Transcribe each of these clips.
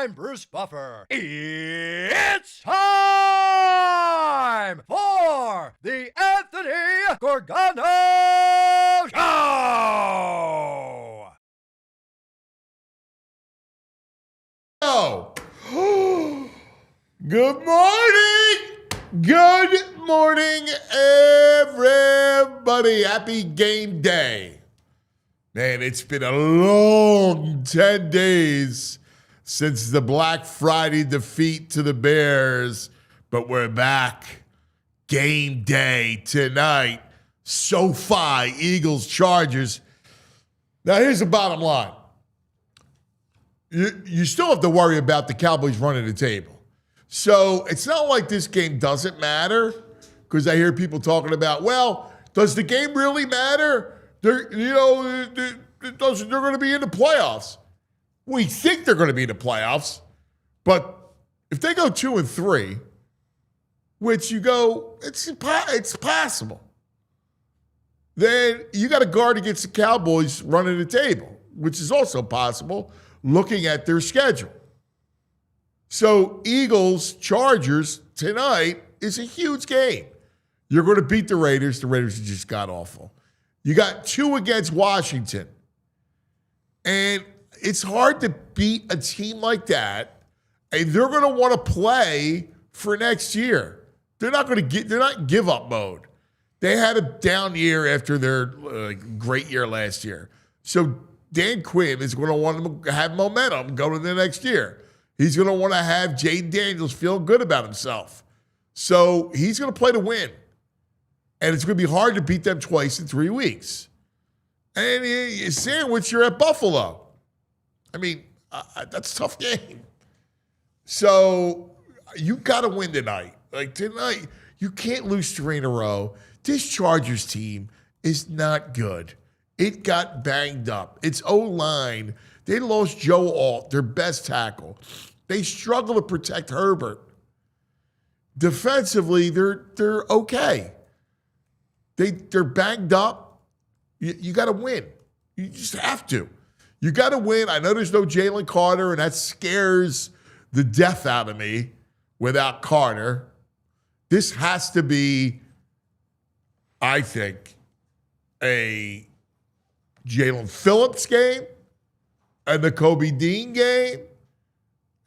I'm Bruce Buffer. It's time for the Anthony Gorgano Show! Oh. Good morning! Good morning, everybody. Happy game day. Man, it's been a long 10 days since the Black Friday defeat to the Bears, but we're back. Game day tonight. SoFi, Eagles, Chargers. Now, here's the bottom line. You still have to worry about the Cowboys running the table. So it's not like this game doesn't matter, because I hear people talking about, well, does the game really matter? They're going to be in the playoffs. We think they're going to be in the playoffs, but if they go 2-3, which you go, it's possible. Then you got to guard against the Cowboys running the table, which is also possible looking at their schedule. So Eagles, Chargers tonight is a huge game. You're going to beat the Raiders. The Raiders just got awful. You got 2 against Washington. And it's hard to beat a team like that. And they're going to want to play for next year. They're not give up mode. They had a down year after their great year last year. So Dan Quinn is going to want them to have momentum going into the next year. He's going to want to have Jaden Daniels feel good about himself. So he's going to play to win. And it's going to be hard to beat them twice in 3 weeks. And you sandwich, you're at Buffalo. I mean, that's a tough game. So you got to win tonight. Like tonight, you can't lose 3 in a row. This Chargers team is not good. It got banged up. Its O-line, they lost Joe Alt, their best tackle. They struggle to protect Herbert. Defensively, they're okay. They're banged up. You got to win. You just have to. You got to win. I know there's no Jalen Carter, and that scares the death out of me without Carter. This has to be, I think, a Jalen Phillips game, and the Kobe Dean game,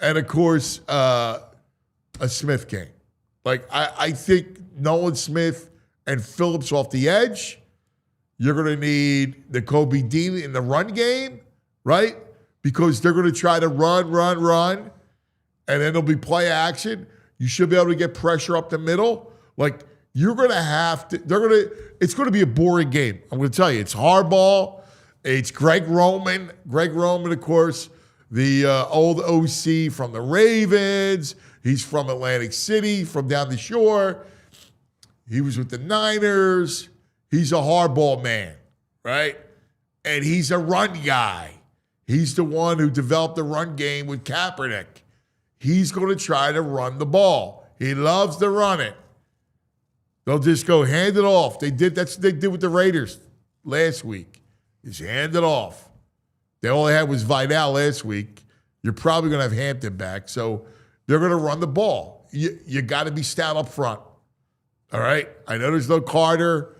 and, of course, a Smith game. Like, I think Nolan Smith and Phillips off the edge. You're going to need the Kobe Dean in the run game, right? Because they're going to try to run, and then there'll be play action. You should be able to get pressure up the middle. Like, you're going to have to, it's going to be a boring game. I'm going to tell you, it's hardball. It's Greg Roman. Greg Roman, of course, the old OC from the Ravens. He's from Atlantic City, from down the shore. He was with the Niners. He's a hardball man, right? And he's a run guy. He's the one who developed the run game with Kaepernick. He's going to try to run the ball. He loves to run it. They'll just go hand it off. That's what they did with the Raiders last week. Just hand it off. They all they had was Vidal last week. You're probably going to have Hampton back. So they're going to run the ball. You got to be stout up front. All right? I know there's no Carter.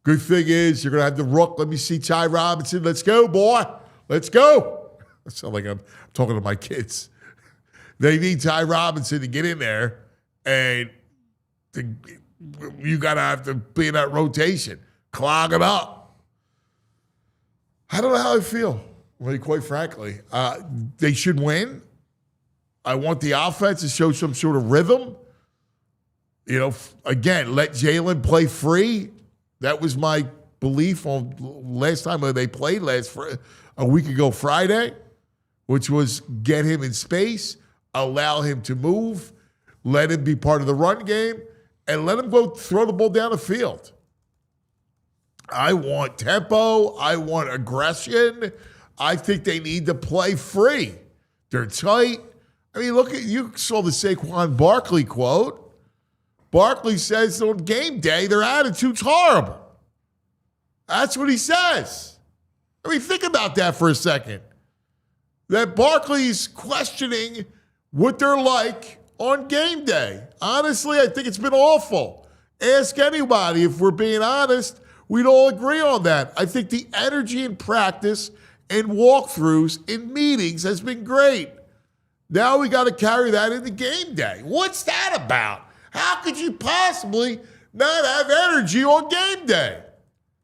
Good thing is you're going to have the Rook. Let me see Ty Robinson. Let's go, boy. Let's go. I sound like I'm talking to my kids. They need Ty Robinson to get in there, and you got to have to be in that rotation. Clog him up. I don't know how I feel, really, quite frankly. They should win. I want the offense to show some sort of rhythm. Again, let Jalen play free. That was my belief on last time they played a week ago Friday, which was get him in space, allow him to move, let him be part of the run game, and let him go throw the ball down the field. I want tempo. I want aggression. I think they need to play free. They're tight. I mean, you saw the Saquon Barkley quote. Barkley says on game day, their attitude's horrible. That's what he says. I mean, think about that for a second. That Barkley's questioning what they're like on game day. Honestly, I think it's been awful. Ask anybody. If we're being honest, we'd all agree on that. I think the energy in practice and walkthroughs in meetings has been great. Now we got to carry that into game day. What's that about? How could you possibly not have energy on game day?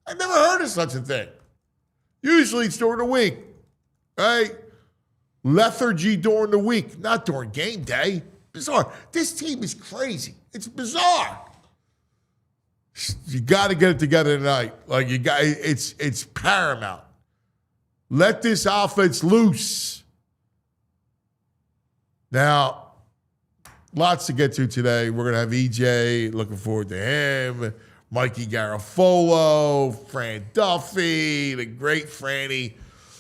I never heard of such a thing. Usually it's during the week, right? Lethargy during the week, not during game day. Bizarre. This team is crazy. It's bizarre. You got to get it together tonight. It's paramount. Let this offense loose. Now, lots to get to today. We're going to have EJ. Looking forward to him. Mikey Garafolo, Fran Duffy, the great Franny.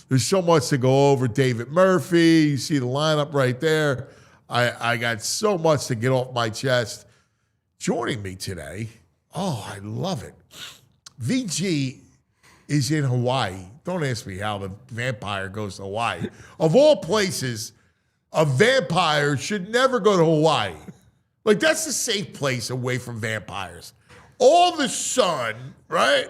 There's so much to go over. David Murphy. You see the lineup right there. I got so much to get off my chest. Joining me today, I love it. VG is in Hawaii. Don't ask me how the vampire goes to Hawaii. Of all places, a vampire should never go to Hawaii. That's a safe place away from vampires. All the sun, right?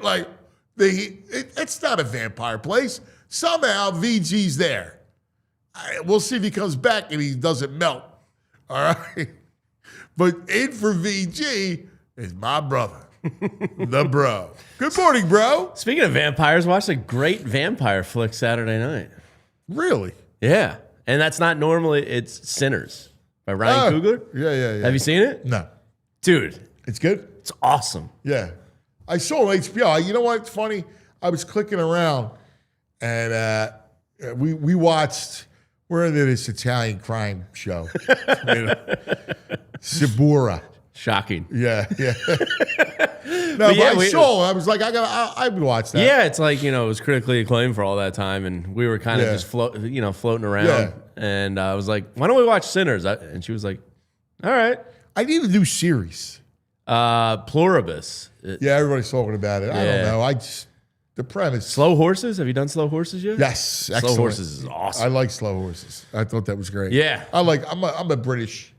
It's not a vampire place. Somehow VG's there. We'll see if he comes back and he doesn't melt. All right? But in for VG is my brother, the bro. Good morning, bro. Speaking of vampires, watched a great vampire flick Saturday night. Really? Yeah. And that's not normally, it's Sinners by Ryan Coogler. Yeah. Have you seen it? No. Dude. It's good? It's awesome. Yeah. I saw on HBO. You know what? It's funny. I was clicking around and we watched, we're into this Italian crime show. Sabura. Shocking. Yeah. No, but I saw. I was like, I would watch that. Yeah, it's it was critically acclaimed for all that time, and we were kind of just floating around. Yeah. And I was like, why don't we watch Sinners? And she was like, all right. I need a new series. Pluribus. Yeah, everybody's talking about it. I don't know. The premise. Slow Horses. Have you done Slow Horses yet? Yes, excellent. Slow Horses is awesome. I like Slow Horses. I thought that was great. Yeah. I'm a British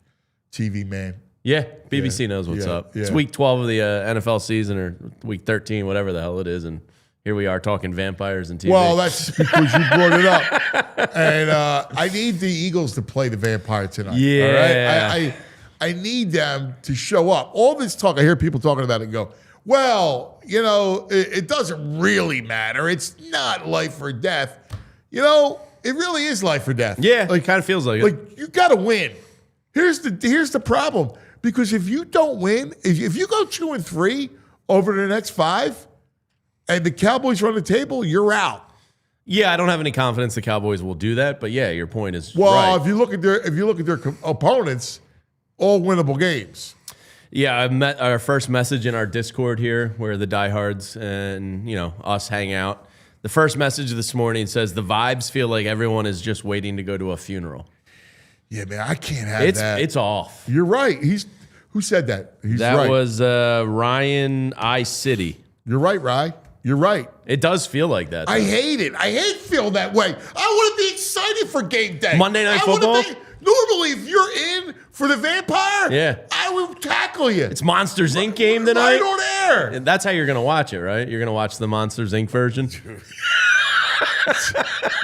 TV man. Yeah, BBC knows what's up. It's week 12 of the NFL season, or week 13, whatever the hell it is, and here we are talking vampires and TV. Well, that's because you brought it up. And I need the Eagles to play the vampire tonight. Yeah. All right? I need them to show up. All this talk, I hear people talking about it and go, well, it doesn't really matter. It's not life or death. It really is life or death. Yeah, it kind of feels like it. You got to win. Here's the problem. Because if you don't win, if you go 2-3 over the next 5 and the Cowboys run the table, you're out. Yeah, I don't have any confidence the Cowboys will do that, but yeah, your point is right. Well, if you look at their opponents, all winnable games. Yeah, I met our first message in our Discord here where the Diehards and, us hang out. The first message this morning says the vibes feel like everyone is just waiting to go to a funeral. Yeah, man, I can't have that. It's off. You're right. Who said that? That was Ryan I City. You're right, Rye. You're right. It does feel like that. I hate it. I hate feeling that way. I want to be excited for game day. Monday Night Football? Normally, if you're in for the vampire, I will tackle you. It's Monsters Inc. game tonight. Right on air. And that's how you're going to watch it, right? You're going to watch the Monsters Inc. version?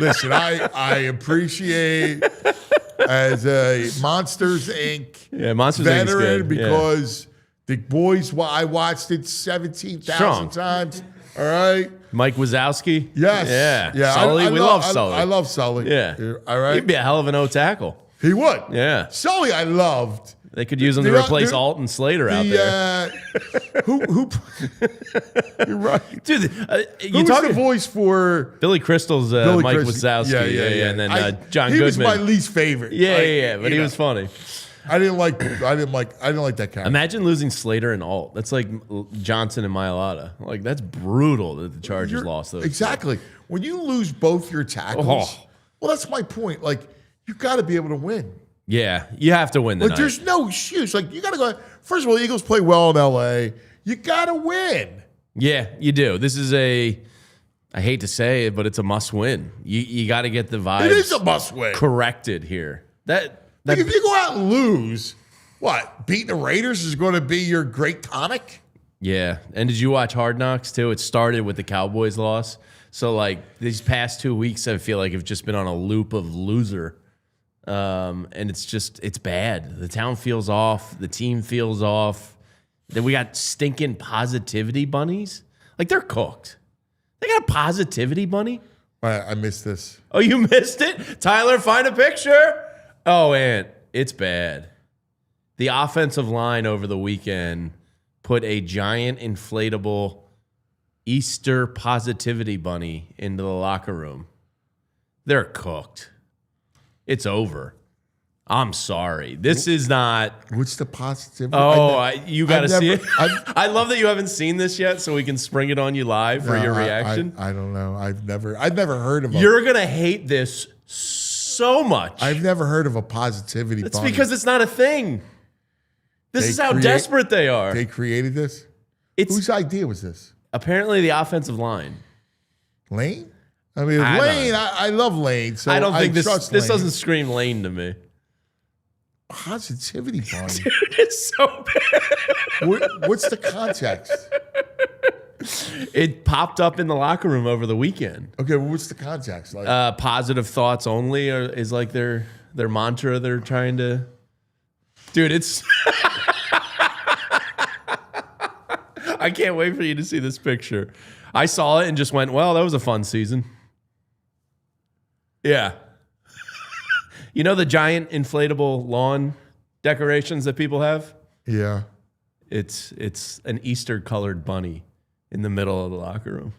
Listen, I appreciate as a Monsters Inc. Monsters veteran Inc. because the boys, I watched it 17,000 times. All right. Mike Wazowski. Yes. Yeah. Sully. We love Sully. I love Sully. Yeah. All right. He'd be a hell of an O tackle. He would. Yeah. Sully, I loved. They could use him to replace Alt and Slater out there. Who? You're right. Dude, Who's the voice for Billy Crystal's Mike Wazowski. Yeah. And then John Goodman. He was my least favorite. Yeah. But he was funny. I didn't like that character. Imagine losing Slater and Alt. That's like Johnson and Mailata. Like, that's brutal that the Chargers lost those. Exactly. When you lose both your tackles, well, that's my point. Like, you got to be able to win. Yeah, you have to win the night. There's no excuse. Like, you got to go. First of all, the Eagles play well in L.A. You got to win. Yeah, you do. This is I hate to say it, but it's a must win. You got to get the vibes. It is a must win. Corrected here. Like, if you go out and lose, what? Beating the Raiders is going to be your great tonic? Yeah. And did you watch Hard Knocks too? It started with the Cowboys loss. So, like, these past 2 weeks, I feel like have just been on a loop of loser. And it's bad. The town feels off. The team feels off. Then we got stinking positivity bunnies. Like, they're cooked. They got a positivity bunny. I missed this. Oh, you missed it? Tyler, find a picture. Oh, Ant, it's bad. The offensive line over the weekend put a giant inflatable Easter positivity bunny into the locker room. They're cooked. It's over. I'm sorry. This is not. What's the positivity? Oh, you got to see it. I love that you haven't seen this yet, so we can spring it on you live for your reaction. I don't know. I've never heard of it. You're gonna hate this so much. I've never heard of a positivity. That's because it's not a thing. This is how desperate they are. They created this? Whose idea was this? Apparently the offensive line. Lane? I mean, Lane, I love Lane. So I don't think this Lane. doesn't scream Lane to me. Positivity bunny. Dude, it's so bad. What's the context? It popped up in the locker room over the weekend. Okay, well, what's the context? Like, positive thoughts only is like their mantra they're trying to. Dude, it's. I can't wait for you to see this picture. I saw it and just went, well, that was a fun season. Yeah. You know the giant inflatable lawn decorations that people have? Yeah. It's an Easter colored bunny in the middle of the locker room.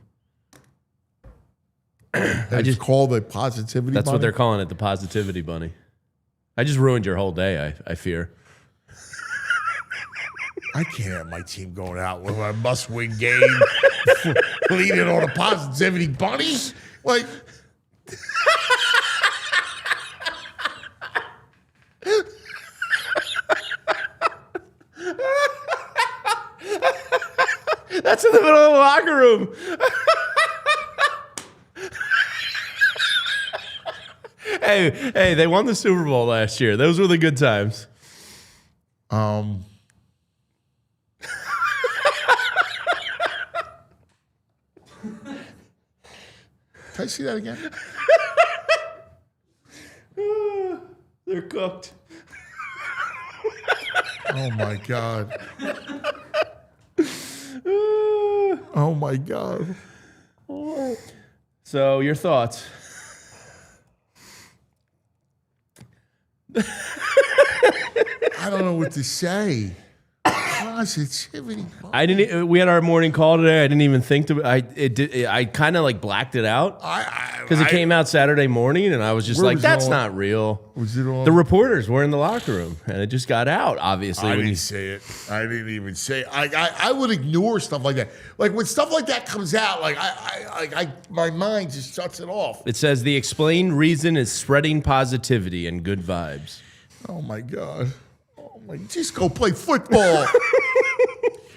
I just call the positivity That's bunny? what they're calling it, the positivity bunny. I just ruined your whole day, I fear. I can't have my team going out with a must-win game, leading on a positivity bunny. Like, That's in the middle of the locker room. Hey, they won the Super Bowl last year. Those were the good times. Can I see that again? They're cooked. Oh, my God. Oh, my God. So, your thoughts? I don't know what to say. Positivity. We had our morning call today. I didn't even think to. I kind of like blacked it out because it came out Saturday morning, and I was just like, "That's not real." Was it on? The reporters were in the locker room, and it just got out. Obviously, I didn't say it. I didn't even say it. I would ignore stuff like that. Like when stuff like that comes out, like my mind just shuts it off. It says the explained reason is spreading positivity and good vibes. Oh my God. Just go play football.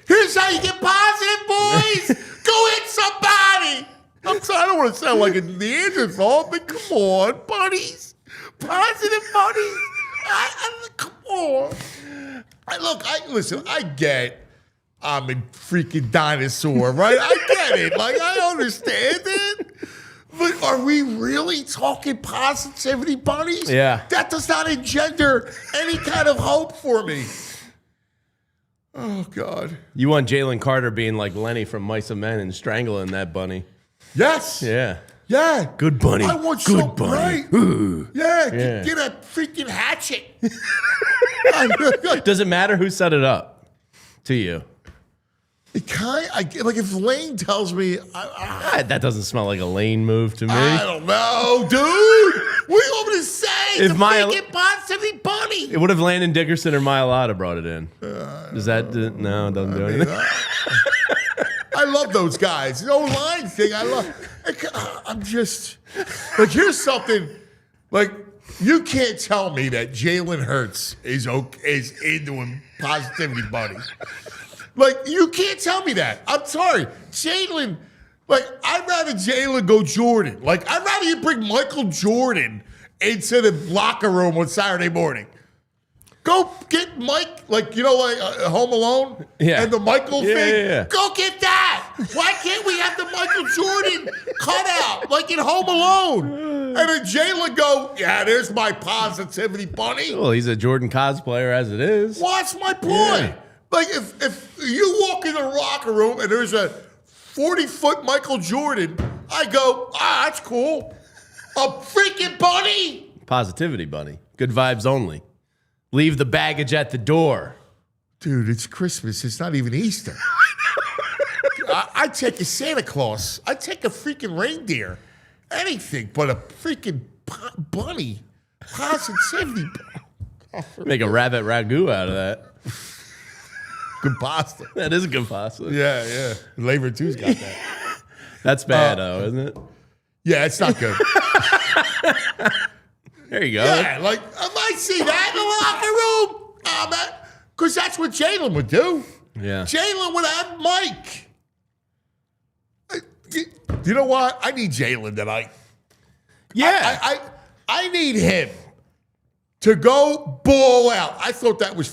Here's how you get positive, boys. Go hit somebody. I don't want to sound like a Neanderthal, but come on, buddies. Positive buddies. Come on. Listen, I get I'm a freaking dinosaur, right? I get it. Like, I understand it. But are we really talking positivity bunnies? Yeah. That does not engender any kind of hope for me. Oh, God. You want Jalen Carter being like Lenny from Mice and Men and strangling that bunny. Yes. Yeah. Yeah. Good bunny. I want Good something bunny. right. Yeah. Yeah. Get a freaking hatchet. Does it matter who set it up to you? It like if Lane tells me, That doesn't smell like a Lane move to me. I don't know, dude. What do you want me to say? If It's a freaking positivity bunny. What if Landon Dickerson or Mailata brought it in? Does that no? It doesn't do anything. I love those guys. The old line thing. I'm just like, here's something. Like, you can't tell me that Jalen Hurts is into a positivity bunny. Like, you can't tell me that. I'm sorry. Jalen, like, I'd rather Jalen go Jordan. Like, I'd rather you bring Michael Jordan into the locker room on Saturday morning. Go get Mike, like, like Home Alone? Yeah. And the Michael thing? Yeah. Go get that. Why can't we have the Michael Jordan cutout, like in Home Alone? And then Jalen go, yeah, there's my positivity bunny. Well, he's a Jordan cosplayer as it is. What's my point? Yeah. Like, if you walk in the locker room and there's a 40-foot Michael Jordan, I go, that's cool. A freaking bunny? Positivity bunny. Good vibes only. Leave the baggage at the door. Dude, it's Christmas. It's not even Easter. I'd take a Santa Claus. I'd take a freaking reindeer. Anything but a freaking bunny. Positivity. Make a rabbit ragu out of that. Good pasta. That is a good pasta. Yeah. Labor 2's got that. That's bad, though, isn't it? Yeah, it's not good. There you go. Yeah, like, I might see that in the locker room. Because that's what Jalen would do. Yeah. Jalen would have Mike. You know what? I need Jalen tonight. Yeah. I need him to go ball out. I thought that was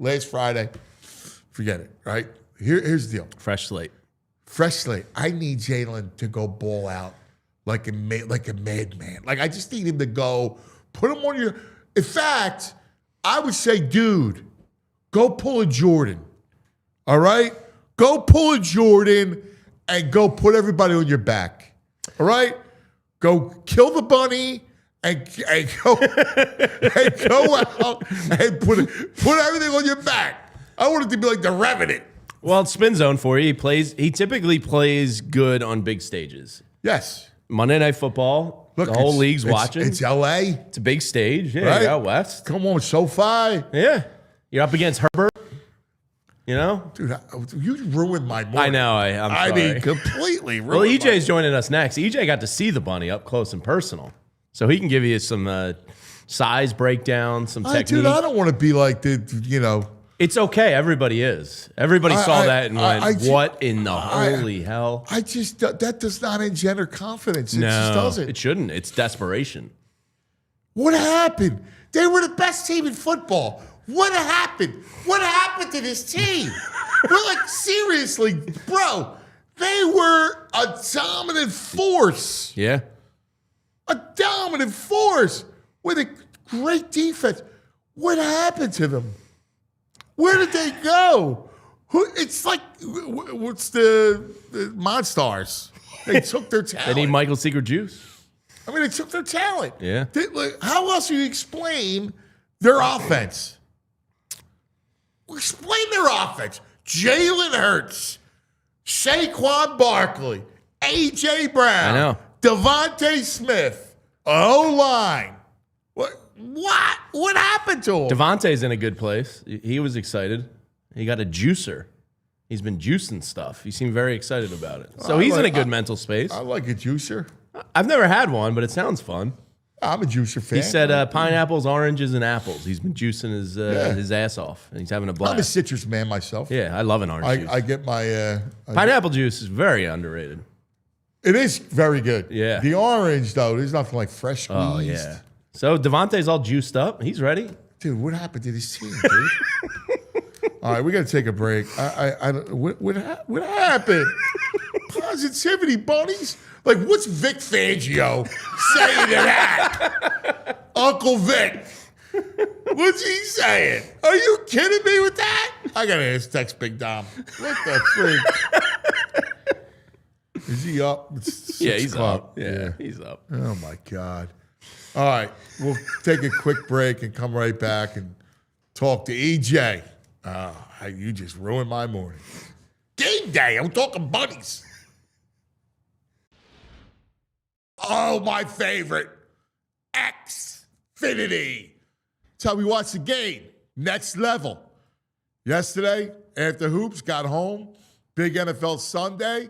last Friday. Forget it, right? Here's the deal. Fresh slate. Fresh slate. I need Jalen to go ball out like a madman. Like, I just need him to go, put him on your... In fact, I would say, dude, go pull a Jordan. All right? Go pull a Jordan and go put everybody on your back. All right? Go kill the bunny and go and go out and put everything on your back. I want it to be like the Revenant. Well, it's spin zone for you. He typically plays good on big stages. Yes. Monday Night Football. Look, the whole league's watching. It's L.A. It's a big stage. Yeah, Right? you're out west. Come on, SoFi. Yeah. You're up against Herbert. You know? Dude, you ruined my morning. I know. I'm sorry. I mean, completely ruined. Well, EJ's joining us next. EJ got to see the bunny up close and personal. So he can give you some size breakdown, some technique. Dude, I don't want to be like It's okay. Everybody is. Everybody saw that and went, what in the holy hell? That does not engender confidence. It No, just doesn't. it shouldn't. It's desperation. What happened? They were the best team in football. What happened? What happened to this team? We're like, seriously, bro, they were a dominant force. Yeah. A dominant force with a great defense. What happened to them? Where did they go? It's like, what's the Monstars? They took their talent. They need Michael Secret Juice. I mean, they took their talent. Yeah. How else do you explain their offense? Explain their offense. Jalen Hurts, Saquon Barkley, A.J. Brown, I know. Devontae Smith, O-line. What happened to him? Devontae's in a good place. He was excited. He got a juicer. He's been juicing stuff. He seemed very excited about it. So he's in a good mental space. I like a juicer. I've never had one, but it sounds fun. I'm a juicer fan. He said pineapples, oranges, and apples. He's been juicing his ass off, and he's having a blast. I'm a citrus man myself. Yeah, I love an orange juice. I get my... Pineapple juice is very underrated. It is very good. Yeah. The orange, though, there's nothing like fresh squeezed. Oh, yeah. So Devontae's all juiced up. He's ready. Dude, what happened to this team, dude? All right, we got to take a break. What happened? Positivity bunnies? Like, what's Vic Fangio saying to that? Uncle Vic. What's he saying? Are you kidding me with that? I got to text Big Dom. What the freak? Is he up? It's Yeah, 6 he's o'clock. up. Yeah, he's up. Oh, my God. All right. We'll take a quick break and come right back and talk to EJ. You just ruined my morning. Game day. I'm talking buddies. Oh, my favorite. Xfinity. That's how we watch the game. Next level. Yesterday, after hoops, got home. Big NFL Sunday.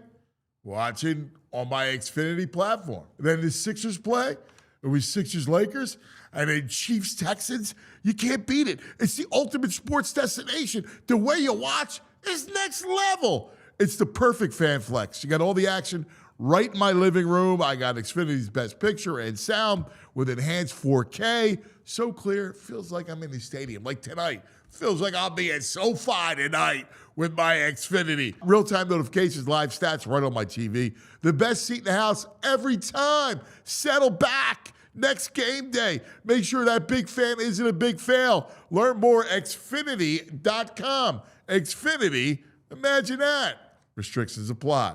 Watching on my Xfinity platform. Then the Sixers play. It was Sixers-Lakers. And then Chiefs-Texans. You can't beat it. It's the ultimate sports destination. The way you watch is next level. It's the perfect fan flex. You got all the action right in my living room. I got Xfinity's best picture and sound with enhanced 4K. So clear, feels like I'm in the stadium. Like tonight, feels like I'll be at SoFi tonight with my Xfinity. Real-time notifications, live stats right on my TV. The best seat in the house every time. Settle back. Next game day. Make sure that big fan isn't a big fail. Learn more at Xfinity.com. Xfinity, imagine that. Restrictions apply.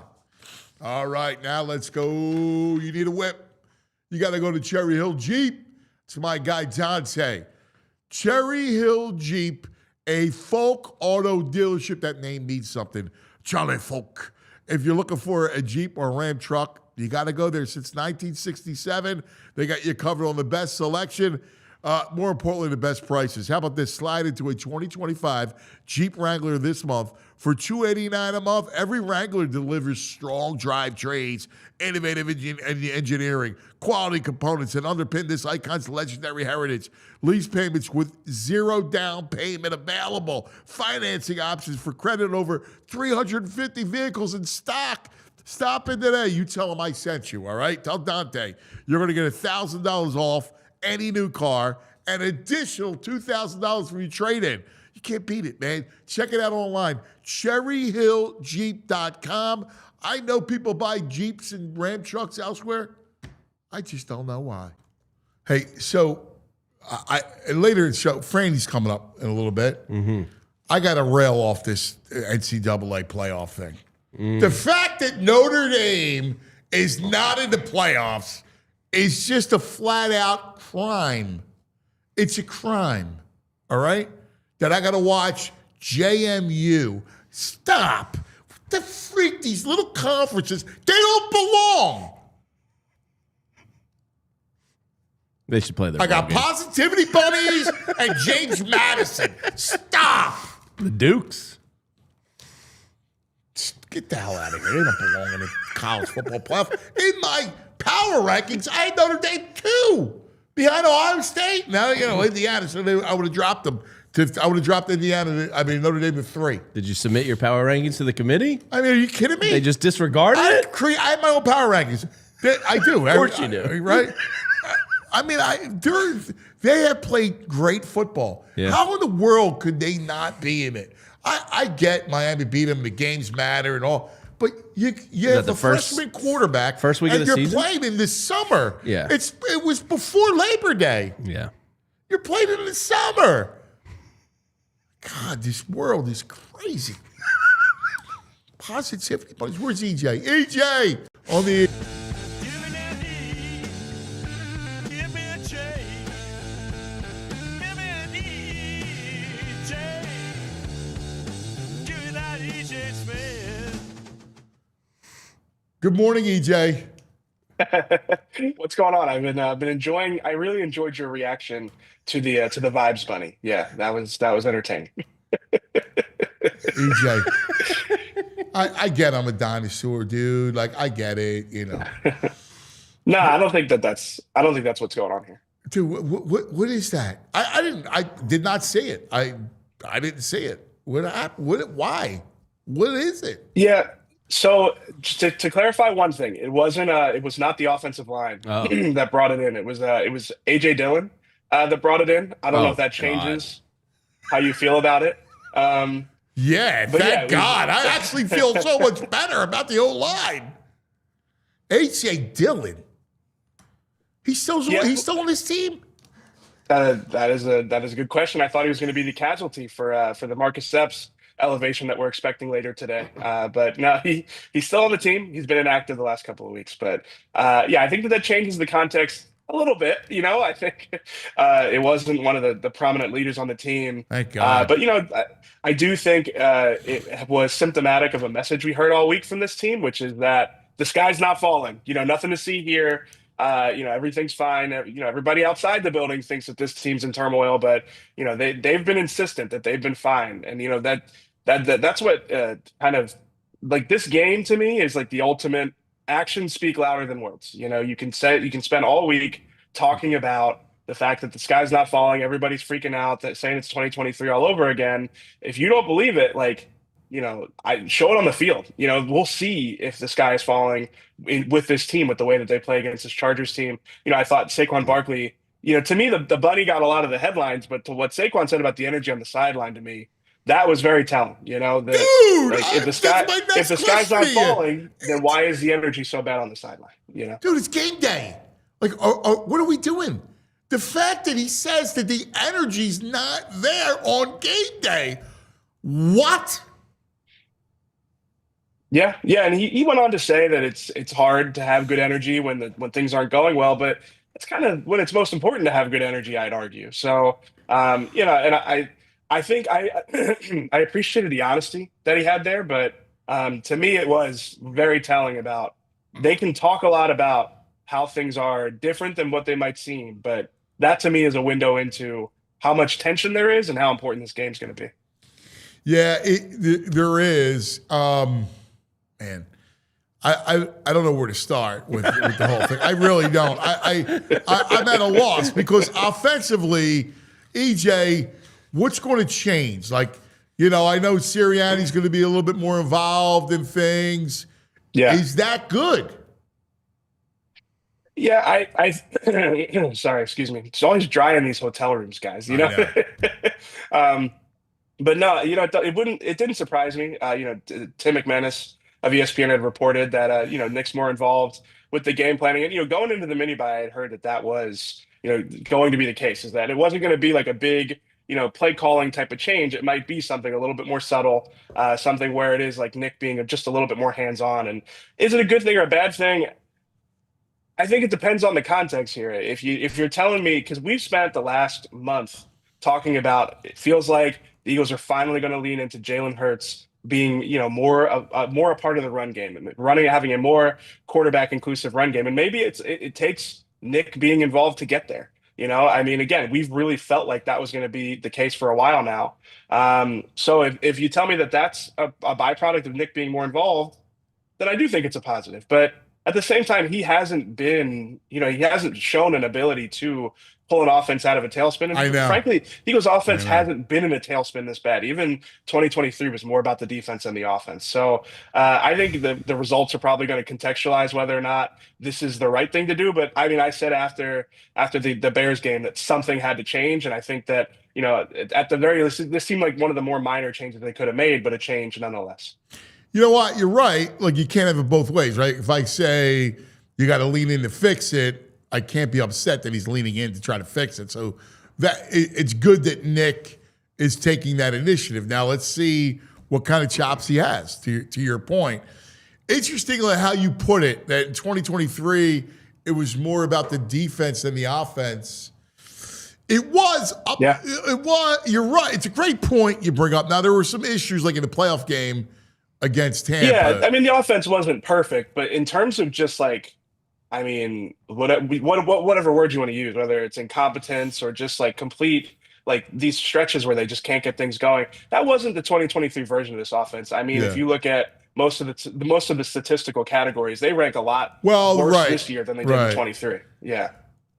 All right, now let's go. You need a whip. You got to go to Cherry Hill Jeep. It's my guy Dante. Cherry Hill Jeep, a folk auto dealership. That name means something. Charlie Folk. If you're looking for a Jeep or a Ram truck, you got to go there. Since 1967, they got you covered on the best selection. More importantly, the best prices. How about this? Slide into a 2025 Jeep Wrangler this month for $289 a month. Every Wrangler delivers strong drive trains, innovative engineering, quality components, and underpin this icon's legendary heritage. Lease payments with 0 down payment available. Financing options for credit over 350 vehicles in stock. Stop in today. You tell them I sent you, all right? Tell Dante you're going to get $1,000 off any new car, an additional $2,000 for your trade-in. You can't beat it, man. Check it out online, cherryhilljeep.com. I know people buy Jeeps and Ram trucks elsewhere. I just don't know why. Hey, so I later in the show, Franny's coming up in a little bit. Mm-hmm. I got to rail off this NCAA playoff thing. The fact that Notre Dame is not in the playoffs is just a flat-out crime. It's a crime, all right? That I got to watch JMU. Stop. What the freak? These little conferences, they don't belong. They should play their I got game. Positivity Bunnies and James Madison. Stop. The Dukes. Get the hell out of here. They don't belong in the college football playoff. In my power rankings, I had Notre Dame 2 behind Ohio State. Now, Indiana, so I would have dropped them. I would have dropped Indiana, Notre Dame to 3. Did you submit your power rankings to the committee? Are you kidding me? They just disregarded it? I have my own power rankings. I do. Of course you do. Right? They have played great football. Yeah. How in the world could they not be in it? I get Miami beat them, the games matter and all, but you have the freshman quarterback first week of the season? season? You're playing in the summer. Yeah. It was before Labor Day. Yeah. You're playing in the summer. God, this world is crazy. Positivity buddies. Where's EJ? EJ on the... Good morning, EJ. What's going on? I've been enjoying. I really enjoyed your reaction to the vibes bunny. Yeah, that was entertaining. EJ, I get I'm a dinosaur, dude. Like I get it, No, I don't think that's what's going on here. Dude, what is that? I did not see it. I didn't see it. Why? What is it? Yeah. So to clarify one thing, it was not the offensive line that brought it in. It was AJ Dillon that brought it in. I don't know if that changes how you feel about it. Yeah, thank God. I actually feel so much better about the O-line. AJ Dillon. He's still on this team? That is a good question. I thought he was going to be the casualty for the Marcus Epps elevation that we're expecting later today. But no, he's still on the team. He's been inactive the last couple of weeks. But yeah, I think that changes the context a little bit. I think it wasn't one of the prominent leaders on the team. Thank God. But I do think it was symptomatic of a message we heard all week from this team, which is that the sky's not falling. Nothing to see here. Everything's fine. Everybody outside the building thinks that this team's in turmoil, but they've been insistent that they've been fine, and that's what kind of like this game to me is like the ultimate actions speak louder than words. You can spend all week talking about the fact that the sky's not falling, everybody's freaking out, that saying it's 2023 all over again. If you don't believe it, I show it on the field. We'll see if the sky is falling with this team, with the way that they play against this Chargers team. I thought Saquon Barkley, to me, the bunny got a lot of the headlines, but to what Saquon said about the energy on the sideline, to me, that was very telling. Dude, if the sky's not falling, then why is the energy so bad on the sideline? Dude, it's game day. What are we doing? The fact that he says that the energy's not there on game day, what? Yeah, and he went on to say that it's hard to have good energy when things aren't going well, but it's kind of when it's most important to have good energy, I'd argue. So, and I think I appreciated the honesty that he had there, but to me, it was very telling about they can talk a lot about how things are different than what they might seem, but that to me is a window into how much tension there is and how important this game's going to be. Yeah, there is. Man, I don't know where to start with the whole thing. I really don't. I'm at a loss because offensively, EJ, what's going to change? I know Sirianni's going to be a little bit more involved in things. Yeah. Is that good? Yeah, I sorry, excuse me. It's always dry in these hotel rooms, guys. But no, it didn't surprise me. Tim McManus of ESPN had reported that Nick's more involved with the game planning, and going into the mini bye, I had heard that was going to be the case. Is that it wasn't going to be like a big play calling type of change. It might be something a little bit more subtle, something where it is like Nick being just a little bit more hands on. And is it a good thing or a bad thing? I think it depends on the context here. If you're telling me, because we've spent the last month talking about, it feels like the Eagles are finally going to lean into Jalen Hurts being, more a part of the run game, having a more quarterback inclusive run game, and maybe it takes Nick being involved to get there. Again, we've really felt like that was going to be the case for a while now. So if you tell me that that's a byproduct of Nick being more involved, then I do think it's a positive. But at the same time, he hasn't shown an ability to pull an offense out of a tailspin. And I know. Frankly, Eagles' offense hasn't been in a tailspin this bad. Even 2023 was more about the defense than the offense. So I think the results are probably going to contextualize whether or not this is the right thing to do. But I said after the Bears game that something had to change. And I think that, at the very least, this seemed like one of the more minor changes they could have made, but a change nonetheless. You know what? You're right. You can't have it both ways, right? If I say you got to lean in to fix it, I can't be upset that he's leaning in to try to fix it. So it's good that Nick is taking that initiative. Now let's see what kind of chops he has, to your point. Interestingly, how you put it, that in 2023, it was more about the defense than the offense. It was. Yeah. It was. You're right. It's a great point you bring up. Now, there were some issues like in the playoff game against Tampa. Yeah, the offense wasn't perfect, but in terms of just whatever word you want to use, whether it's incompetence or just complete these stretches where they just can't get things going, that wasn't the 2023 version of this offense. If you look at most of the statistical categories, they rank a lot worse this year than they did in 23. Yeah,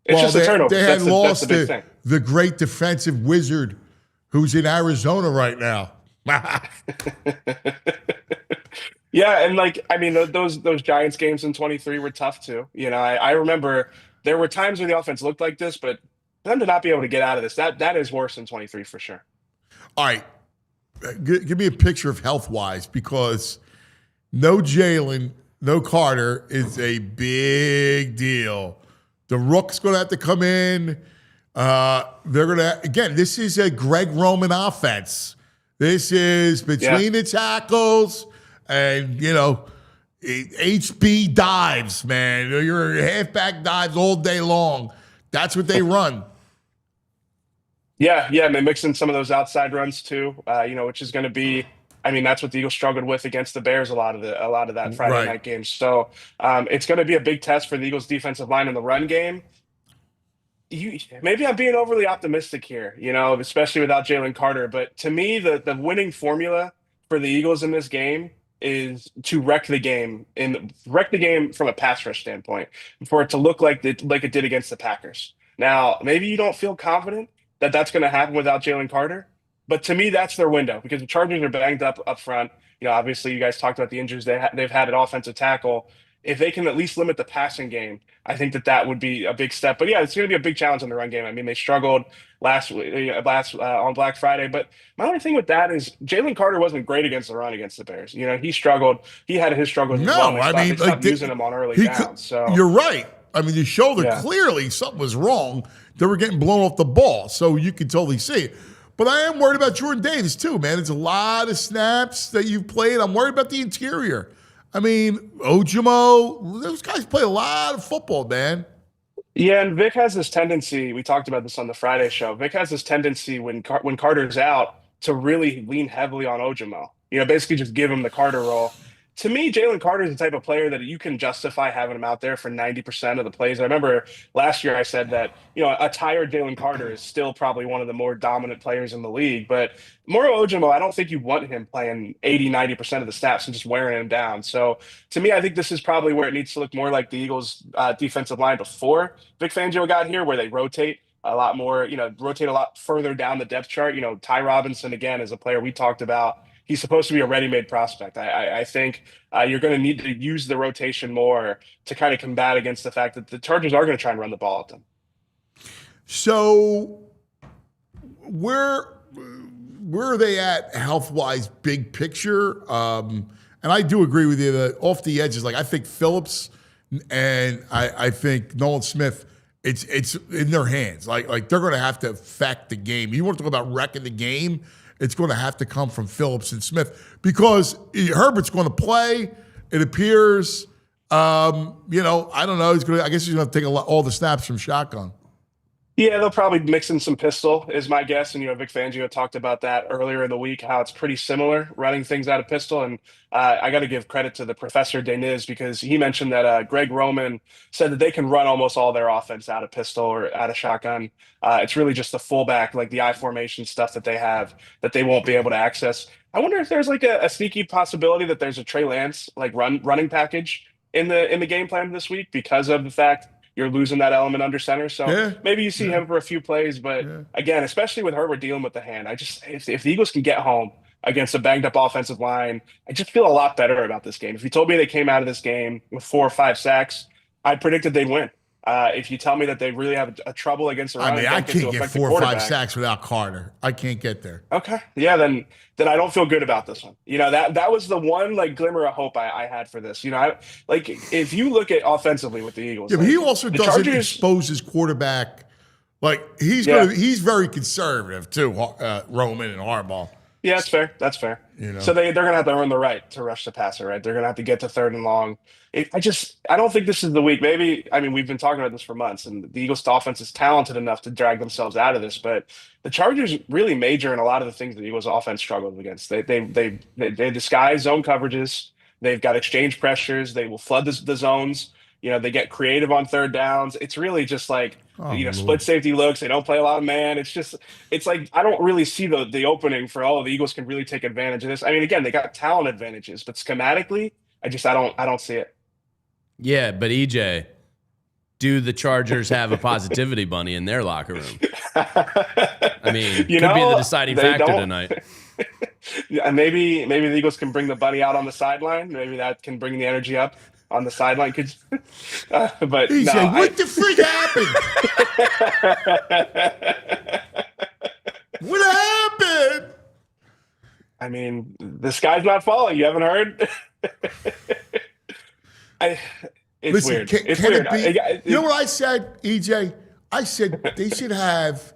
it's just a turnover. They had lost that's the big thing. The great defensive wizard who's in Arizona right now. Yeah, and those Giants games in 23 were tough too. I remember there were times where the offense looked like this, but for them to not be able to get out of this, that is worse than 23 for sure. All right, give me a picture of health-wise, because no Jalen, no Carter is a big deal. The Rook's going to have to come in. They're going to, again, this is a Greg Roman offense. This is between the tackles and, HB dives, man. Your halfback dives all day long. That's what they run. Yeah, and they mix in some of those outside runs too, which is going to be, that's what the Eagles struggled with against the Bears a lot of that Friday night game. So it's going to be a big test for the Eagles defensive line in the run game. Maybe I'm being overly optimistic here, especially without Jalen Carter. But to me, the winning formula for the Eagles in this game is to wreck the game from a pass rush standpoint, for it to look like it did against the Packers. Now, maybe you don't feel confident that that's going to happen without Jalen Carter, but to me, that's their window, because the Chargers are banged up front. Obviously, you guys talked about the injuries they've had at offensive tackle. If they can at least limit the passing game, I think that would be a big step. But yeah, it's going to be a big challenge in the run game. They struggled last on Black Friday. But my only thing with that is Jalen Carter wasn't great against the run against the Bears. He struggled. He had his struggles as well. They stopped using him on early downs. So you're right. The shoulder, clearly something was wrong. They were getting blown off the ball, so you can totally see it. But I am worried about Jordan Davis too, man. It's a lot of snaps that you've played. I'm worried about the interior. Ojimo, those guys play a lot of football, man. Yeah, and Vic has this tendency, we talked about this on the Friday show, Vic has this tendency when Carter's out to really lean heavily on Ojimo. Basically just give him the Carter role. To me, Jalen Carter is the type of player that you can justify having him out there for 90% of the plays. I remember last year I said that, a tired Jalen Carter is still probably one of the more dominant players in the league. But Moro Ojimo, I don't think you want him playing 80, 90% of the snaps and just wearing him down. So to me, I think this is probably where it needs to look more like the Eagles' defensive line before Vic Fangio got here, where they rotate a lot more, rotate a lot further down the depth chart. Ty Robinson, again, is a player we talked about. He's supposed to be a ready-made prospect. I think you're going to need to use the rotation more to kind of combat against the fact that the Chargers are going to try and run the ball at them. So where are they at health-wise, big picture? And I do agree with you that off the edges, I think Phillips and I think Nolan Smith, it's in their hands. Like they're going to have to affect the game. You want to talk about wrecking the game? It's going to have to come from Phillips and Smith, because Herbert's going to play. It appears. I don't know. I guess he's going to take all the snaps from shotgun. Yeah, they'll probably mix in some pistol, is my guess. And, Vic Fangio talked about that earlier in the week, how it's pretty similar running things out of pistol. And I got to give credit to the Professor Deniz, because he mentioned that Greg Roman said that they can run almost all their offense out of pistol or out of shotgun. It's really just the fullback, like the I formation stuff that they have that they won't be able to access. I wonder if there's a sneaky possibility that there's a Trey Lance running package in the game plan this week, because of the fact you're losing that element under center. So maybe you see him for a few plays, but again, especially with Herbert dealing with the hand, if the Eagles can get home against a banged up offensive line, I just feel a lot better about this game. If you told me they came out of this game with 4 or 5 sacks, I predicted they'd win. If you tell me that they really have a trouble against the run, I can't get 4 or 5 sacks without Carter. I can't get there. Okay, yeah, then I don't feel good about this one. That was the one glimmer of hope I had for this. If you look at offensively with the Eagles, but he also doesn't expose his quarterback. He's very conservative too. Roman and Harbaugh. Yeah, that's fair. So they're going to have to earn the right to rush the passer, right? They're going to have to get to 3rd and long. I don't think this is the week. Maybe, we've been talking about this for months, and the Eagles offense is talented enough to drag themselves out of this, but the Chargers really major in a lot of the things the Eagles offense struggled against. They disguise zone coverages. They've got exchange pressures. They will flood the zones. They get creative on 3rd downs. It's really just split safety looks. They don't play a lot of man. It's I don't really see the opening for all of the Eagles can really take advantage of this. Again, they got talent advantages, but schematically, I don't see it. Yeah, but EJ, do the Chargers have a positivity bunny in their locker room? Could be the deciding factor tonight. Yeah, maybe the Eagles can bring the bunny out on the sideline. Maybe that can bring the energy up on the sideline. But EJ, no, what the freak happened? What happened? The sky's not falling. You haven't heard? It's Listen, weird. Can it's weird. it be? You know what I said, EJ? I said they should have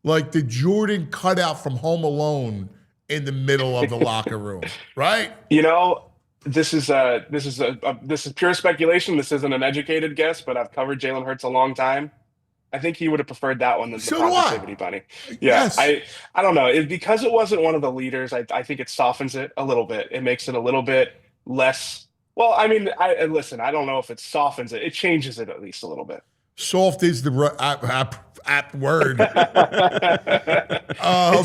like the Jordan cutout from Home Alone in the middle of the locker room, right? This is pure speculation. This isn't an educated guess, but I've covered Jalen Hurts a long time. I think he would have preferred that one than the positivity bunny. Yeah, Yes. I don't know. Because it wasn't one of the leaders, I think it softens it a little bit. It makes it a little bit less. Well, I mean, listen. I don't know if it softens it. It changes it at least a little bit. Soft is the apt word. It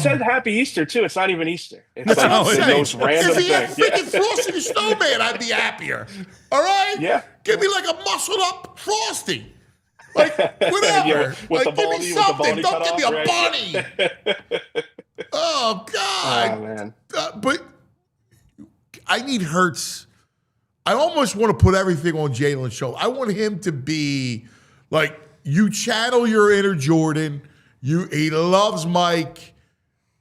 said Happy Easter too. It's not even Easter. It's That's what I'm the saying. most random If he had thing. freaking Frosty the Snowman, I'd be happier. All right? Yeah. Give me like a muscled up Frosty. Like, whatever. Yeah, with like, the give me baldy- with the something. baldy Don't cut give me a off, bunny. Oh, God. Oh man. But I need Hurts. I almost want to put everything on Jalen's shoulder. I want him to be like, you channel your inner Jordan. He loves Mike.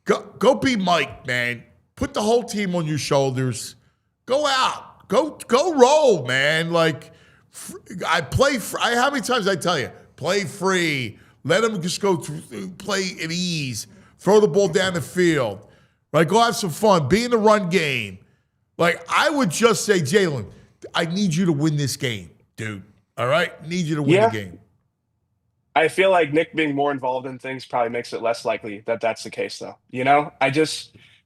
Go be Mike, man. Put the whole team on your shoulders. Go out. Go roll, man. Like, how many times I tell you, play free. Let him just go play at ease. Throw the ball down the field. Right? Go have some fun. Be in the run game. Like, I would just say, Jalen, I need you to win this game, dude. All right? Need you to win the game. I feel like Nick being more involved in things probably makes it less likely that that's the case, though.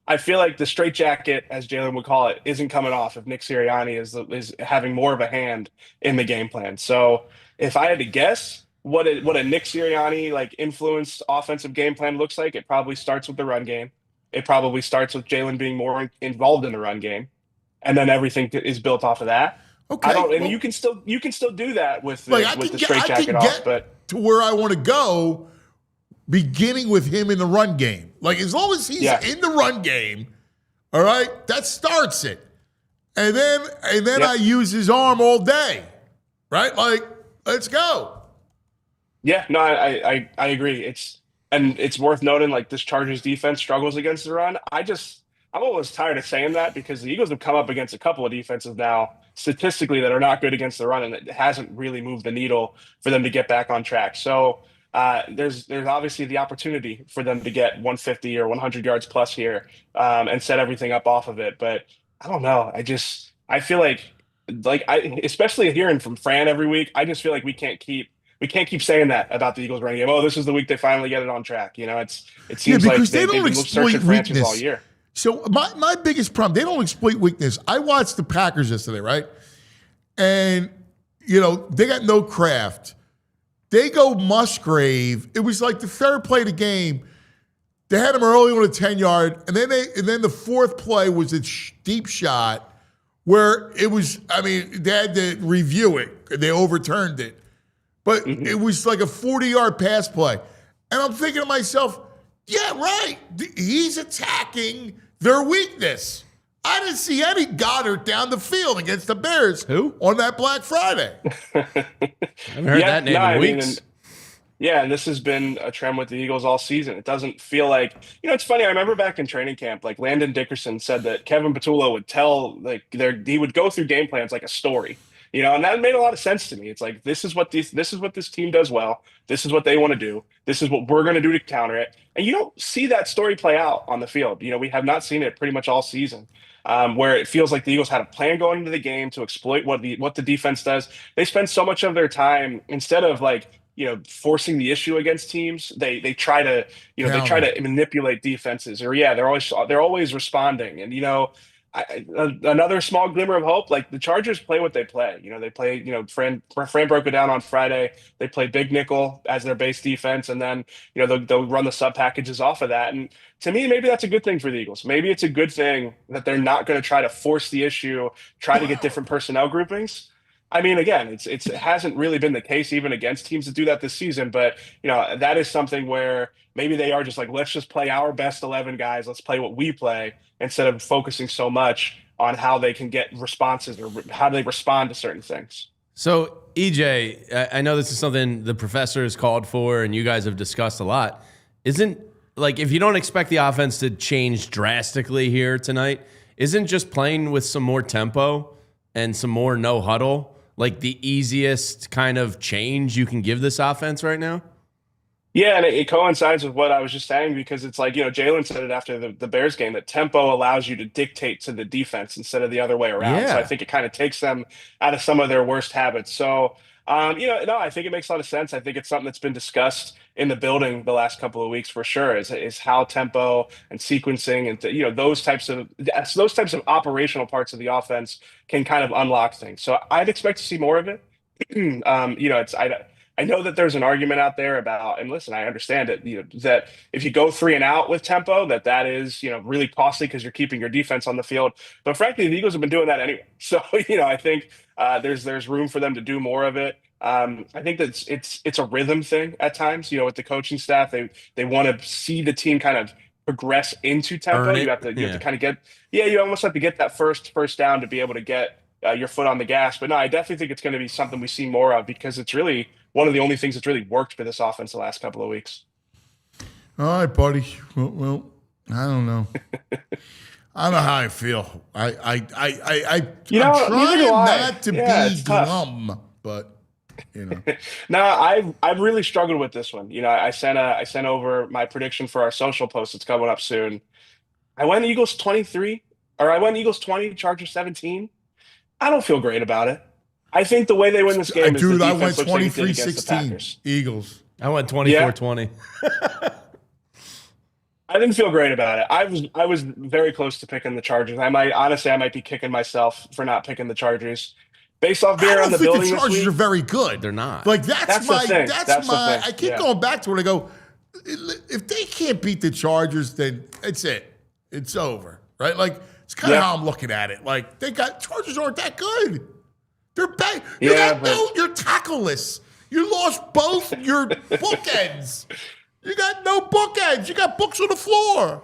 I feel like the straitjacket, as Jalen would call it, isn't coming off if Nick Sirianni is having more of a hand in the game plan. So if I had to guess what a Nick Sirianni like influenced offensive game plan looks like, it probably starts with the run game. It probably starts with Jalen being more involved in the run game, and then everything is built off of that. Okay, you can still do that with the, like, with the straitjacket off, but to where I want to go, beginning with him in the run game. Like, as long as he's in the run game, all right, that starts it. And then I use his arm all day, right? Like, let's go. Yeah, no, I agree. It's worth noting, like, this Chargers defense struggles against the run. I'm almost tired of saying that because the Eagles have come up against a couple of defenses now statistically that are not good against the run, and it hasn't really moved the needle for them to get back on track. So there's obviously the opportunity for them to get 150 or 100 yards plus here and set everything up off of it. But I don't know. I feel like especially hearing from Fran every week, I just feel like we can't keep saying that about the Eagles running game. Oh, this is the week they finally get it on track. It seems like they've been searching for answers all year. So my biggest problem, they don't exploit weakness. I watched the Packers yesterday, right? And, they got no craft. They go Musgrave. It was like the third play of the game. They had him early on a 10-yard, and then the fourth play was a deep shot where it was, they had to review it. They overturned it. But it was like a 40-yard pass play. And I'm thinking to myself, yeah, right. He's attacking their weakness. I didn't see any Goddard down the field against the Bears on that Black Friday. I haven't heard that name in weeks. And this has been a trend with the Eagles all season. It doesn't feel like, it's funny. I remember back in training camp, like Landon Dickerson said that Kevin Patullo would tell, he would go through game plans like a story, and that made a lot of sense to me. It's like, this is what this team does well. This is what they want to do. This is what we're going to do to counter it. And you don't see that story play out on the field. We have not seen it pretty much all season. Where it feels like the Eagles had a plan going into the game to exploit what the defense does. They spend so much of their time, instead of forcing the issue against teams, they try to manipulate defenses, or they're always responding. And another small glimmer of hope, like the Chargers play what they play. They play, Fran broke it down on Friday. They play big nickel as their base defense, and then they'll run the sub packages off of that. And to me, maybe that's a good thing for the Eagles. Maybe it's a good thing that they're not going to try to force the issue, try to get different personnel groupings. Again, it hasn't really been the case even against teams that do that this season, but that is something where maybe they are just like, let's just play our best 11 guys. Let's play what we play instead of focusing so much on how they can get responses or how they respond to certain things. So, EJ, I know this is something the professor has called for and you guys have discussed a lot. If you don't expect the offense to change drastically here tonight, isn't just playing with some more tempo and some more no huddle like the easiest kind of change you can give this offense right now? Yeah, and it coincides with what I was just saying because it's like, Jalen said it after the Bears game that tempo allows you to dictate to the defense instead of the other way around. So I Yeah. think it kind of takes them out of some of their worst habits. So, no, I think it makes a lot of sense. I think it's something that's been discussed in the building the last couple of weeks for sure is how tempo and sequencing and, those types of operational parts of the offense can kind of unlock things. So I'd expect to see more of it. I know that there's an argument out there about, and listen, I understand it, that if you go 3-and-out with tempo, that is, really costly because you're keeping your defense on the field. But frankly, the Eagles have been doing that anyway. So, I think there's room for them to do more of it. I think that it's a rhythm thing at times, with the coaching staff, they want to see the team kind of progress into tempo. You have to kind of you almost have to get that first down to be able to get your foot on the gas. But no, I definitely think it's going to be something we see more of because it's really one of the only things that's really worked for this offense the last couple of weeks. All right, buddy. Well, I don't know. I don't know how I feel. I'm trying not to be glum, but No, I've really struggled with this one. I sent over my prediction for our social post. It's coming up soon. I went Eagles 23, or I went Eagles 20, Chargers 17. I don't feel great about it. I think the way they win this game is the defense looks like it did against the Packers. Eagles. I went 24-20. I didn't feel great about it. I was very close to picking the Chargers. I might be kicking myself for not picking the Chargers. Based off being on the building this week. The Chargers are very good. They're not. Like that's my the thing. I keep going back to it. I go, if they can't beat the Chargers, then it's it. It's over. Right? Like it's kind of how I'm looking at it. Like Chargers aren't that good. They're bad. You're tackleless. You lost both your bookends. You got no bookends. You got books on the floor.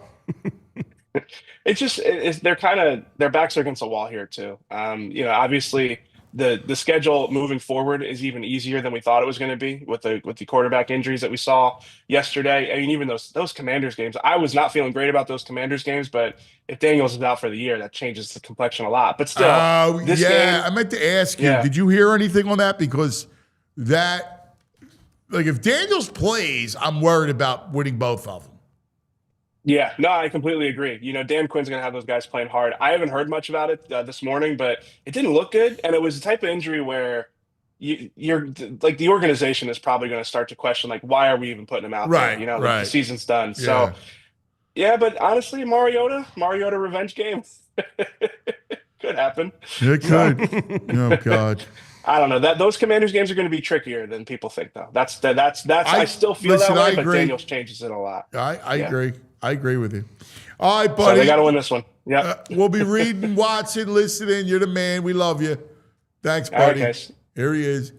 Their backs are against the wall here too. Obviously the schedule moving forward is even easier than we thought it was going to be with the quarterback injuries that we saw yesterday. I mean, even those Commanders games, I was not feeling great about those Commanders games, but if Daniels is out for the year, that changes the complexion a lot. But still, this game, I meant to ask you, did you hear anything on that? Because if Daniels plays, I'm worried about winning both of them. Yeah, no, I completely agree. Dan Quinn's going to have those guys playing hard. I haven't heard much about it this morning, but it didn't look good. And it was the type of injury where you're like the organization is probably going to start to question, like, why are we even putting him out there? The season's done. Yeah. So, but honestly, Mariota revenge game could happen. It could. Oh, God. I don't know. Those Commanders games are going to be trickier than people think, though. That's. I still feel that way, but Daniels changes it a lot. I agree. I agree with you. All right, buddy. So they got to win this one. Yeah. We'll be reading, watching, listening. You're the man. We love you. Thanks, buddy. All right, guys. Here he is,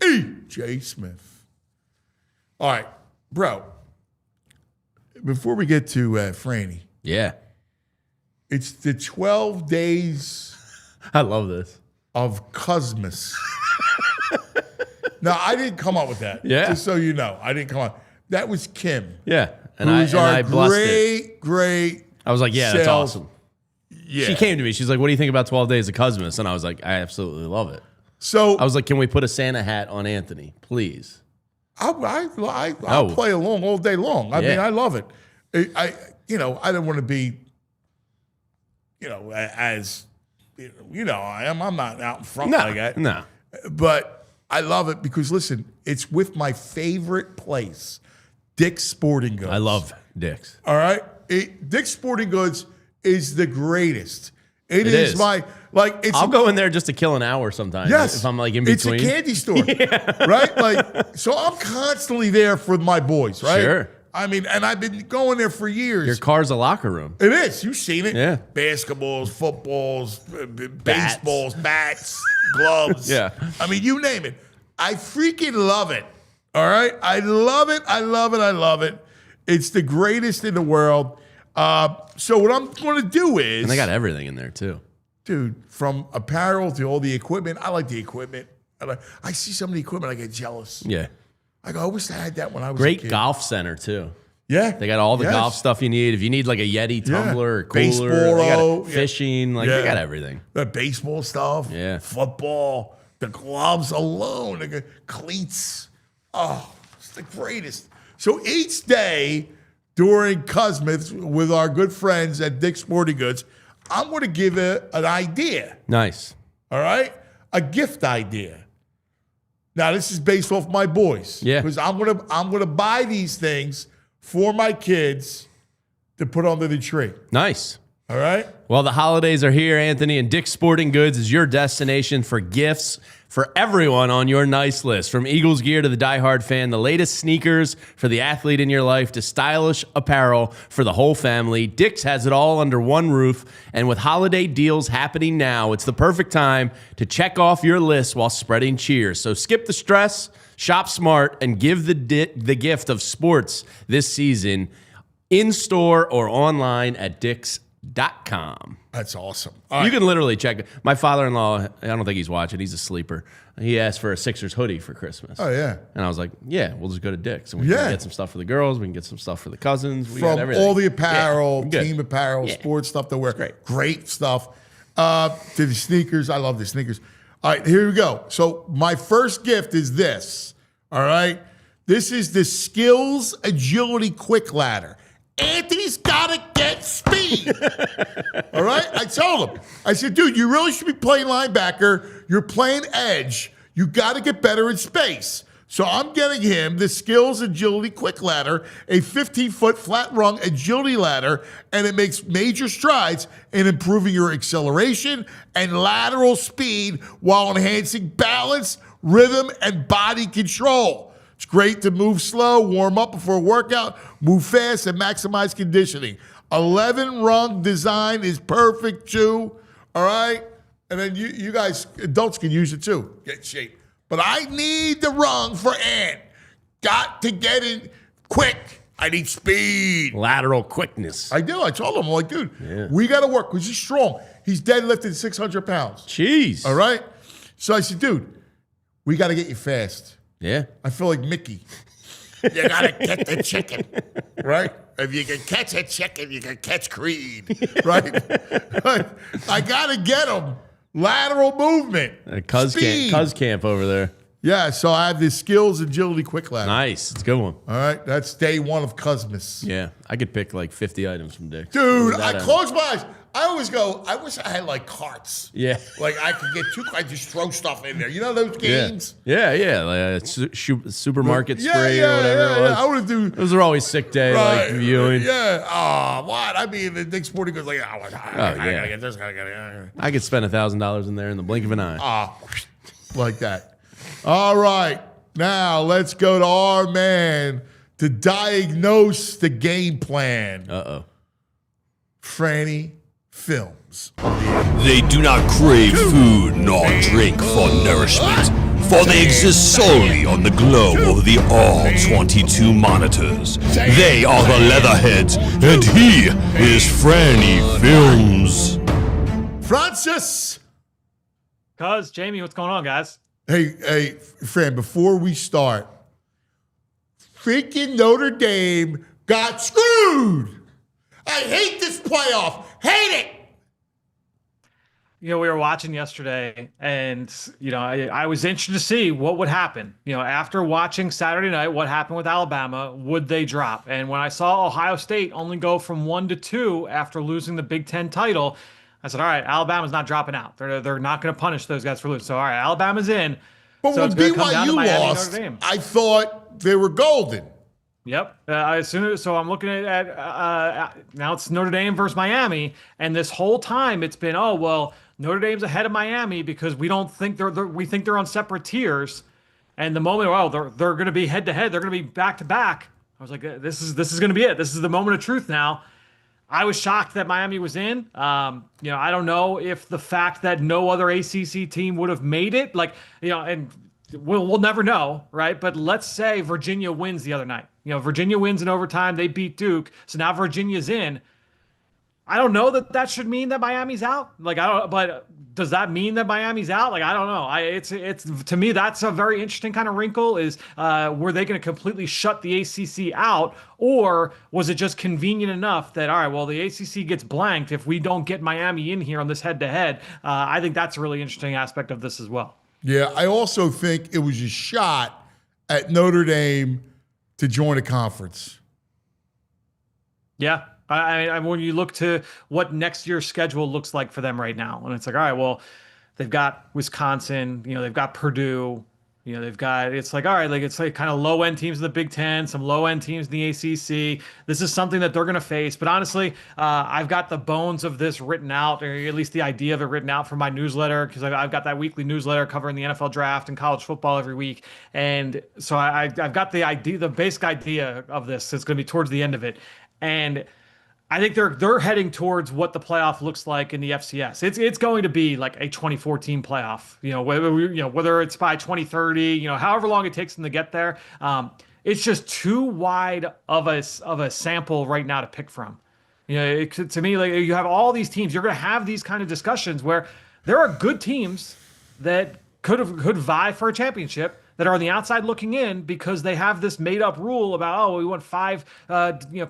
J. Smith. All right, bro. Before we get to Franny. Yeah. It's the 12 days. I love this. Of Cuzmas. Now, I didn't come up with that. Yeah. Just so you know, I didn't come up. That was Kim. Yeah. And who's I blessed great. I was like, yeah, that's awesome. Yeah. She came to me. She's like, what do you think about 12 Days of Cuzmas? And I was like, I absolutely love it. So I was like, can we put a Santa hat on Anthony, please? I'll play along all day long. I mean, I love it. I don't want to be, as I am. I'm not out in front like that. No. But I love it because, listen, it's with my favorite place, Dick's Sporting Goods. I love Dick's. All right? Dick's Sporting Goods is the greatest. It is my, I'll go in there just to kill an hour sometimes. Yes. If I'm like in between. It's a candy store. Right? So I'm constantly there for my boys, right? Sure. I mean, and I've been going there for years. Your car's a locker room. It is. You've seen it. Yeah. Basketballs, footballs, baseballs, bats, gloves. Yeah. I mean, you name it. I freaking love it. All right? I love it. I love it. I love it. It's the greatest in the world. So what I'm going to do is... And they got everything in there, too. Dude, from apparel to all the equipment. I like the equipment. I see some of the equipment, I get jealous. Yeah. I wish I had that when I was a Great kid. golf center, too. Yeah. They got all the golf stuff you need. If you need like a Yeti tumbler or cooler, baseball, they got fishing. They got everything. The baseball stuff. Yeah. Football. The gloves alone. The cleats. Oh, it's the greatest. So each day during Cuzmas with our good friends at Dick's Sporting Goods, I'm going to give an idea. Nice. All right? A gift idea. Now, this is based off my boys. Yeah. Because I'm gonna buy these things for my kids to put under the tree. Nice. All right? Well, the holidays are here, Anthony, and Dick's Sporting Goods is your destination for gifts for everyone on your nice list. From Eagles gear to the diehard fan, the latest sneakers for the athlete in your life to stylish apparel for the whole family, Dick's has it all under one roof. And with holiday deals happening now, it's the perfect time to check off your list while spreading cheer. So skip the stress, shop smart, and give the gift of sports this season in store or online at Dicks.com. That's awesome. You can literally check it. My father-in-law, I don't think he's watching. He's a sleeper. He asked for a Sixers hoodie for Christmas. Oh, yeah. And I was like, yeah, we'll just go to Dick's. And we can get some stuff for the girls. We can get some stuff for the cousins. We got From everything. all the apparel, Yeah, team apparel, Yeah. sports stuff to wear. Great. Great stuff. To the sneakers. I love the sneakers. All right, here we go. So my first gift is this. All right? This is the Skills Agility Quick Ladder. Anthony's got to get speed. All right? I told him. I said, dude, you really should be playing linebacker. You're playing edge. You got to get better in space. So I'm getting him the Skills Agility Quick Ladder, a 15-foot flat-rung agility ladder, and it makes major strides in improving your acceleration and lateral speed while enhancing balance, rhythm, and body control. It's great to move slow, warm up before a workout, move fast, and maximize conditioning. 11-rung design is perfect, too. All right? And then you guys, adults can use it, too. Get in shape. But I need the rung for Ant. Got to get in quick. I need speed. Lateral quickness. I do. I told him, I'm like, dude, we got to work because he's strong. He's deadlifting 600 pounds. Jeez. All right? So I said, dude, we got to get you fast. Yeah. I feel like Mickey. You got to get the chicken, right? If you can catch a chicken, you can catch Creed, right? I got to get him. Lateral movement. Cuz camp over there. Yeah, so I have this Skills Agility Quick Ladder. Nice. It's a good one. All right, that's day one of Cuzmas. Yeah. I could pick like 50 items from Dick's. Dude, I close my eyes. I always go, I wish I had like carts. Yeah. Like I could get I just throw stuff in there. You know those games? Yeah. Like a supermarket spray or whatever it was. I would do. Those are always sick day, like viewing. Yeah. Oh, what? I mean, the Dick's Sporting Goods like, I gotta get this, gotta get it. I could spend $1,000 in there in the blink of an eye. Like that. All right. Now let's go to our man to diagnose the game plan. Uh-oh. Franny Films. They do not crave food nor drink for nourishment, for they exist solely on the glow of the all-22 monitors. They are the Leatherheads, and he is Franny Films. Francis. Jamie, what's going on, guys? Hey, Fran, before we start, freaking Notre Dame got screwed. I hate this playoff. Hate it. You know, we were watching yesterday, and, you know, I was interested to see what would happen. You know, after watching Saturday night, what happened with Alabama, would they drop? And when I saw Ohio State only go from 1 to 2 after losing the Big Ten title, I said, all right, Alabama's not dropping out. They're not going to punish those guys for losing. So, all right, Alabama's in. But so when it's gonna come down to BYU Miami, lost, Notre Dame. I thought they were golden. Yep. So I'm looking at now it's Notre Dame versus Miami, and this whole time it's been, oh well, Notre Dame's ahead of Miami because we don't think we think they're on separate tiers, and the moment they're going to be head to head, they're going to be back to back. I was like, this is going to be it. This is the moment of truth now. I was shocked that Miami was in. You know, I don't know if the fact that no other ACC team would have made it, like, you know, and we'll never know, right? But let's say Virginia wins the other night. You know, Virginia wins in overtime. They beat Duke. So now Virginia's in. I don't know that should mean that Miami's out. Like, I don't, but does that mean that Miami's out? Like, I don't know. It's to me, that's a very interesting kind of wrinkle is, were they going to completely shut the ACC out, or was it just convenient enough that, all right, well, the ACC gets blanked if we don't get Miami in here on this head to head? I think that's a really interesting aspect of this as well. Yeah, I also think it was a shot at Notre Dame to join a conference. Yeah. I when you look to what next year's schedule looks like for them right now, and it's like, all right, well, they've got Wisconsin, they've got Purdue, they've got, it's like, all right, like it's like kind of low end teams in the Big Ten, some low end teams in the ACC. This is something that they're going to face. But honestly, I've got the bones of this written out, or at least the idea of it written out for my newsletter, because I've got that weekly newsletter covering the NFL draft and college football every week. And so I've got the idea, the basic idea of this. It's going to be towards the end of it. And I think they're heading towards what the playoff looks like in the FCS. It's going to be like a 24-team playoff. Whether it's by 2030, however long it takes them to get there. It's just too wide of a sample right now to pick from. To me, like, you have all these teams. You're going to have these kind of discussions where there are good teams that could vie for a championship, that are on the outside looking in because they have this made-up rule about, we want 5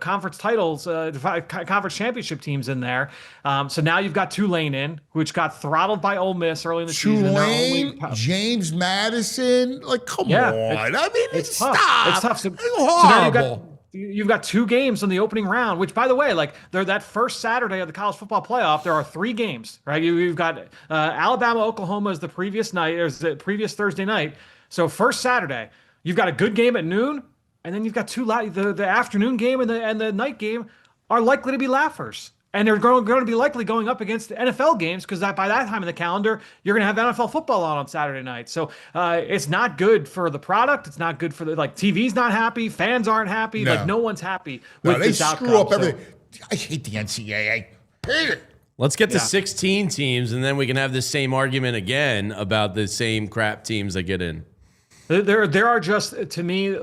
conference titles, 5 conference championship teams in there. So now you've got Tulane in, which got throttled by Ole Miss early in the season. Tulane, James Madison, like, come on. I mean, it's stop. tough. It's tough. So horrible. You've got 2 games in the opening round, which, by the way, like, they're that first Saturday of the college football playoff. There are 3 games, right? You've got Alabama, Oklahoma is the previous night, or the previous Thursday night. So first Saturday, you've got a good game at noon, and then you've got the afternoon game and the night game are likely to be laughers. And they're going to be likely going up against the NFL games because by that time in the calendar, you're going to have NFL football on Saturday night. So it's not good for the product. It's not good for TV's not happy. Fans aren't happy. No. No one's happy with this outcome. They screw up everything. I hate the NCAA. Hate it. Let's get to 16 teams, and then we can have this same argument again about the same crap teams that get in. There are just, to me,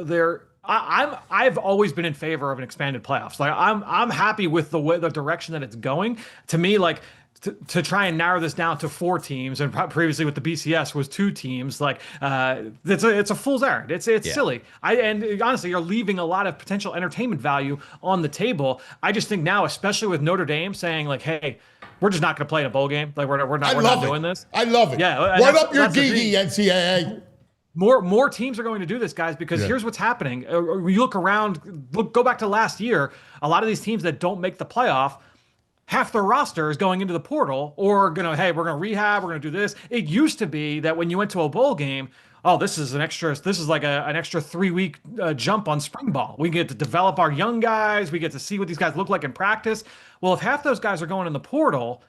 I've always been in favor of an expanded playoffs. Like I'm happy with the direction that it's going. To me, like to try and narrow this down to 4 teams, and previously with the BCS was 2 teams. Like it's a fool's errand. It's silly. And honestly, you're leaving a lot of potential entertainment value on the table. I just think now, especially with Notre Dame saying like, hey, we're just not going to play in a bowl game. Like we're not doing this. I love it. Yeah, run up your DD, NCAA. More teams are going to do this, guys, because here's what's happening. You look around, go back to last year. A lot of these teams that don't make the playoff, half their roster is going into the portal or we're going to rehab, we're going to do this. It used to be that when you went to a bowl game, this is like an extra 3-week jump on spring ball. We get to develop our young guys. We get to see what these guys look like in practice. Well, if half those guys are going in the portal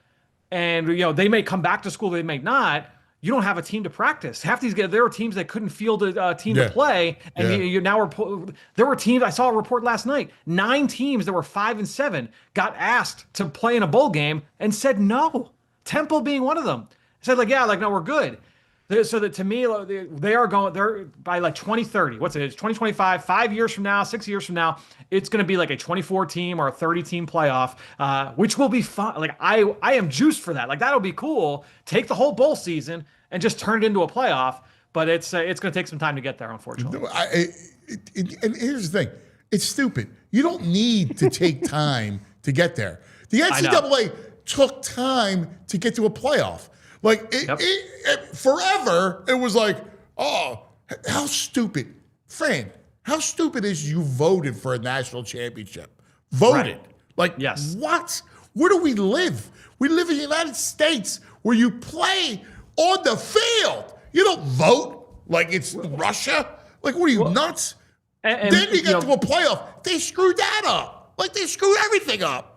and, they may come back to school, they may not, you don't have a team to practice. Half these guys, there were teams that couldn't field a team to play, and there were teams. I saw a report last night. 9 teams that were 5 and 7 got asked to play in a bowl game and said no. Temple being one of them said no, we're good. So that to me, they're by like 2030. What's it? It's 2025. 5 years from now, 6 years from now, it's going to be like a 24-team or a 30-team playoff, which will be fun. Like I am juiced for that. Like that'll be cool. Take the whole bowl season and just turn it into a playoff. But it's going to take some time to get there, unfortunately. And here's the thing: it's stupid. You don't need to take time to get there. The NCAA took time to get to a playoff. Like, forever, it was like, how stupid. Fran, how stupid is you voted for a national championship? Voted. Right. Like, yes. What? Where do we live? We live in the United States where you play on the field. You don't vote like it's Russia. Like, what are you, nuts? And then you get to a playoff. They screwed that up. Like, they screwed everything up.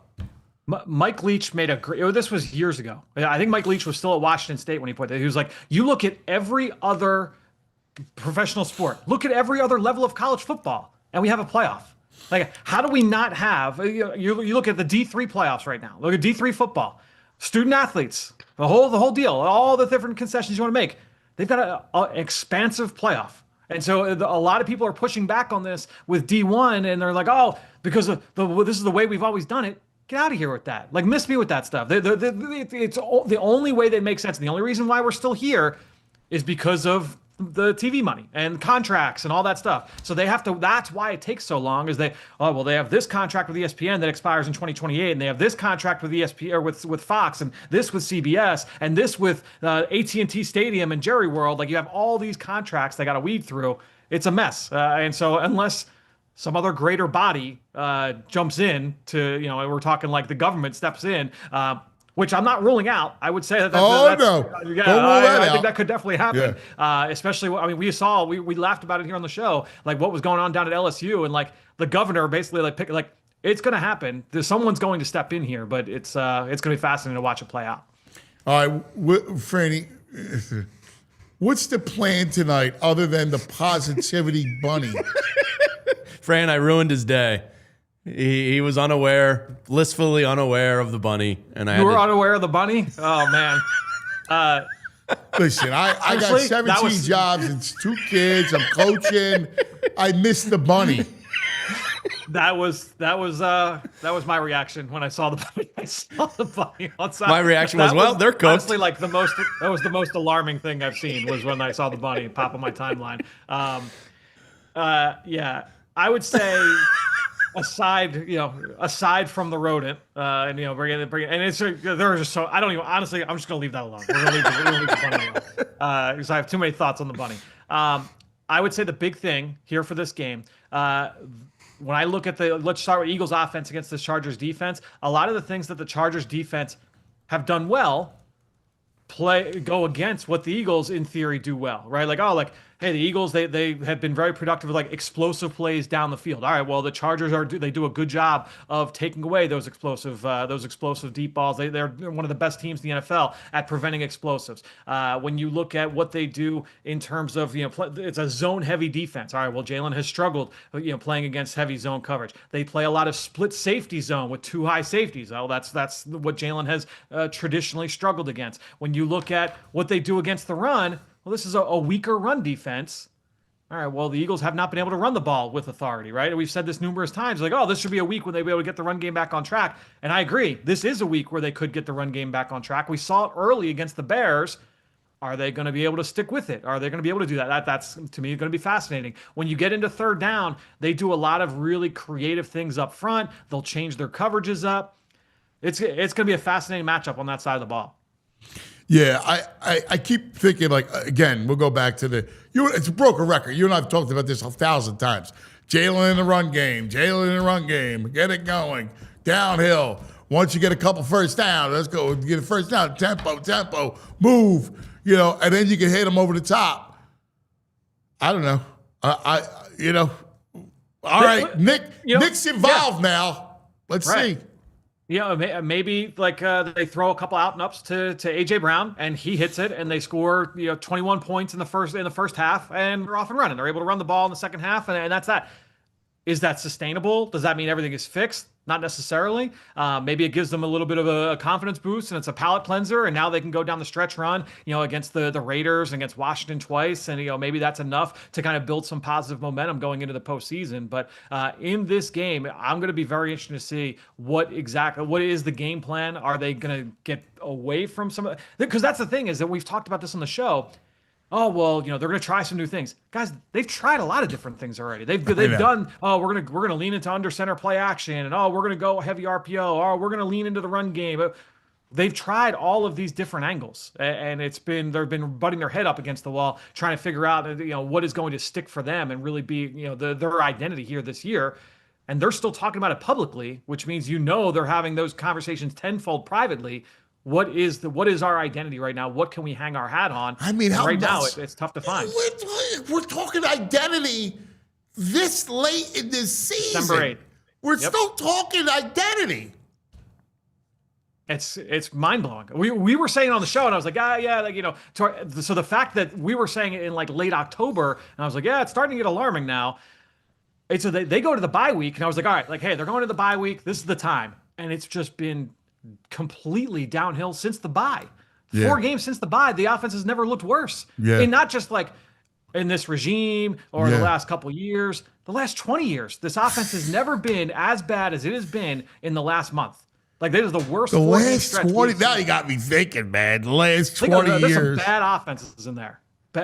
Mike Leach made a great, this was years ago. I think Mike Leach was still at Washington State when he put that. He was like, you look at every other professional sport, look at every other level of college football, and we have a playoff. Like, how do we not have, you look at the D3 playoffs right now. Look at D3 football. Student athletes, the whole deal, all the different concessions you want to make. They've got an expansive playoff. And so a lot of people are pushing back on this with D1, and they're like, because this is the way we've always done it. Get out of here with that. Like, miss me with that stuff. It's the only way that makes sense. And the only reason why we're still here is because of the TV money and contracts and all that stuff. So they have to, that's why it takes so long, is they have this contract with ESPN that expires in 2028, and they have this contract with ESPN or with Fox, and this with CBS, and this with AT&T Stadium and Jerry World. Like, you have all these contracts they got to weed through. It's a mess. And so unless some other greater body jumps in to, we're talking like the government steps in, which I'm not ruling out. I would say that. No. Yeah, Don't rule that I out. think that could definitely happen. Especially, we laughed about it here on the show, like what was going on down at LSU, and like the governor basically it's going to happen. Someone's going to step in here, but it's going to be fascinating to watch it play out. All right, Franny, what's the plan tonight other than the positivity bunny? Fran, I ruined his day. He was unaware, blissfully unaware of the bunny, and You were unaware of the bunny? Oh man. Listen, I got Honestly, 17 jobs and 2 kids. I'm coaching. I missed the bunny. That was my reaction when I saw the bunny. I saw the bunny outside. My reaction was, well, they're cooked. Honestly, like that was the most alarming thing I've seen was when I saw the bunny pop on my timeline. Yeah, I would say aside from the rodent, and bring it, and it's there are just so I don't even honestly. I'm just gonna leave that alone. We're gonna leave the bunny alone because I have too many thoughts on the bunny. I would say the big thing here for this game. When I look at let's start with Eagles offense against the Chargers defense, a lot of the things that the Chargers defense have done well go against what the Eagles in theory do well, right? Hey, the Eagles, they have been very productive with explosive plays down the field. All right, well, the Chargers they do a good job of taking away those explosive deep balls. They're one of the best teams in the NFL at preventing explosives. When you look at what they do in terms of it's a zone heavy defense. All right, well, Jalen has struggled playing against heavy zone coverage. They play a lot of split safety zone with 2 high safeties. Oh, that's what Jalen has traditionally struggled against. When you look at what they do against the run. Well, this is a weaker run defense. All right, well, the Eagles have not been able to run the ball with authority, right? And we've said this numerous times, this should be a week when they'll be able to get the run game back on track. And I agree. This is a week where they could get the run game back on track. We saw it early against the Bears. Are they going to be able to stick with it? Are they going to be able to do that? That's, to me, going to be fascinating. When you get into third down, they do a lot of really creative things up front. They'll change their coverages up. It's going to be a fascinating matchup on that side of the ball. Yeah, I keep thinking, again, we'll go back to it's a broken record. You and I have talked about this 1,000 times. Jalen in the run game, get it going, downhill. Once you get a couple first down, let's go, get a first down, tempo, move, and then you can hit them over the top. I don't know. All right, Nick's involved now. Let's see. Yeah, maybe they throw a couple out and ups to AJ Brown and he hits it and they score 21 points in the first half and they're off and running. They're able to run the ball in the second half and that's that. Is that sustainable? Does that mean everything is fixed? Not necessarily. Maybe it gives them a little bit of a confidence boost and it's a palate cleanser and now they can go down the stretch run, against the Raiders, against Washington twice. And, maybe that's enough to kind of build some positive momentum going into the postseason. But in this game, I'm going to be very interested to see what is the game plan? Are they going to get away from because that's the thing is that we've talked about this on the show. Oh, well, they're going to try some new things. Guys, they've tried a lot of different things already. They've done, we're going to lean into under center play action, and we're going to go heavy RPO, we're going to lean into the run game. They've tried all of these different angles, and they've been butting their head up against the wall, trying to figure out, what is going to stick for them and really be, their identity here this year. And they're still talking about it publicly, which means they're having those conversations tenfold privately. What is our identity right now? What can we hang our hat on? I mean, now it's tough to find. We're talking identity this late in this season. December 8th. We're still talking identity. It's mind blowing. We were saying on the show, and I was like, so the fact that we were saying it in late October, and I was like, it's starting to get alarming now. And so they go to the bye week, and I was like, all right, hey, they're going to the bye week. This is the time, and it's just been completely downhill since the bye. 4 games since the bye, the offense has never looked worse. Yeah. And not just in this regime or the last couple of years, the last 20 years, this offense has never been as bad as it has been in the last month. This is the worst. The last 20. Now you got me thinking, man. The last 20 years. There's some bad offenses in there.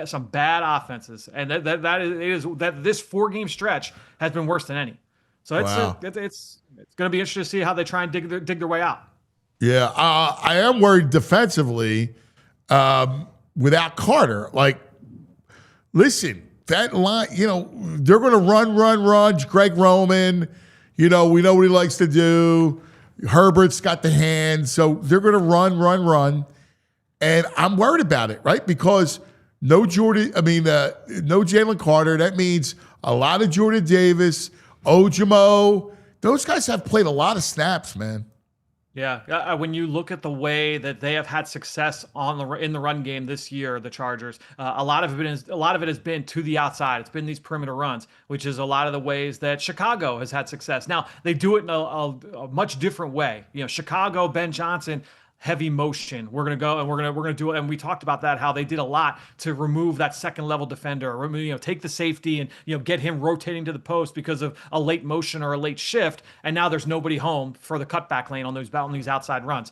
Some bad offenses, and that this 4-game stretch has been worse than any. So it's going to be interesting to see how they try and dig their way out. Yeah, I am worried defensively without Carter. Listen, that line, they're going to run. Greg Roman, we know what he likes to do. Herbert's got the hands, so they're going to run. And I'm worried about it, right? Because no Jalen Carter. That means a lot of Jordan Davis, Ojimo. Those guys have played a lot of snaps, man. Yeah, when you look at the way that they have had success in the run game this year, the Chargers, a lot of it has been to the outside. It's been these perimeter runs, which is a lot of the ways that Chicago has had success. Now they do it in a much different way. Chicago, Ben Johnson. Heavy motion. We're gonna go and we're gonna do it. And we talked about that, how they did a lot to remove that second level defender, take the safety and get him rotating to the post because of a late motion or a late shift. And now there's nobody home for the cutback lane on these outside runs.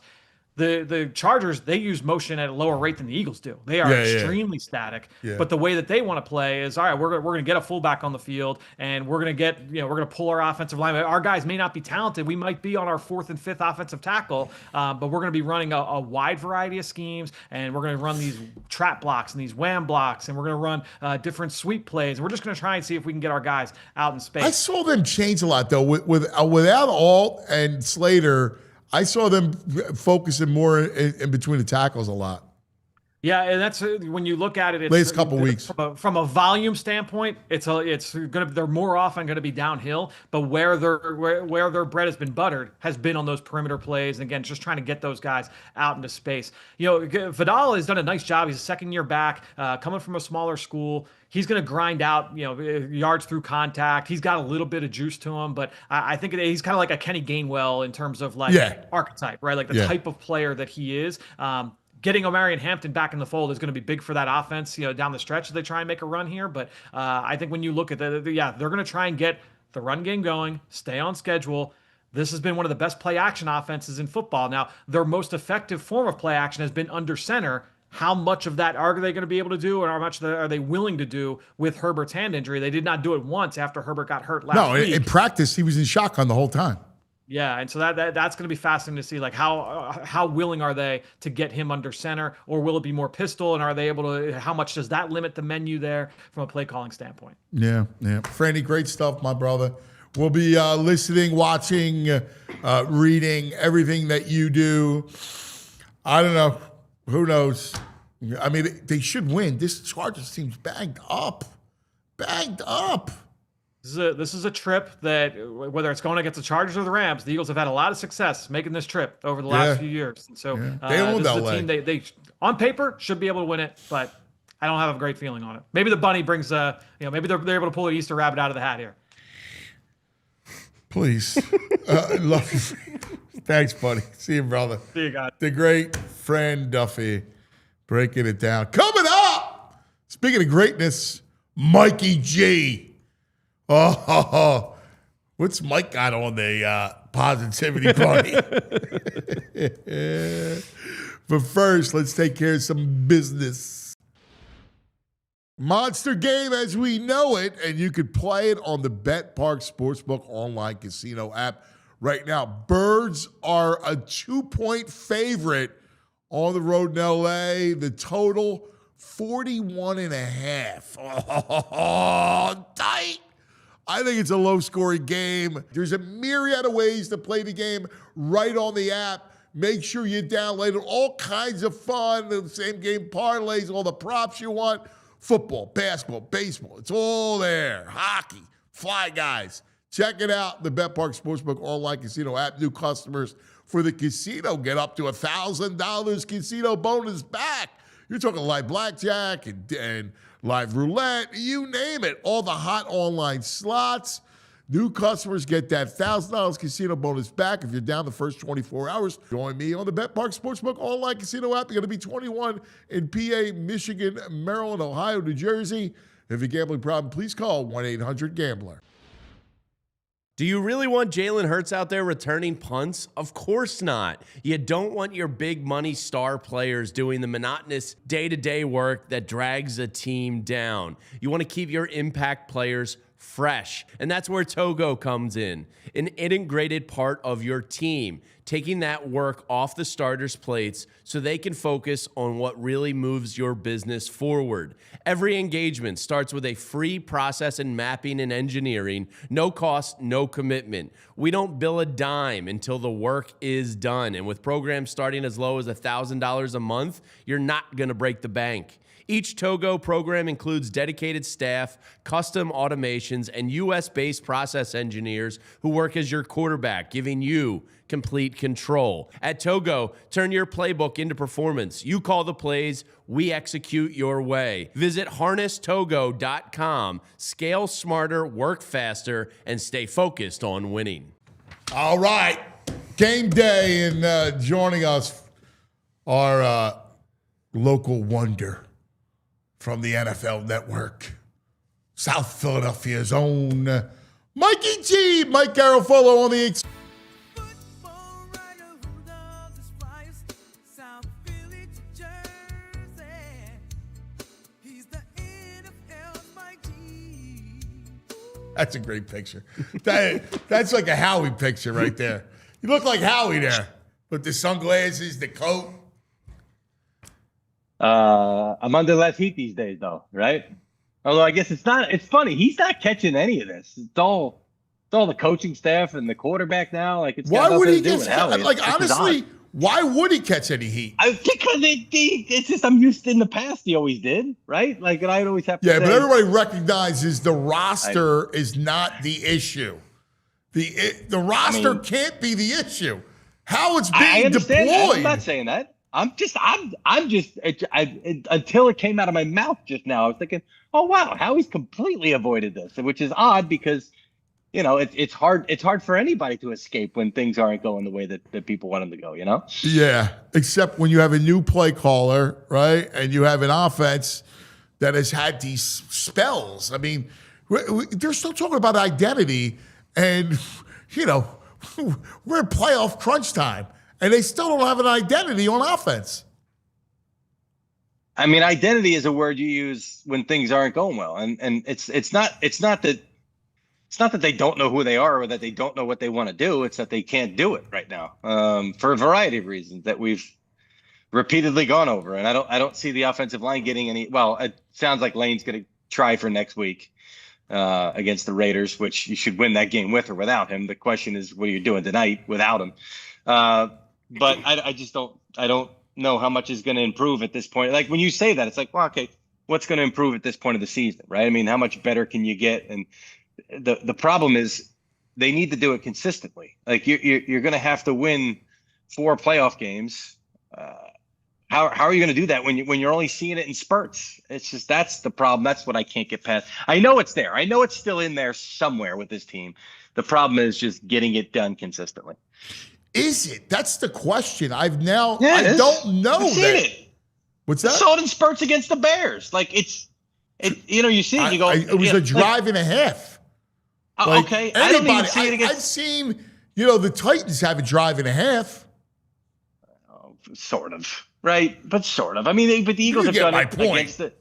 The Chargers, they use motion at a lower rate than the Eagles do. They are extremely static. Yeah. But the way that they want to play is, all right, we're going to get a fullback on the field, and we're going to pull our offensive line. Our guys may not be talented. We might be on our 4th and 5th offensive tackle, but we're going to be running a wide variety of schemes, and we're going to run these trap blocks and these wham blocks, and we're going to run different sweep plays. And we're just going to try and see if we can get our guys out in space. I saw them change a lot, though. Without Alt and Slater, I saw them focusing more in between the tackles a lot. Yeah, and that's when you look at it. It's, last couple weeks, from a volume standpoint, they're more often going to be downhill. But where their bread has been buttered has been on those perimeter plays, and again, just trying to get those guys out into space. Vidal has done a nice job. He's a second-year back, coming from a smaller school. He's going to grind out, yards through contact. He's got a little bit of juice to him, but I think he's kind of like a Kenny Gainwell in terms of archetype, right? Like the type of player that he is. Getting Omarion Hampton back in the fold is going to be big for that offense, down the stretch as they try and make a run here. But I think when you look at they're going to try and get the run game going, stay on schedule. This has been one of the best play action offenses in football. Now, their most effective form of play action has been under center. How much of that are they going to be able to do, and how much are they willing to do with Herbert's hand injury? They did not do it once after Herbert got hurt last week. No, in practice, he was in shotgun the whole time. Yeah, and so that's going to be fascinating to see, like how willing are they to get him under center, or will it be more pistol? And are they able to? How much does that limit the menu there from a play calling standpoint? Yeah. Franny, great stuff, my brother. We'll be listening, watching, reading everything that you do. I don't know. Who knows? I mean, they should win. This Chargers team's banged up. This is a trip that, whether it's going against the Chargers or the Rams, the Eagles have had a lot of success making this trip over the last few years. And so they own this is a team they on paper should be able to win it, but I don't have a great feeling on it. Maybe the bunny brings maybe they're able to pull an Easter rabbit out of the hat here. Please. Love you. Thanks, buddy. See you, brother. See you guys. The great Fran Duffy breaking it down. Coming up, speaking of greatness, Mikey G. Oh, what's Mike got on the positivity bunny? But first, let's take care of some business. Monster game as we know it, and you could play it on the Bet Park Sportsbook online casino app right now. Birds are a 2-point favorite on the road in LA. The total, 41.5. Oh, tight. I think it's a low-scoring game. There's a myriad of ways to play the game right on the app. Make sure you download it. All kinds of fun. The same game parlays, all the props you want. Football, basketball, baseball. It's all there. Hockey, Fly Guys. Check it out. The Bet Park Sportsbook online casino app. New customers for the casino get up to $1,000 casino bonus back. You're talking live blackjack and live roulette, you name it. All the hot online slots. New customers get that $1,000 casino bonus back if you're down the first 24 hours. Join me on the Bet Park Sportsbook online casino app. You're going to be 21 in PA, Michigan, Maryland, Ohio, New Jersey. If you have a gambling problem, please call 1-800-GAMBLER. Do you really want Jalen Hurts out there returning punts? Of course not. You don't want your big money star players doing the monotonous day-to-day work that drags a team down. You want to keep your impact players fresh. And that's where Togo comes in, an integrated part of your team, taking that work off the starters' plates so they can focus on what really moves your business forward. Every engagement starts with a free process in mapping and engineering, no cost, no commitment. We don't bill a dime until the work is done. And with programs starting as low as $1,000 a month, you're not going to break the bank. Each Togo program includes dedicated staff, custom automations, and U.S.-based process engineers who work as your quarterback, giving you complete control. At Togo, turn your playbook into performance. You call the plays, we execute your way. Visit harnesstogo.com. Scale smarter, work faster, and stay focused on winning. All right. Game day, and joining us, our local wonder from the NFL Network, South Philadelphia's own Mikey G, Mike Garafolo on the That's a great picture. That's like a Howie picture right there. You look like Howie there with the sunglasses, the coat. I'm under less heat these days, though, right? Although I guess it's not. It's funny. He's not catching any of this. It's all the coaching staff and the quarterback now. Like, it's why would he get? Like, honestly, why would he catch any heat? Because it's just I'm used to, in the past he always did, right? Like, and I'd always have to. Yeah, say, but everybody recognizes the roster is not the issue. The roster can't be the issue. How it's being deployed. I'm not saying that. I'm just until it came out of my mouth just now, I was thinking, oh wow, Howie's completely avoided this, which is odd because, you know, it's hard for anybody to escape when things aren't going the way that people want them to go, you know? Yeah, except when you have a new play caller, right? And you have an offense that has had these spells. I mean, they're still talking about identity, and, you know, we're in playoff crunch time. And they still don't have an identity on offense. I mean, identity is a word you use when things aren't going well, and it's not that they don't know who they are or that they don't know what they want to do. It's that they can't do it right now for a variety of reasons that we've repeatedly gone over. And I don't see the offensive line getting any. Well, it sounds like Lane's going to try for next week against the Raiders, which you should win that game with or without him. The question is, what are you doing tonight without him? But I just don't know how much is going to improve at this point. Like, when you say that, it's like, well, okay, what's going to improve at this point of the season, right? I mean, how much better can you get? And the problem is they need to do it consistently. Like, you're going to have to win 4 playoff games. How are you going to do that when you're only seeing it in spurts? It's just, that's the problem. That's what I can't get past. I know it's there. I know it's still in there somewhere with this team. The problem is just getting it done consistently. Is it? That's the question. I don't know I've seen that. it. What's that? I saw it in spurts against the Bears. Like, you see it, you go. It was a drive and a half. Okay. I don't even see it against. I've seen, the Titans have a drive and a half. Sort of. Right. But sort of. I mean, but the Eagles have done it against the.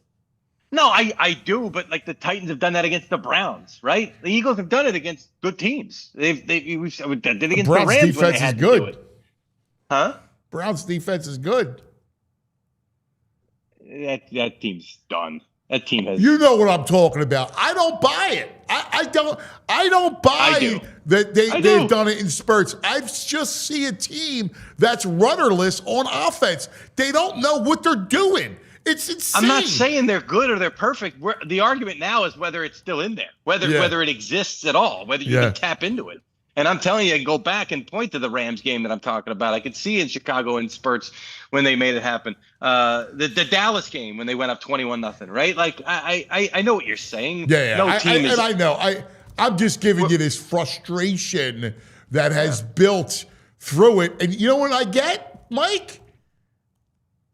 No, I do, but like the Titans have done that against the Browns, right? The Eagles have done it against good teams. We've did it against the Rams. Defense is good. Huh? Browns defense is good. That team's done. That team has. You know what I'm talking about. I don't buy it. I don't buy that they've done it in spurts. I just see a team that's rudderless on offense. They don't know what they're doing. It's insane. I'm not saying they're good or they're perfect. The argument now is whether it's still in there, whether it exists at all, whether you can tap into it. And I'm telling you, I can go back and point to the Rams game that I'm talking about. I could see in Chicago in spurts when they made it happen. The Dallas game when they went up 21-0, right? Like, I know what you're saying. Yeah. No team is. And I know. I'm just giving you this frustration that has built through it. And you know what I get, Mike?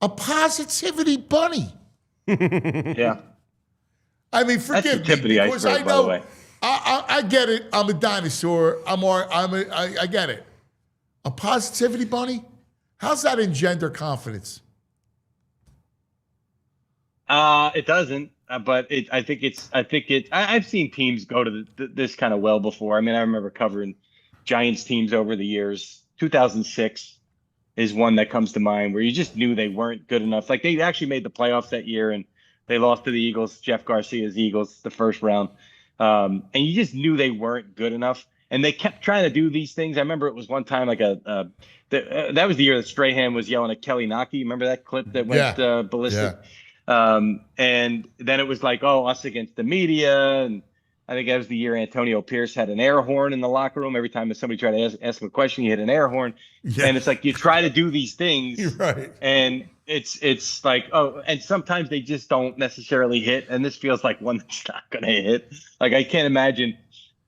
A positivity bunny. Yeah. I mean, forgive me because I know I get it. I'm a dinosaur. I get it. A positivity bunny. How's that engender confidence? It doesn't. I've seen teams go to this kind of well before. I mean, I remember covering Giants teams over the years. 2006 is one that comes to mind where you just knew they weren't good enough. Like they actually made the playoffs that year and they lost to the Eagles, Jeff Garcia's Eagles, the first round. And you just knew they weren't good enough. And they kept trying to do these things. I remember it was one time like that was the year that Strahan was yelling at Kelly Naki. Remember that clip that went ballistic? Yeah. And then it was like, oh, us against the media. And I think that was the year Antonio Pierce had an air horn in the locker room. Every time somebody tried to ask him a question, he hit an air horn. Yeah. And it's like you try to do these things. Right. And it's like, oh, and sometimes they just don't necessarily hit. And this feels like one that's not going to hit. Like I can't imagine.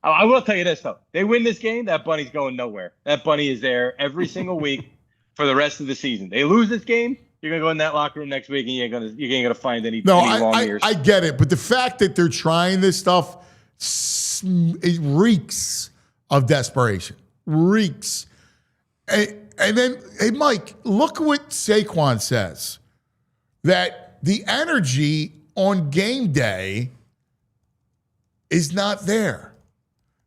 I will tell you this, though. They win this game, that bunny's going nowhere. That bunny is there every single week for the rest of the season. They lose this game, you're going to go in that locker room next week and you ain't gonna find any long ears. I get it. But the fact that they're trying this stuff, it reeks of desperation. Reeks. And then, hey, Mike, look what Saquon says. That the energy on game day is not there.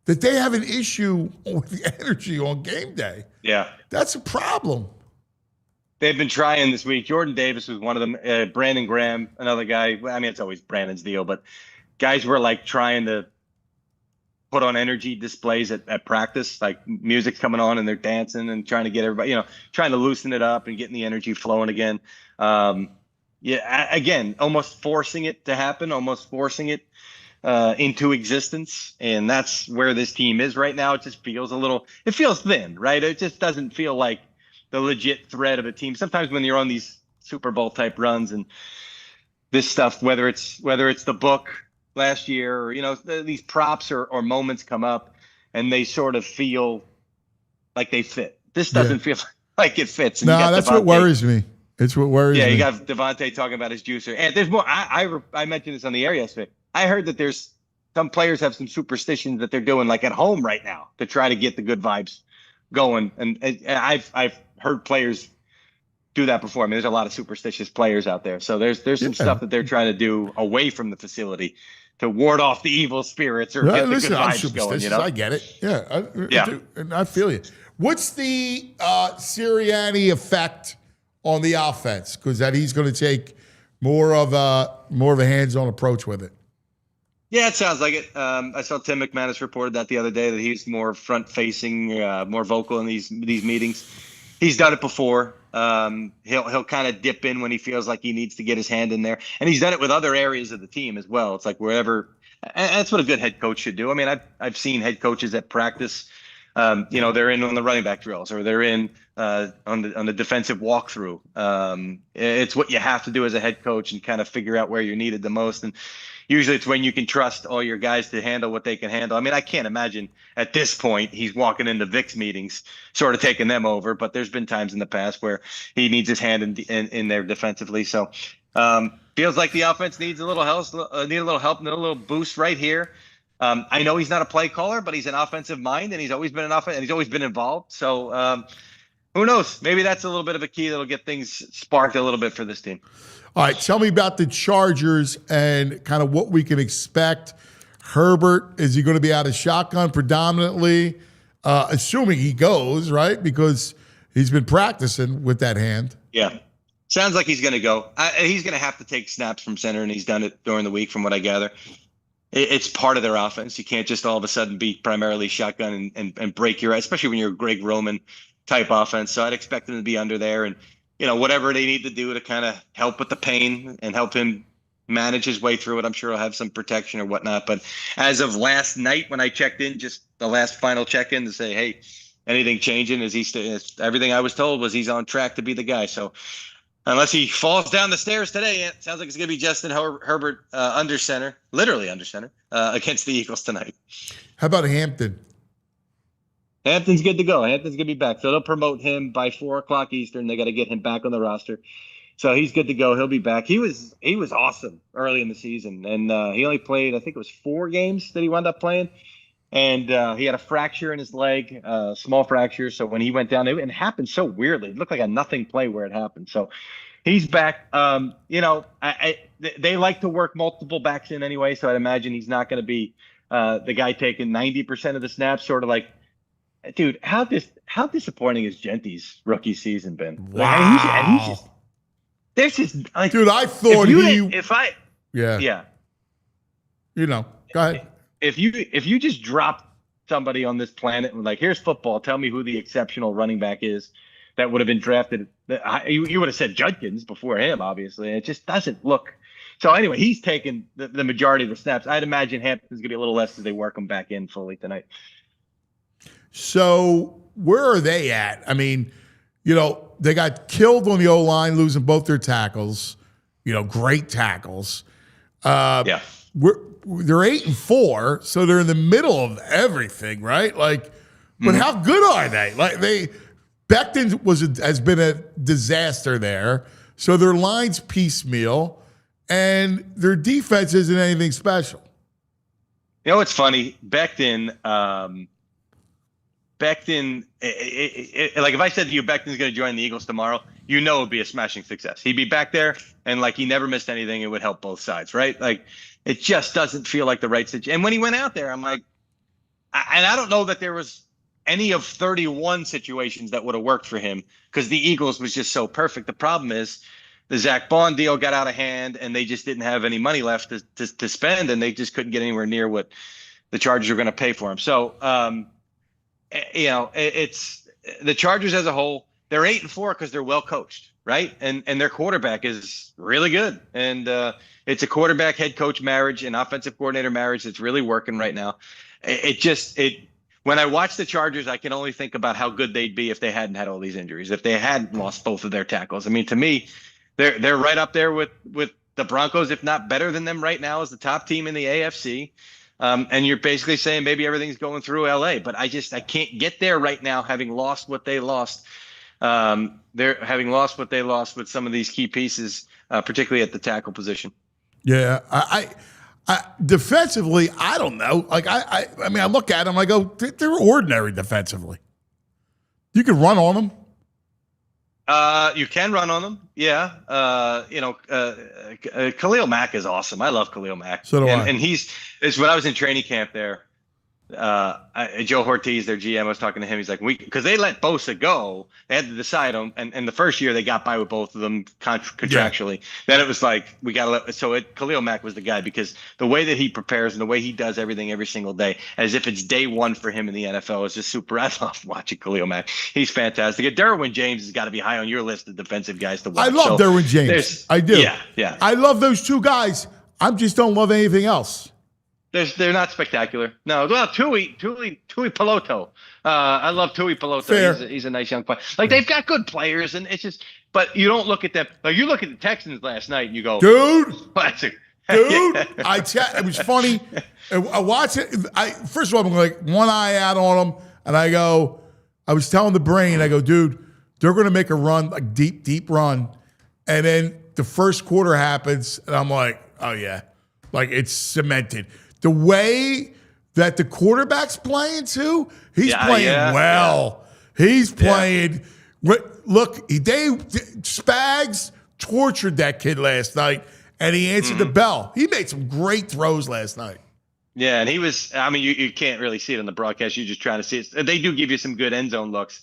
That they have an issue with the energy on game day. Yeah. That's a problem. They've been trying this week. Jordan Davis was one of them. Brandon Graham, another guy. I mean, it's always Brandon's deal, but guys were like trying to put on energy displays at practice, like music's coming on and they're dancing and trying to get everybody, trying to loosen it up and getting the energy flowing again. Again, almost forcing it to happen, almost forcing it into existence. And that's where this team is right now. It just feels it feels thin, right? It just doesn't feel like the legit thread of a team. Sometimes when you're on these Super Bowl type runs and this stuff, whether it's the book last year or, these props or moments come up and they sort of feel like they fit. This doesn't feel like it fits. And no, that's what worries me. It's what worries me. Yeah, you got Devontae talking about his juicer. And there's more. I mentioned this on the air yesterday. I heard that there's some players have some superstitions that they're doing like at home right now to try to get the good vibes going. And I've heard players do that before. I mean, there's a lot of superstitious players out there. So there's some stuff that they're trying to do away from the facility to ward off the evil spirits or get the good vibes going. I get it. Yeah. I feel you. What's the Sirianni effect on the offense? Because that he's going to take more of a hands-on approach with it. Yeah, it sounds like it. I saw Tim McManus reported that the other day that he's more front-facing, more vocal in these meetings. He's done it before. He'll kind of dip in when he feels like he needs to get his hand in there, and he's done it with other areas of the team as well. It's like wherever, and that's what a good head coach should do. I mean, I've seen head coaches at practice. They're in on the running back drills or they're in on the defensive walkthrough. It's what you have to do as a head coach and kind of figure out where you're needed the most. And usually it's when you can trust all your guys to handle what they can handle. I mean, I can't imagine at this point he's walking into Vic's meetings, sort of taking them over. But there's been times in the past where he needs his hand in there defensively. So feels like the offense needs a little help, need a little boost right here. I know he's not a play caller, but he's an offensive mind, and he's always been and he's always been involved. So who knows? Maybe that's a little bit of a key that'll get things sparked a little bit for this team. All right, tell me about the Chargers and kind of what we can expect. Herbert, is he going to be out of shotgun predominantly? Assuming he goes, right? Because he's been practicing with that hand. Yeah. Sounds like he's going to go. He's going to have to take snaps from center, and he's done it during the week from what I gather. It's part of their offense. You can't just all of a sudden be primarily shotgun and break your, especially when you're a Greg Roman type offense. So I'd expect him to be under there and, whatever they need to do to kind of help with the pain and help him manage his way through it. I'm sure he'll have some protection or whatnot. But as of last night, when I checked in, just the last final check-in to say, hey, anything changing? Is he everything I was told was he's on track to be the guy. So unless he falls down the stairs today, it sounds like it's going to be Justin Herbert under center, literally under center, against the Eagles tonight. How about Hampton? Hampton's good to go. Hampton's going to be back. So they'll promote him by 4:00 Eastern. They got to get him back on the roster. So he's good to go. He'll be back. He was awesome early in the season. And he only played, I think it was 4 games that he wound up playing. And he had a fracture in his leg, small fracture. So when he went down, it happened so weirdly. It looked like a nothing play where it happened. So he's back. They like to work multiple backs in anyway, so I'd imagine he's not going to be the guy taking 90% of the snaps. Sort of like, dude, how disappointing has Genty's rookie season been? Wow. And he's just there's just like, dude, I thought yeah. Go ahead. If you just dropped somebody on this planet and like, here's football, tell me who the exceptional running back is that would have been drafted. You would have said Judkins before him, obviously. It just doesn't look. So anyway, he's taken the majority of the snaps. I'd imagine Hampton's going to be a little less as they work him back in fully tonight. So where are they at? I mean, they got killed on the O-line, losing both their tackles. Great tackles. Yeah. They're 8-4, so they're in the middle of everything, right? Like, but how good are they? Like Becton has been a disaster there. So their line's piecemeal, and their defense isn't anything special. It's funny. Becton, like if I said to you, Becton's going to join the Eagles tomorrow, it would be a smashing success. He'd be back there, and like he never missed anything. It would help both sides, right? Like it just doesn't feel like the right situation. And when he went out there, I'm like, and I don't know that there was any of 31 situations that would have worked for him because the Eagles was just so perfect. The problem is the Zach Bond deal got out of hand, and they just didn't have any money left to spend, and they just couldn't get anywhere near what the Chargers were going to pay for him. So, it's the Chargers as a whole. They're 8-4 because they're well coached, right? And their quarterback is really good, and it's a quarterback head coach marriage and offensive coordinator marriage that's really working right now. When I watch the Chargers, I can only think about how good they'd be if they hadn't had all these injuries, if they hadn't lost both of their tackles. I mean, to me, they're right up there with the Broncos, if not better than them right now as the top team in the AFC. And you're basically saying maybe everything's going through LA, but I can't get there right now, having lost what they lost. They're having lost what they lost with some of these key pieces, particularly at the tackle position. Yeah, I defensively, I don't know. Like I mean, I look at them, I go, they're ordinary defensively. You can run on them. You can run on them. Yeah. Khalil Mack is awesome. I love Khalil Mack. So do I. And it's when I was in training camp there, Joe Ortiz, their GM, I was talking to him. He's like, because they let Bosa go, they had to decide on, and the first year they got by with both of them contractually. Yeah. Then it was like, we got to Khalil Mack was the guy because the way that he prepares and the way he does everything every single day, as if it's day one for him in the NFL, is just super. I love watching Khalil Mack. He's fantastic. And Derwin James has got to be high on your list of defensive guys to watch. I love Derwin James. I do. Yeah. I love those two guys. I just don't love anything else. They're not spectacular. No, well, Tui Peloto. I love Tui Peloto. Fair. He's a nice young player. Like they've got good players, and it's just. But you don't look at them. Like you look at the Texans last night, and you go, dude. Classic. Dude, it was funny. I watched it. First of all, I'm like one eye out on them, and I was telling the brain, I go, dude, they're going to make a run, like deep run, and then the first quarter happens, and I'm like, oh yeah, like it's cemented. The way that the quarterback's playing too, he's playing well. Yeah. He's playing. Look, Spags tortured that kid last night, and he answered the bell. He made some great throws last night. Yeah, and he was. I mean, you can't really see it on the broadcast. You're just trying to see it. They do give you some good end zone looks.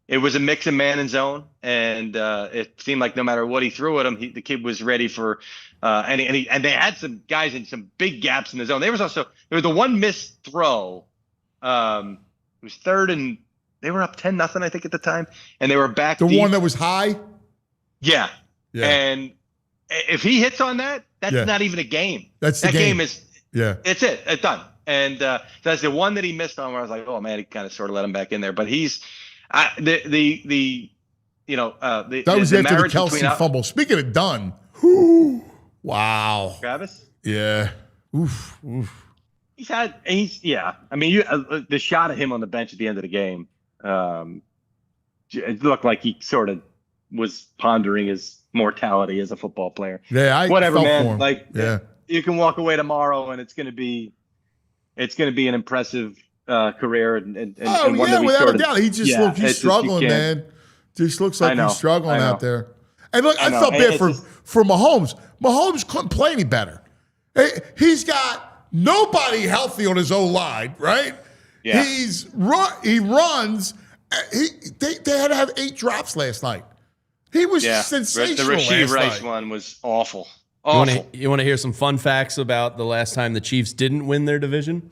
It was a mix of man and zone, and it seemed like no matter what he threw at him, the kid was ready for. And they had some guys in some big gaps in the zone. There was the one missed throw. It was third and they were up 10-0, I think, at the time, and they were back. The deep. One that was high. Yeah. And if he hits on that, that's not even a game. That's the game is. Yeah. It's it. It's done. And that's the one that he missed on where I was like, oh man, he kind of sort of let him back in there. But he's that was after the Kelsey fumble. Speaking of done. Wow. Travis? Yeah. Oof. I mean, the shot of him on the bench at the end of the game, it looked like he sort of was pondering his mortality as a football player. Yeah, whatever, man. For him. Like, you can walk away tomorrow, and it's going to be an impressive career. And one that we without sort a doubt, he just looks he's struggling, man. Just looks like he's struggling out there. And look, I felt bad for Mahomes. Mahomes couldn't play any better. He's got nobody healthy on his O-line, right? Yeah. He runs. They had to have 8 drops last night. He was sensational. The Rashee Rice night. one was awful. Awful. You want to hear some fun facts about the last time the Chiefs didn't win their division?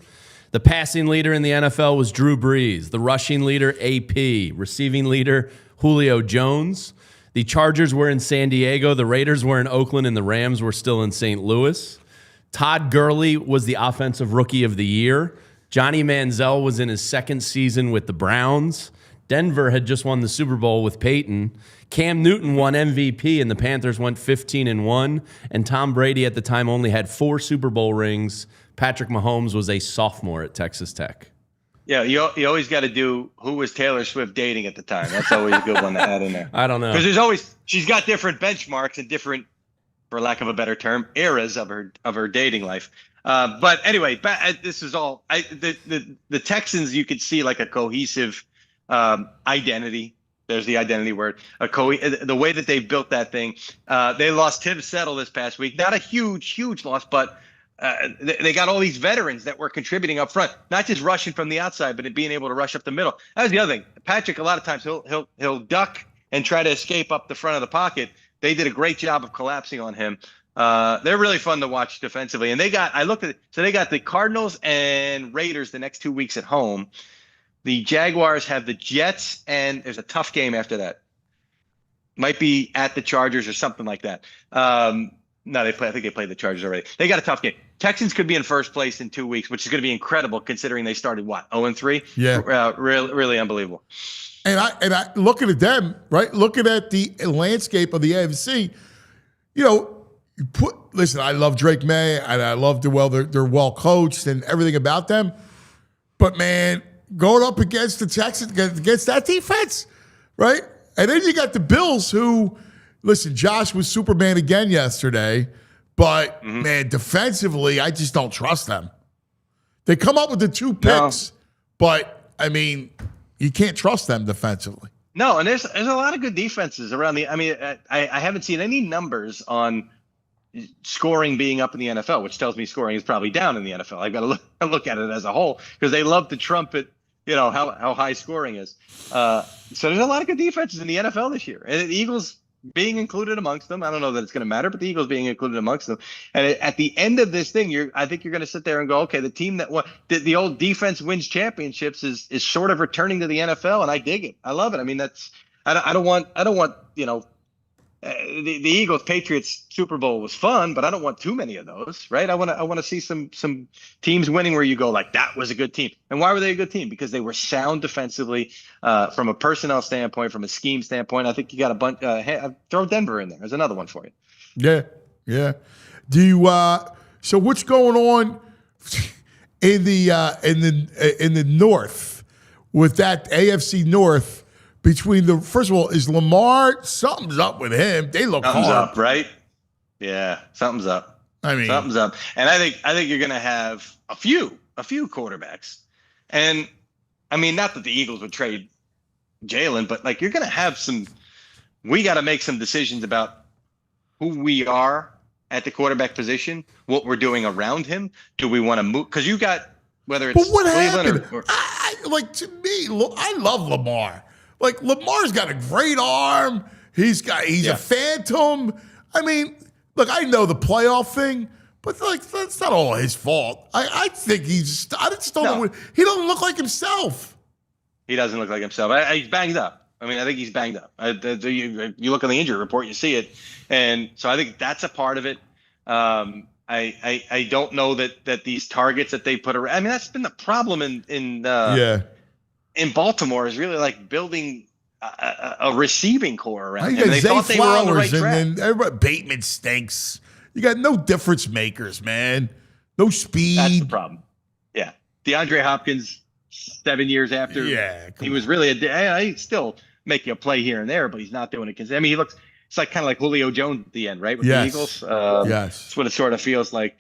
The passing leader in the NFL was Drew Brees. The rushing leader, AP. Receiving leader, Julio Jones. The Chargers were in San Diego. The Raiders were in Oakland, and the Rams were still in St. Louis. Todd Gurley was the offensive rookie of the year. Johnny Manziel was in his second season with the Browns. Denver had just won the Super Bowl with Peyton. Cam Newton won MVP, and the Panthers went 15-1. And Tom Brady at the time only had 4 Super Bowl rings. Patrick Mahomes was a sophomore at Texas Tech. Yeah, you always got to do who was Taylor Swift dating at the time. That's always a good one to add in there. I don't know. Because she's got different benchmarks and different, for lack of a better term, eras of her dating life. But anyway, this is all the Texans. You could see like a cohesive identity. There's the identity word. The way that they built that thing. They lost Tim Settle this past week. Not a huge loss, but they got all these veterans that were contributing up front, not just rushing from the outside, but being able to rush up the middle. That was the other thing. Patrick, a lot of times he'll duck and try to escape up the front of the pocket. They did a great job of collapsing on him. They're really fun to watch defensively. And they got the Cardinals and Raiders the next 2 weeks at home. The Jaguars have the Jets, and there's a tough game after that. Might be at the Chargers or something like that. No, I think they played the Chargers already. They got a tough game. Texans could be in first place in 2 weeks, which is going to be incredible considering they started 0-3. Yeah, really unbelievable. And I looking at them, right? Looking at the landscape of the AFC, listen. I love Drake May, and I love they're well coached and everything about them. But man, going up against the Texans, against that defense, right? And then you got the Bills, who, listen, Josh was Superman again yesterday. But, man, defensively, I just don't trust them. They come up with the 2 picks, but, I mean, you can't trust them defensively. No, and there's a lot of good defenses around the – I mean, I haven't seen any numbers on scoring being up in the NFL, which tells me scoring is probably down in the NFL. I've got to look at it as a whole because they love to trumpet, how high scoring is. So there's a lot of good defenses in the NFL this year. And the Eagles – being included amongst them. I don't know that it's going to matter, but the Eagles being included amongst them. And at the end of this thing, I think you're going to sit there and go, okay, the team that the old defense wins championships is sort of returning to the NFL, and I dig it. I love it. I mean, I don't want the Eagles Patriots Super Bowl was fun, but I don't want too many of those, right? I want to see some teams winning where you go like that was a good team. And why were they a good team? Because they were sound defensively, from a personnel standpoint, from a scheme standpoint. I think you got a bunch. Throw Denver in there. There's another one for you. Yeah. Do you? So what's going on in the North with that AFC North? First of all, is Lamar, something's up with him. They look something's hard. up, right? Yeah, something's up. I mean, something's up. And I think you're going to have a few quarterbacks. And I mean, not that the Eagles would trade Jalen, but like you're going to have we got to make some decisions about who we are at the quarterback position, what we're doing around him. Do we want to move? Because you got, whether it's but what Cleveland happened? To me, I love Lamar. Like, Lamar's got a great arm. He's a phantom. I mean, look, I know the playoff thing, but like that's not all his fault. I think I just don't know. He doesn't look like himself. He doesn't look like himself. He's banged up. I mean, I think he's banged up. You look on the injury report, you see it. And so I think that's a part of it. I don't know that these targets that they put around. I mean, that's been the problem in Baltimore is really like building a receiving core around him. They thought they were on the right track. And then everybody, Bateman stinks. You got no difference makers, man. No speed. That's the problem. Yeah. DeAndre Hopkins, 7 years after he was really he's still making a play here and there, but he's not doing it. I mean, it's like kind of like Julio Jones at the end, right? With the Eagles. Yes. That's what it sort of feels like.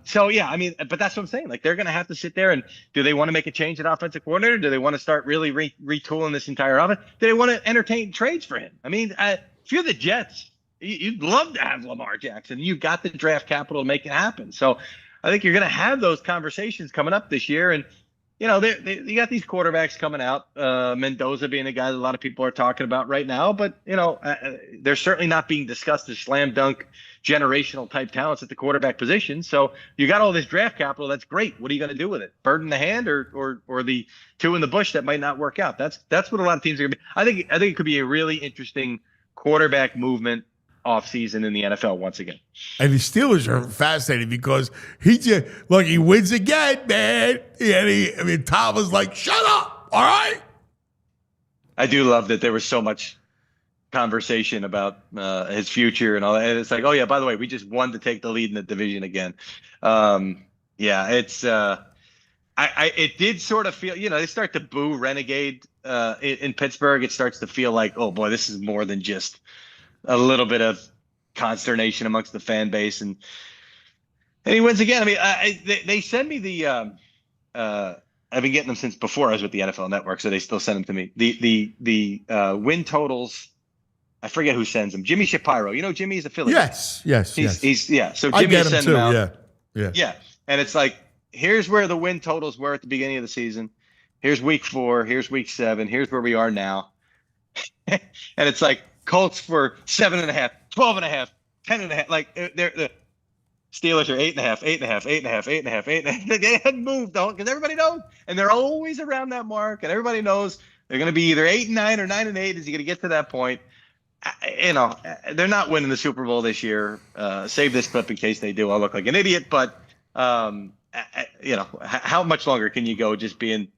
So, yeah, I mean, but that's what I'm saying. Like, they're going to have to sit there and do they want to make a change at offensive coordinator? Do they want to start really retooling this entire offense? Do they want to entertain trades for him? I mean, if you're the Jets, you'd love to have Lamar Jackson. You've got the draft capital to make it happen. So I think you're going to have those conversations coming up this year. And, you got these quarterbacks coming out, Mendoza being a guy that a lot of people are talking about right now. But, they're certainly not being discussed as slam dunk generational type talents at the quarterback position. So you got all this draft capital. That's great. What are you going to do with it? Bird in the hand or the two in the bush that might not work out? That's what a lot of teams are going to be. I think it could be a really interesting quarterback movement offseason in the NFL once again. And the Steelers are fascinating because he wins again, man. And Tom was like, shut up, all right? I do love that there was so much conversation about his future and all that. And it's like, oh yeah, by the way, we just won to take the lead in the division again. It's it did sort of feel, they start to boo Renegade in Pittsburgh. It starts to feel like, oh boy, this is more than just a little bit of consternation amongst the fan base, and he wins again. I mean, they send me the. I've been getting them since before I was with the NFL Network, so they still send them to me. The win totals. I forget who sends them. Jimmy Shapiro. Jimmy's a Philly. Yes. So I Jimmy get him sends too. them out. Yeah. And it's like, here's where the win totals were at the beginning of the season. Here's week 4. Here's week 7. Here's where we are now. And it's like, Colts for 7.5, 12.5, 10.5. Like the Steelers are 8.5, 8.5, 8.5, 8.5, 8.5. They hadn't moved though, because everybody knows, and they're always around that mark, and everybody knows they're going to be either 8-9 or 9-8 as you going to get to that point. They're not winning the Super Bowl this year. Save this clip in case they do. I'll look like an idiot, but how much longer can you go just being,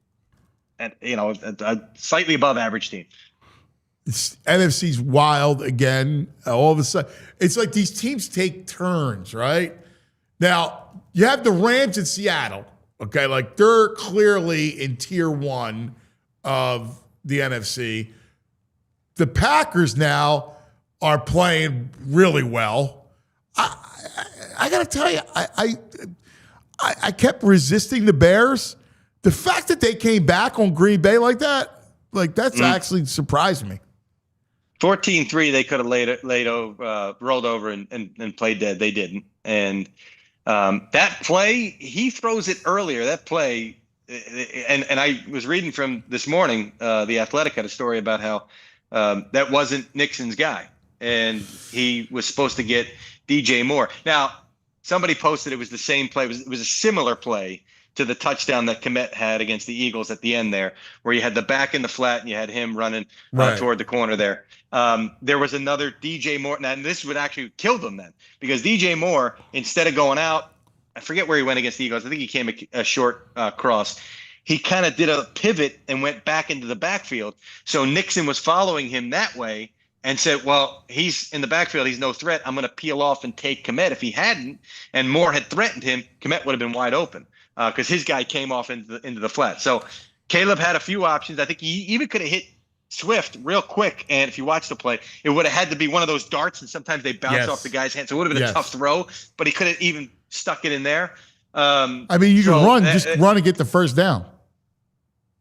a slightly above average team? NFC's wild again. All of a sudden, it's like these teams take turns, right? Now, you have the Rams in Seattle, okay? Like, they're clearly in tier 1 of the NFC. The Packers now are playing really well. I got to tell you, I kept resisting the Bears. The fact that they came back on Green Bay like that's actually surprised me. 14-3, they could have rolled over and played dead. They didn't. And that play, he throws it earlier. That play, and I was reading from this morning, The Athletic had a story about how that wasn't Nixon's guy, and he was supposed to get DJ Moore. Now, somebody posted it was the same play. It was a similar play to the touchdown that Kmet had against the Eagles at the end there, where you had the back in the flat and you had him running toward the corner there. There was another DJ Moore, and this would actually kill them then, because DJ Moore, instead of going out, I forget where he went against the Eagles. I think he came a short cross. He kind of did a pivot and went back into the backfield. So Nixon was following him that way and said, well, he's in the backfield. He's no threat. I'm going to peel off and take Kmet. If he hadn't and Moore had threatened him, Kmet would have been wide open. Because his guy came off into the flat. So Caleb had a few options. I think he even could have hit Swift real quick. And if you watch the play, it would have had to be one of those darts, and sometimes they bounce off the guy's hand. So it would have been a tough throw, but he could have even stuck it in there. You can run and get the first down.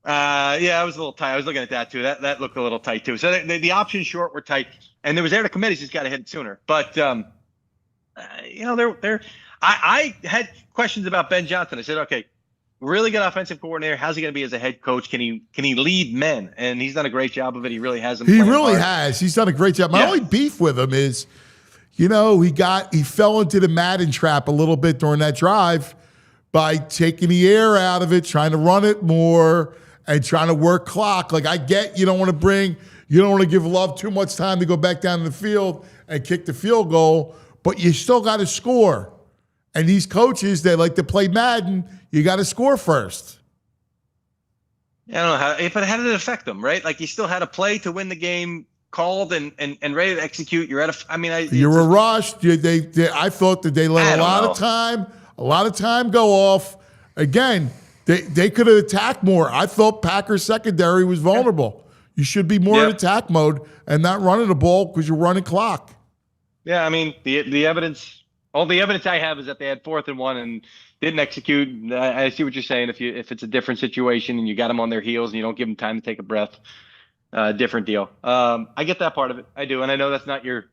I was a little tight. I was looking at that too. That looked a little tight too. So the options short were tight, and there was there to commit. He's just got to hit it sooner. But I had questions about Ben Johnson. I said, okay, really good offensive coordinator. How's he going to be as a head coach? Can he lead men? And he's done a great job of it. He really has. He really has. He's done a great job. My only beef with him is, he fell into the Madden trap a little bit during that drive by taking the air out of it, trying to run it more and trying to work clock. Like, I get you don't want to give Love too much time to go back down the field and kick the field goal, but you still got to score. And these coaches, they like to play Madden. You got to score first. I don't know how did it affect them, right? Like, you still had a play to win the game called and ready to execute. You're you're rushed. I thought that they let a lot of time go off. Again, they could have attacked more. I thought Packers secondary was vulnerable. Yeah. You should be more in attack mode and not running the ball because you're running clock. Yeah, I mean, the evidence. All the evidence I have is that they had 4th and 1 and didn't execute. I see what you're saying. If it's a different situation and you got them on their heels and you don't give them time to take a breath, different deal. I get that part of it. I do, and I know that's not your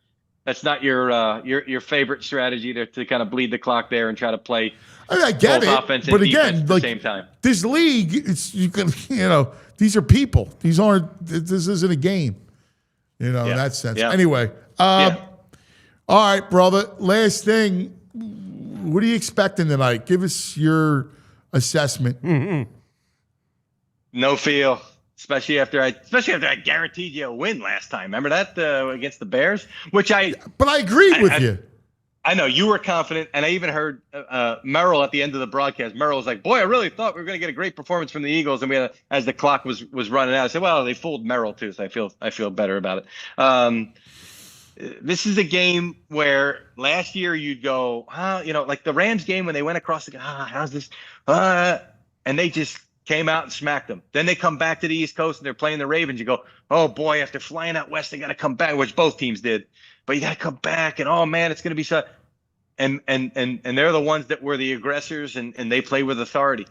favorite strategy to kind of bleed the clock there and try to play. I mean, I get both it, offense and but defense again, at the like same time. this league, these are people. This isn't a game, in that sense. Yeah. Anyway, all right, brother. Last thing, what are you expecting tonight? Give us your assessment. Mm-hmm. No feel, especially after I guaranteed you a win last time. Remember that against the Bears, But I agreed with you. I know you were confident, and I even heard Merrill at the end of the broadcast. Merrill was like, "Boy, I really thought we were going to get a great performance from the Eagles." And we had, as the clock was running out, I said, "Well, they fooled Merrill too, so I feel better about it." This is a game where last year you'd go, like the Rams game when they went across the, how's this? And they just came out and smacked them. Then they come back to the East Coast and they're playing the Ravens. You go, oh boy, after flying out west, they got to come back, which both teams did. But you got to come back, and oh man, it's going to be so. And they're the ones that were the aggressors, and they play with authority.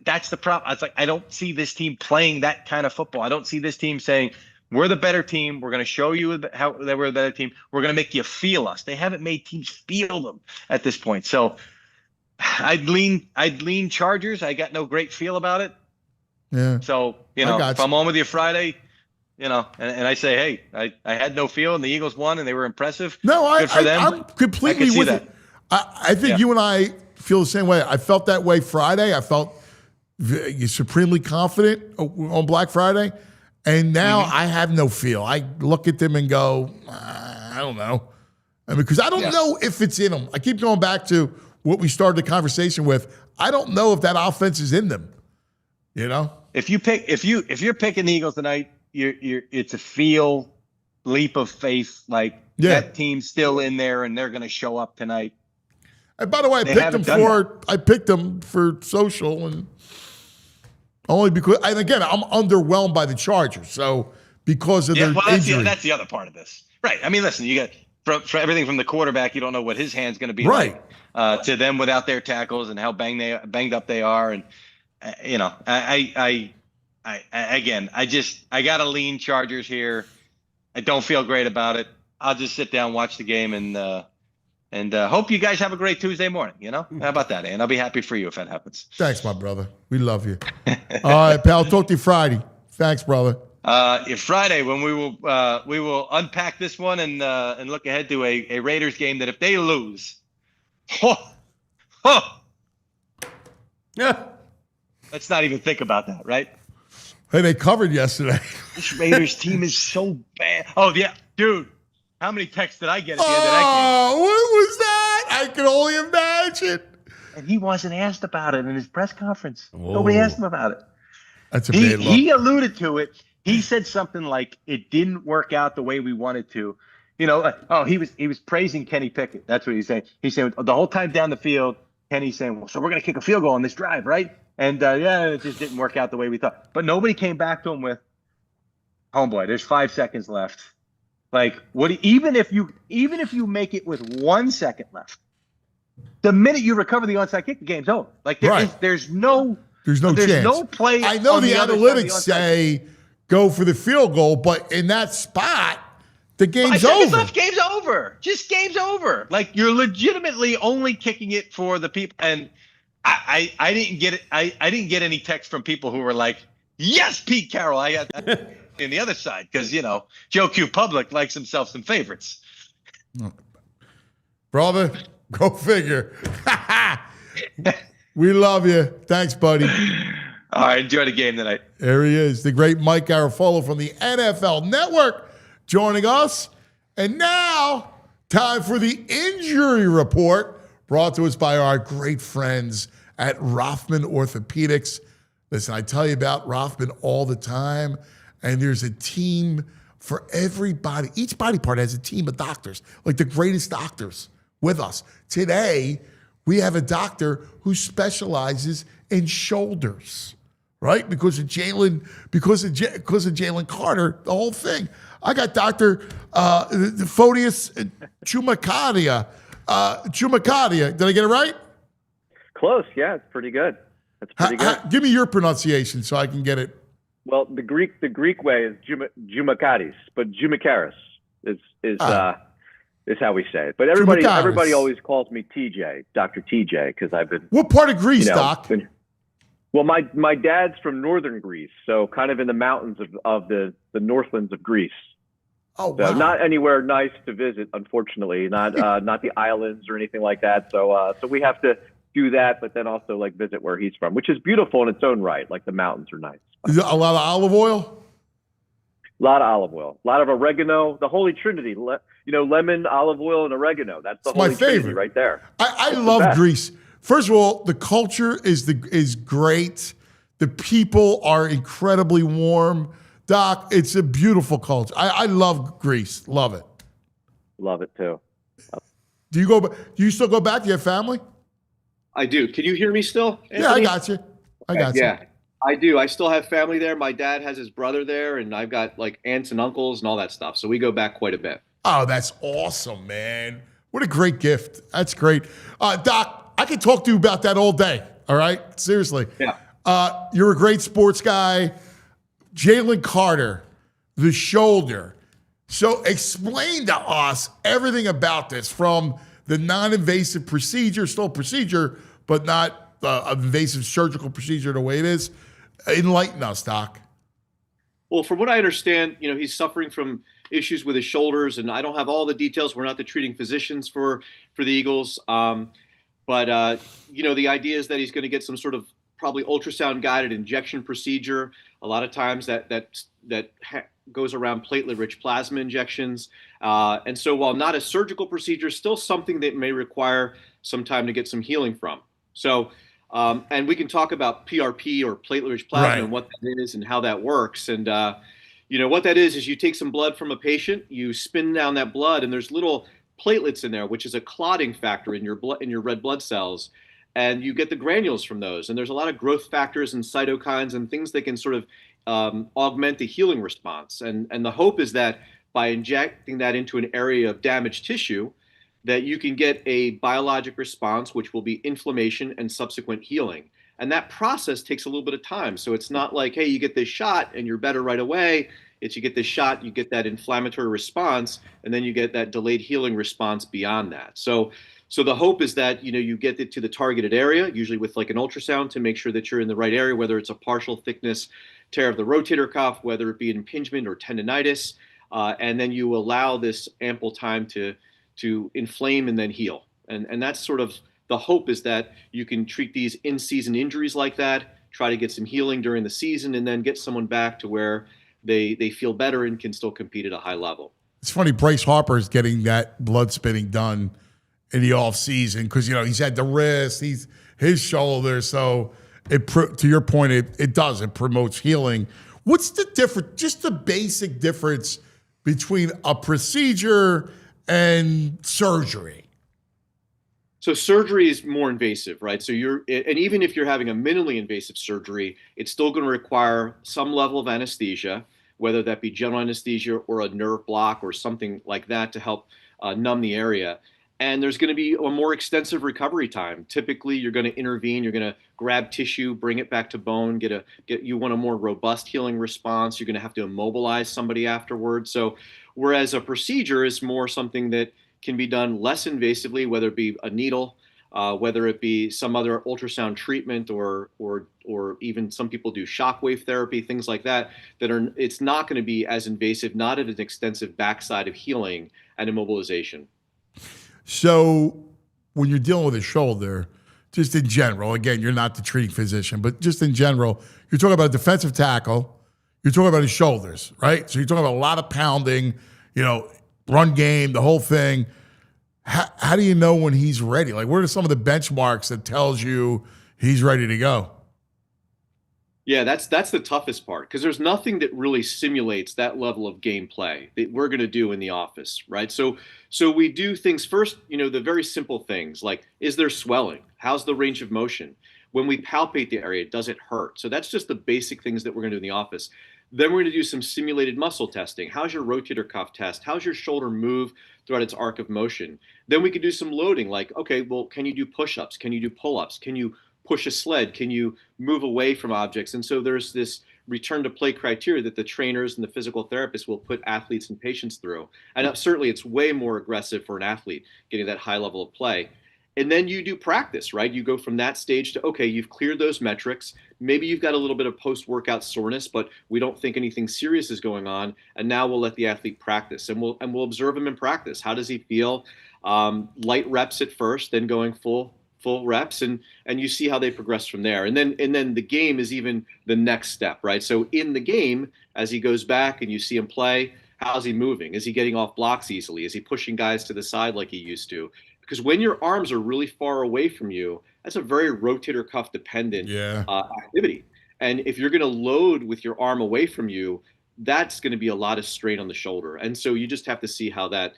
That's the problem. It's like I don't see this team playing that kind of football. I don't see this team saying we're the better team. We're going to show you how that we're the better team. We're going to make you feel us. They haven't made teams feel them at this point. So I'd lean Chargers. I got no great feel about it. Yeah. So if I'm on with you Friday. And I say, hey, I had no feel, and the Eagles won, and they were impressive. No, Good for them. I'm completely with it. I think you and I feel the same way. I felt that way Friday. I felt supremely confident on Black Friday, and now I have no feel. I look at them and go, I don't know. Because I don't know if it's in them. I keep going back to what we started the conversation with. I don't know if that offense is in them. If you're picking the Eagles tonight, it's a feel leap of faith, like that team's still in there and they're going to show up tonight. And by the way, I picked them for social, and only because, and again, I'm underwhelmed by the Chargers. So because of their injury, that's the other part of this, right? I mean, listen, you got for everything from the quarterback, you don't know what his hand's going to be like. To them without their tackles and how banged up they are, and I got to lean Chargers here. I don't feel great about it. I'll just sit down, watch the game, and hope you guys have a great Tuesday morning. How about that, and I'll be happy for you if that happens. Thanks, my brother. We love you. All right, pal. Talk to you Friday. Thanks, brother. Friday, when we will unpack this one and look ahead to a Raiders game that if they lose, let's not even think about that, right? Hey, they covered yesterday. This Raiders team is so bad. Oh, yeah. Dude, how many texts did I get at the end of that game? Oh, what was that? I can only imagine. And he wasn't asked about it in his press conference. Whoa. Nobody asked him about it. That's a bad look. He alluded to it. He said something like, it didn't work out the way we wanted to. He was praising Kenny Pickett. That's what he's saying. He's saying the whole time down the field, Kenny's saying, well, so we're going to kick a field goal on this drive, right? And it just didn't work out the way we thought. But nobody came back to him with, homeboy, there's 5 seconds left. Like, even if you make it with 1 second left, the minute you recover the onside kick, the game's over. Like there's no chance. No play. I know the analytics say go for the field goal, but in that spot, the game's over. Game's over. Just game's over. Like, you're legitimately only kicking it for the people. And I didn't get it. I didn't get any text from people who were like, yes, Pete Carroll. I got that in the other side because, Joe Q Public likes himself some favorites. Brother, go figure. We love you. Thanks, buddy. All right, enjoy the game tonight. There he is, the great Mike Garafolo from the NFL Network joining us. And now, time for the injury report brought to us by our great friends at Rothman Orthopedics. Listen, I tell you about Rothman all the time, and there's a team for everybody. Each body part has a team of doctors, like the greatest doctors with us. Today, we have a doctor who specializes in shoulders, right? Because of Jalen Carter, the whole thing. I got Dr. Photius Chumakadia. Did I get it right? Close, yeah. It's pretty good. That's pretty good. Give me your pronunciation so I can get it Well, the Greek way is Jumakaris, but Jumakaris is how we say it. But everybody always calls me TJ, Dr. TJ, because I've been. What part of Greece, Doc? Well, my dad's from northern Greece, so kind of in the mountains of the northlands of Greece. Oh, wow. So not anywhere nice to visit, unfortunately. Not the islands or anything like that. So we have to do that, but then also like visit where he's from, which is beautiful in its own right. Like the mountains are nice. Is it a lot of olive oil? A lot of olive oil, a lot of oregano, the Holy Trinity. Lemon, olive oil, and oregano. That's the Holy Trinity right there. I love Greece. First of all, the culture is great. The people are incredibly warm. Doc, it's a beautiful culture. I love Greece. Love it. Love it too. Do you still go back? Do you have family? I do. Can you hear me still, Anthony? Yeah, I got you. Yeah, I do. I still have family there. My dad has his brother there, and I've got like aunts and uncles and all that stuff. So we go back quite a bit. Oh, that's awesome, man. What a great gift. That's great. Doc, I could talk to you about that all day. All right? Seriously. Yeah. You're a great sports guy. Jalen Carter, the shoulder. So explain to us everything about this from the non-invasive procedure, still procedure, but not invasive surgical procedure the way it is. Enlighten us, Doc. Well, from what I understand, he's suffering from issues with his shoulders, and I don't have all the details. We're not the treating physicians for the Eagles. But the idea is that he's going to get some sort of probably ultrasound-guided injection procedure. A lot of times that goes around platelet-rich plasma injections. And so while not a surgical procedure, still something that may require some time to get some healing from. So, and we can talk about PRP or platelet-rich plasma and what that is and how that works. And, what that is you take some blood from a patient, you spin down that blood, and there's little platelets in there, which is a clotting factor in your blood, in your red blood cells. And you get the granules from those. And there's a lot of growth factors and cytokines and things that can sort of augment the healing response. And the hope is that by injecting that into an area of damaged tissue, that you can get a biologic response, which will be inflammation and subsequent healing. And that process takes a little bit of time. So it's not like, hey, you get this shot and you're better right away. It's you get this shot, you get that inflammatory response, and then you get that delayed healing response beyond that. So the hope is that, you get it to the targeted area, usually with like an ultrasound to make sure that you're in the right area, whether it's a partial thickness tear of the rotator cuff, whether it be an impingement or tendonitis, and then you allow this ample time to inflame and then heal. And that's sort of the hope, is that you can treat these in-season injuries like that, try to get some healing during the season, and then get someone back to where they feel better and can still compete at a high level. It's funny, Bryce Harper is getting that blood spinning done in the off season because he's had the wrist, his shoulder. So to your point, it promotes healing. What's the difference? Just the basic difference between a procedure and surgery. So surgery is more invasive, right? So and even if you're having a minimally invasive surgery, it's still going to require some level of anesthesia, whether that be general anesthesia or a nerve block or something like that to help numb the area. And there's going to be a more extensive recovery time. Typically, you're going to intervene. You're going to grab tissue, bring it back to bone. You want a more robust healing response. You're going to have to immobilize somebody afterwards. So, whereas a procedure is more something that can be done less invasively, whether it be a needle, whether it be some other ultrasound treatment, or even some people do shockwave therapy, things like that. It's not going to be as invasive, not at an extensive backside of healing and immobilization. So when you're dealing with a shoulder, just in general, again, you're not the treating physician, but just in general, you're talking about a defensive tackle, you're talking about his shoulders, right? So you're talking about a lot of pounding, run game, the whole thing. How do you know when he's ready? Like, what are some of the benchmarks that tells you he's ready to go? Yeah, that's the toughest part, because there's nothing that really simulates that level of gameplay that we're going to do in the office, right? So we do things first, the very simple things like, is there swelling? How's the range of motion? When we palpate the area, does it hurt? So that's just the basic things that we're going to do in the office. Then we're going to do some simulated muscle testing. How's your rotator cuff test? How's your shoulder move throughout its arc of motion? Then we could do some loading, like, okay, well, can you do push-ups? Can you do pull-ups? Can you push a sled? Can you move away from objects? And so there's this return to play criteria that the trainers and the physical therapists will put athletes and patients through. And certainly it's way more aggressive for an athlete getting that high level of play. And then you do practice, right? You go from that stage to, okay, you've cleared those metrics. Maybe you've got a little bit of post-workout soreness, but we don't think anything serious is going on. And now we'll let the athlete practice, and we'll observe him in practice. How does he feel? Light reps at first, then going full reps, and you see how they progress from there. And then the game is even the next step, right? So in the game, as he goes back and you see him play, how's he moving? Is he getting off blocks easily? Is he pushing guys to the side like he used to? Because when your arms are really far away from you, that's a very rotator cuff dependent activity. And if you're going to load with your arm away from you, that's going to be a lot of strain on the shoulder. And so you just have to see how that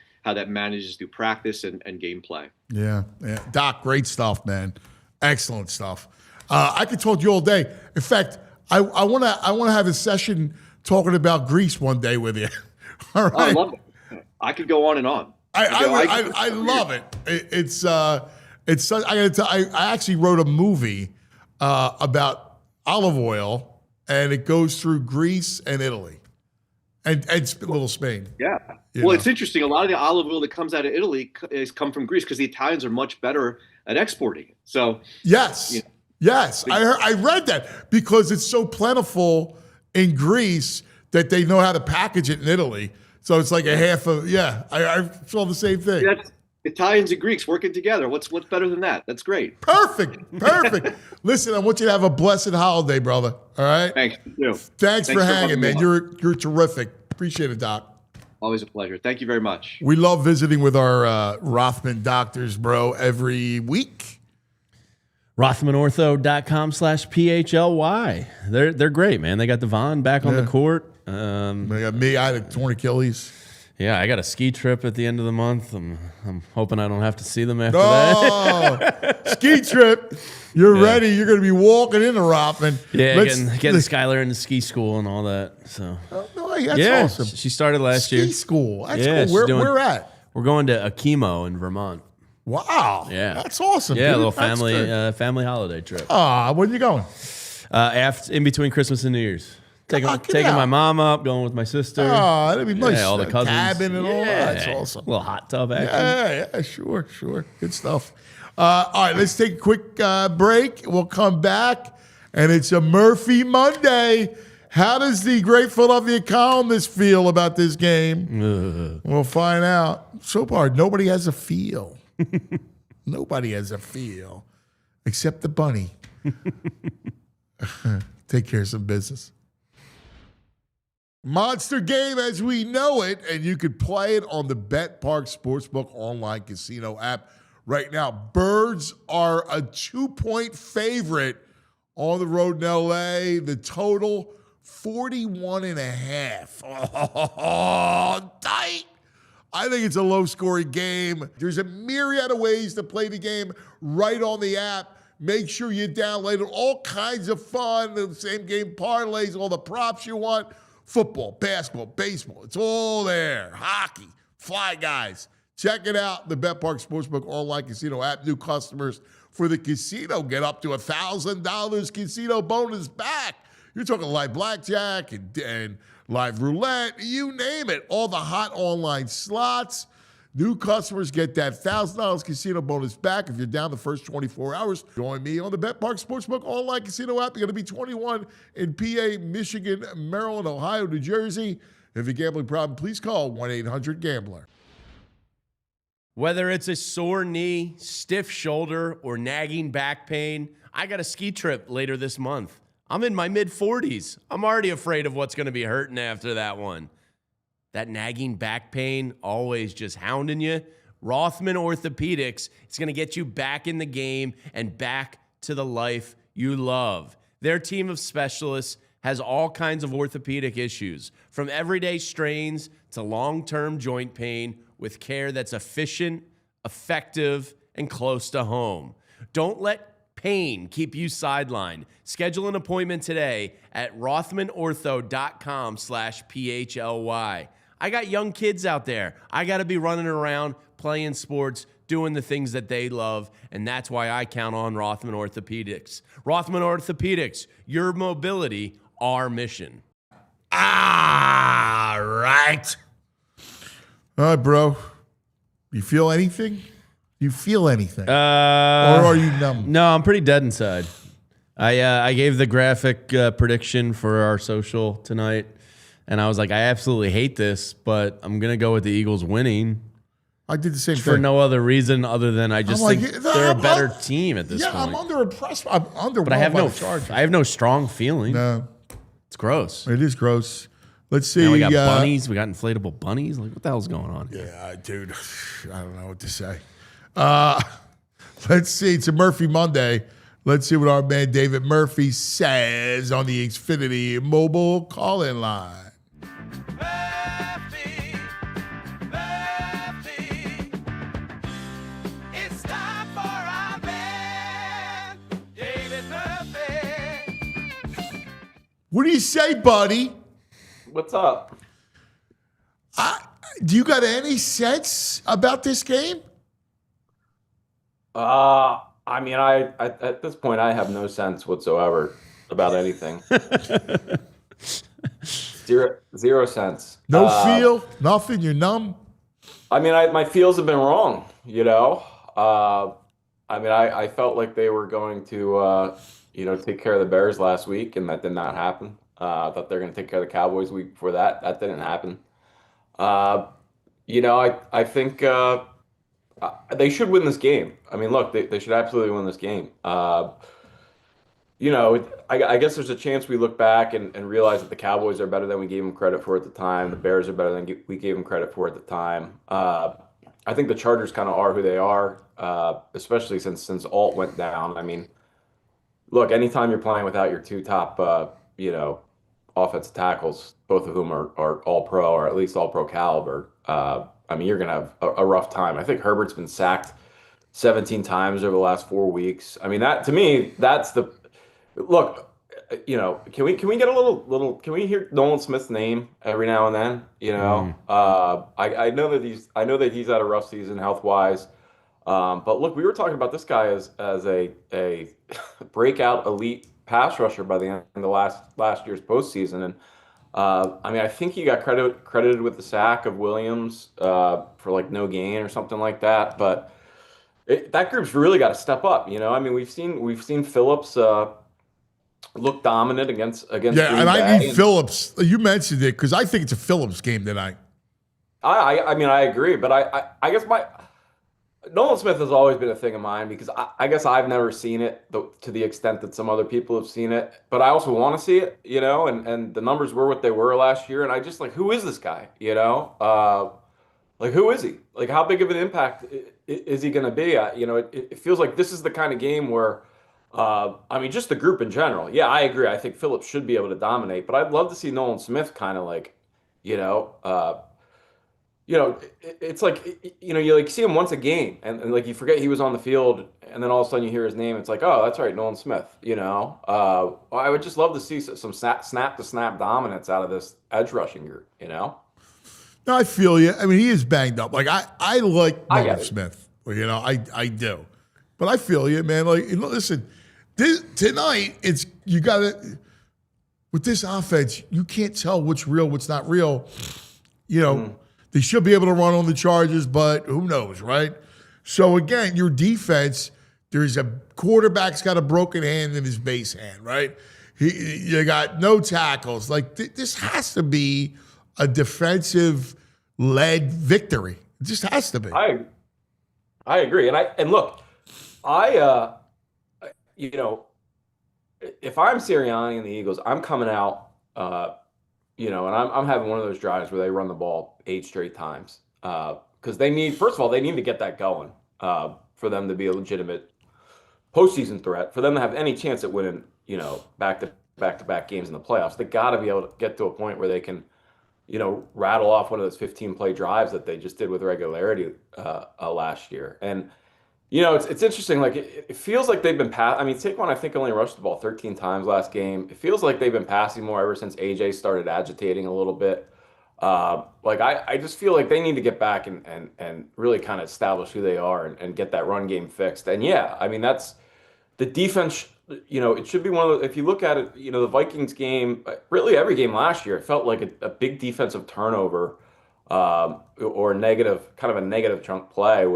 manages through practice and gameplay. Yeah. Doc, great stuff, man. Excellent stuff. I could talk to you all day. In fact, I want to have a session talking about Greece one day with you. All right. I love it. I could go on and on. I love it. It's I gotta tell. I actually wrote a movie about olive oil, and it goes through Greece and Italy, and little Spain. Yeah. Well, it's interesting. A lot of the olive oil that comes out of Italy has come from Greece because the Italians are much better at exporting. So yes, I read that because it's so plentiful in Greece that they know how to package it in Italy. So it's like a half of, I saw the same thing. That's Italians and Greeks working together. What's better than that? That's great. Perfect. Listen, I want you to have a blessed holiday, brother. All right? Thanks. Thanks for hanging, man. You're terrific. Appreciate it, Doc. Always a pleasure. Thank you very much. We love visiting with our Rothman doctors, bro, every week. RothmanOrtho.com/PHLY. They're great, man. They got Devon back on the court. They got me. I had a torn Achilles. Yeah, I got a ski trip at the end of the month. I'm hoping I don't have to see them after that. Ski trip. You're ready. You're going to be walking into Rothman. Yeah, getting Skylar into ski school and all that. So that's awesome. She started last year. Ski school. That's cool. Where at? We're going to Akimo in Vermont. Wow. Yeah. That's awesome. Yeah, dude. a little family holiday trip. When are you going? In between Christmas and New Year's. Taking my mom up, going with my sister. Oh, that'd be nice. Yeah, all the cousins. Cabin and all that. That's awesome. A little hot tub action. Yeah, sure. Good stuff. All right, let's take a quick break. We'll come back, and it's a Murphy Monday. How does the great Philadelphia columnist feel about this game? We'll find out. So far, nobody has a feel. Nobody has a feel, except the bunny. Take care of some business. Monster game as we know it, and you could play it on the Bet Park Sportsbook online casino app right now. Birds are a 2-point favorite on the road in L.A. The total, 41.5. Oh, tight. I think it's a low-scoring game. There's a myriad of ways to play the game right on the app. Make sure you download it. All kinds of fun, the same game parlays, all the props you want. Football, basketball, baseball, it's all there. Hockey, fly guys. Check it out, the Bet Park Sportsbook online casino app. New customers for the casino get up to $1,000 casino bonus back. You're talking live blackjack and live roulette, you name it. All the hot online slots. New customers get that $1,000 casino bonus back if you're down the first 24 hours. Join me on the Bet Park Sportsbook online casino app. You're going to be 21 in PA, Michigan, Maryland, Ohio, New Jersey. If you have a gambling problem, please call 1-800-GAMBLER. Whether it's a sore knee, stiff shoulder, or nagging back pain, I got a ski trip later this month. I'm in my mid-40s. I'm already afraid of what's going to be hurting after that one. That nagging back pain always just hounding you. Rothman Orthopedics is going to get you back in the game and back to the life you love. Their team of specialists has all kinds of orthopedic issues, from everyday strains to long-term joint pain, with care that's efficient, effective, and close to home. Don't let pain keep you sidelined. Schedule an appointment today at rothmanortho.com/PHLY. I got young kids out there. I got to be running around, playing sports, doing the things that they love, and that's why I count on Rothman Orthopedics. Rothman Orthopedics, your mobility, our mission. Ah, right. All right, bro. You feel anything? You feel anything? Or are you numb? No, I'm pretty dead inside. I gave the graphic prediction for our social tonight, and I was like, I absolutely hate this, but I'm going to go with the Eagles winning. I did the same thing. For no other reason other than I just think they're a better team at this point. I'm underimpressed. I'm underwhelmed But I have by no the Chargers. I have no strong feeling. No. It's gross. It is gross. Let's see. Now we got bunnies. We got inflatable bunnies. Like, what the hell's going on? Yeah, dude. I don't know what to say. Let's see. It's a Murphy Monday. Let's see what our man David Murphy says on the Xfinity mobile call-in line. It's time for our man, David Murphy. What do you say, buddy? What's up? Do you got any sense about this game? I mean, I at this point I have no sense whatsoever about anything. Zero sense. No feel, nothing. You're numb. I mean, my feels have been wrong. You know, I mean, I felt like they were going to, take care of the Bears last week, and that did not happen. I thought they're going to take care of the Cowboys the week before that. That didn't happen. I think they should win this game. I mean, look, they should absolutely win this game. I guess there's a chance we look back and realize that the Cowboys are better than we gave them credit for at the time. The Bears are better than we gave them credit for at the time. I think the Chargers kind of are who they are, especially since Alt went down. I mean, look, anytime you're playing without your two top, offensive tackles, both of whom are all-pro or at least all-pro caliber, you're going to have a rough time. I think Herbert's been sacked 17 times over the last 4 weeks. I mean, that to me, that's the look. Can we get a little? Can we hear Nolan Smith's name every now and then? I know that he's had a rough season health-wise. But look, we were talking about this guy as a breakout elite pass rusher by the end of the last year's postseason, and I think he got credited with the sack of Williams for like no gain or something like that. But that group's really got to step up. We've seen Phillips look dominant against. Yeah, Green and Bay. I need Phillips. You mentioned it because I think it's a Phillips game tonight. I agree, but I guess Nolan Smith has always been a thing of mine because I guess I've never seen it to the extent that some other people have seen it. But I also want to see it, and the numbers were what they were last year. And I just who is this guy, who is he? Like, how big of an impact is he going to be? It feels like this is the kind of game where, just the group in general. Yeah, I agree. I think Phillips should be able to dominate, but I'd love to see Nolan Smith kind of it's like, you see him once a game and you forget he was on the field, and then all of a sudden you hear his name. It's like, oh, that's right, Nolan Smith, I would just love to see some snap to snap dominance out of this edge rushing group, No, I feel you. I mean, he is banged up. Like, I like Nolan Smith, I do. But I feel you, man. Like, listen, tonight, you got to, with this offense, you can't tell what's real, what's not real, They should be able to run on the Chargers, but who knows, right? So, again, your defense, there's a quarterback's got a broken hand in his base hand, right? You got no tackles. Like, this has to be a defensive-led victory. It just has to be. I agree. And look, if I'm Sirianni and the Eagles, I'm coming out, and I'm having one of those drives where they run the ball 8 straight times because they need to get that going for them to be a legitimate postseason threat. For them to have any chance at winning, back-to-back games in the playoffs, they got to be able to get to a point where they can, rattle off one of those 15-play drives that they just did with regularity last year. And it's interesting. Like it feels like they've been Saquon, I think, only rushed the ball 13 times last game. It feels like they've been passing more ever since AJ started agitating a little bit. I just feel like they need to get back and really kind of establish who they are and get that run game fixed. And yeah, that's the defense it should be one of the, if you look at it, the Vikings game, really every game last year, it felt like a big defensive turnover or kind of a negative chunk play.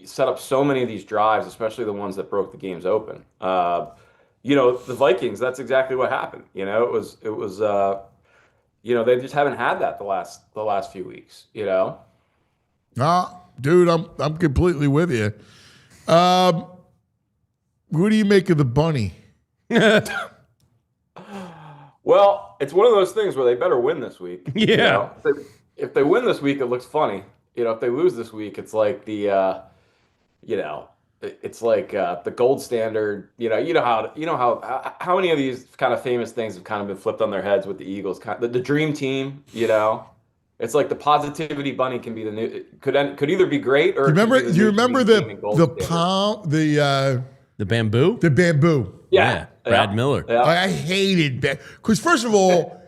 Set up so many of these drives, especially the ones that broke the games open. The Vikings, that's exactly what happened. It was they just haven't had that the last few weeks. Dude, I'm completely with you. What do you make of the bunny? Well, it's one of those things where they better win this week. Yeah. If they win this week, it looks funny. If they lose this week, it's like it's like the gold standard. How many of these kind of famous things have kind of been flipped on their heads with the Eagles? The dream team. It's like the positivity bunny can be the new. Could either be great or. Do you remember the bamboo? The bamboo. Yeah. Brad Miller. Yeah. I hated because first of all,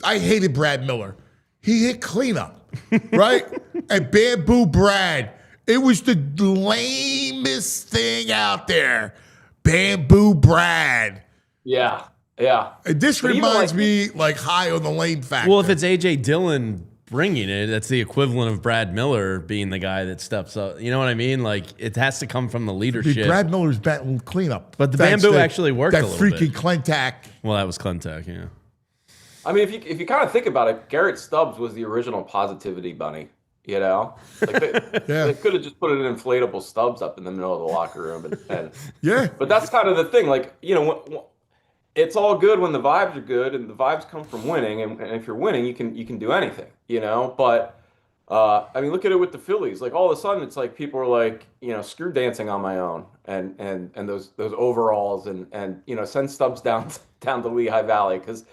I hated Brad Miller. He hit cleanup, right? And Bamboo Brad. It was the lamest thing out there. Bamboo Brad. Yeah. Yeah. This reminds me like high on the lane factor. Well, if it's A.J. Dillon bringing it, that's the equivalent of Brad Miller being the guy that steps up. You know what I mean? Like, it has to come from the leadership. Dude, Brad Miller's batting cleanup. But the bamboo actually worked a little bit. That freaking Clentak. Well, that was Clentak, yeah. I mean, if you kind of think about it, Garrett Stubbs was the original positivity bunny. They could have just put an inflatable Stubbs up in the middle of the locker room, But that's kind of the thing. Like, it's all good when the vibes are good, and the vibes come from winning. And if you're winning, you can do anything. But I mean, look at it with the Phillies. Like all of a sudden, it's like people are like, screw dancing on my own, and those overalls, and send Stubbs down to Lehigh Valley because.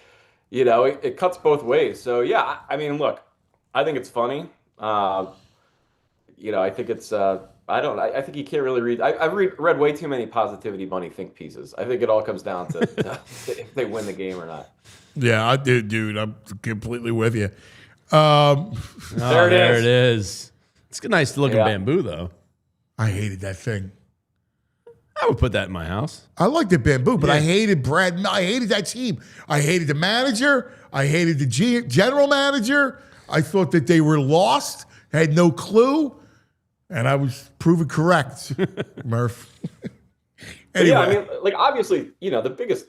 It cuts both ways. So, yeah, I mean, look, I think it's funny. I think it's, I think you can't really read. I've read way too many positivity bunny think pieces. I think it all comes down to if they win the game or not. Yeah, I do, dude. I'm completely with you. There it is. It's a nice looking bamboo, though. I hated that thing. I would put that in my house. I liked the bamboo, but I hated Brad. I hated that team. I hated the manager. I hated the general manager. I thought that they were lost, had no clue, and I was proven correct, Murph. Anyway. Yeah, I mean, like obviously, the biggest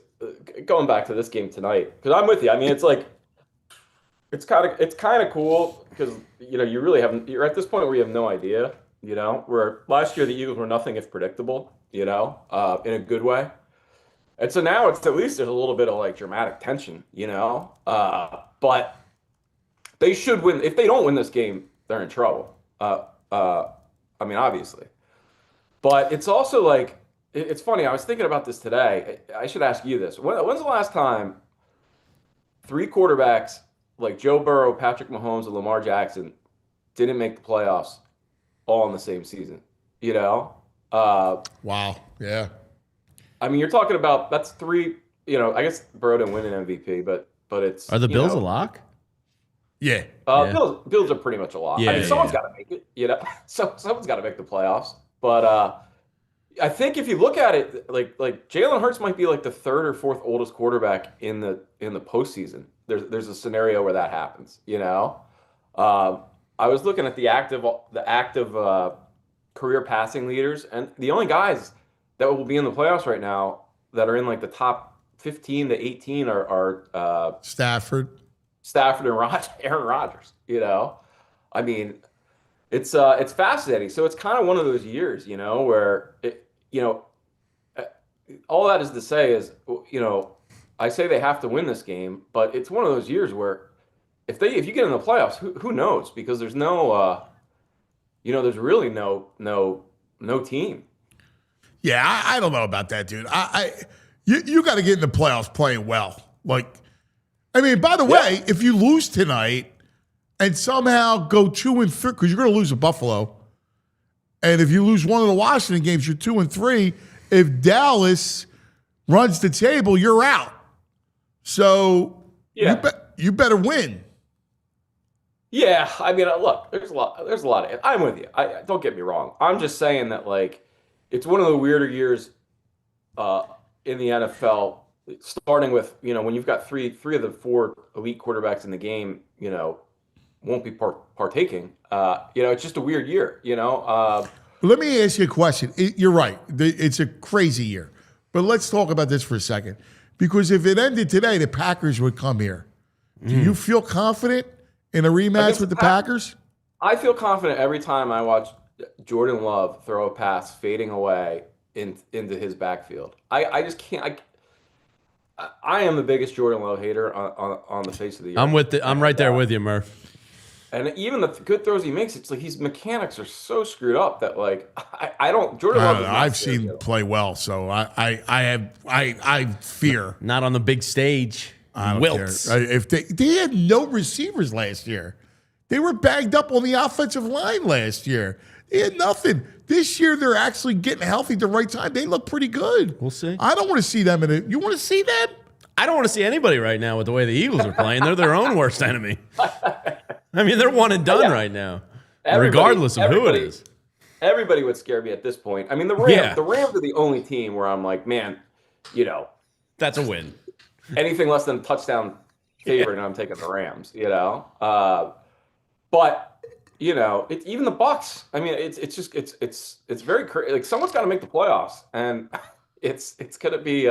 going back to this game tonight because I'm with you. I mean, it's like it's kind of cool because you really haven't. You're at this point where you have no idea. Where last year the Eagles were nothing if predictable. In a good way. And so now it's at least there's a little bit of like dramatic tension, but they should win. If they don't win this game, they're in trouble. I mean, obviously, but it's also like, it's funny. I was thinking about this today. I should ask you this. When's the last time 3 quarterbacks like Joe Burrow, Patrick Mahomes, and Lamar Jackson didn't make the playoffs all in the same season? Wow. Yeah. I mean, you're talking about that's 3. I guess Burrow didn't win an MVP, but it's. Are the Bills a lock? Yeah. Bills are pretty much a lock. Yeah, I mean, someone's got to make it. So someone's got to make the playoffs. But I think if you look at it, like Jalen Hurts might be like the 3rd or 4th oldest quarterback in the postseason. There's a scenario where that happens. I was looking at the active career passing leaders, and the only guys that will be in the playoffs right now that are in like the top 15 to 18 are Stafford and Aaron Rodgers. I mean, it's fascinating. So it's kind of one of those years, where all that is to say is, I say they have to win this game, but it's one of those years where if you get in the playoffs, who knows? Because there's no. There's really no team. Yeah, I don't know about that, dude. You got to get in the playoffs playing well. Like, I mean, by the way, if you lose tonight and somehow go 2-3, because you're going to lose to Buffalo, and if you lose one of the Washington games, you're 2-3. If Dallas runs the table, you're out. So you better win. Yeah, I mean, look, there's a lot of. I'm with you. Don't get me wrong. I'm just saying that like, it's one of the weirder years, in the NFL, starting with, when you've got three of the four elite quarterbacks in the game, won't be partaking. It's just a weird year, Let me ask you a question. You're right. It's a crazy year. But let's talk about this for a second. Because if it ended today, the Packers would come here. Do you feel confident in a rematch with the Packers? I feel confident every time I watch Jordan Love throw a pass fading away into his backfield. I just can't. I am the biggest Jordan Love hater on the face of the earth. I'm right there with you, Murph. And even the good throws he makes, it's like his mechanics are so screwed up that I don't. Jordan Love. I've seen him play well, so I fear. Not on the big stage. I don't Wilts. care. If they had no receivers last year, they were bagged up on the offensive line last year. They had nothing. This year they're actually getting healthy at the right time. They look pretty good. We'll see. I don't want to see them in it. You want to see them? I don't want to see anybody right now with the way the Eagles are playing. They're their own worst enemy. I mean, they're one and done right now, regardless of who it is. Everybody would scare me at this point. I mean, the Rams are the only team where I'm like, man, that's a win. Anything less than a touchdown favorite, and I'm taking the Rams. But even the Bucks. I mean, it's very crazy. Like, someone's got to make the playoffs, and it's gonna be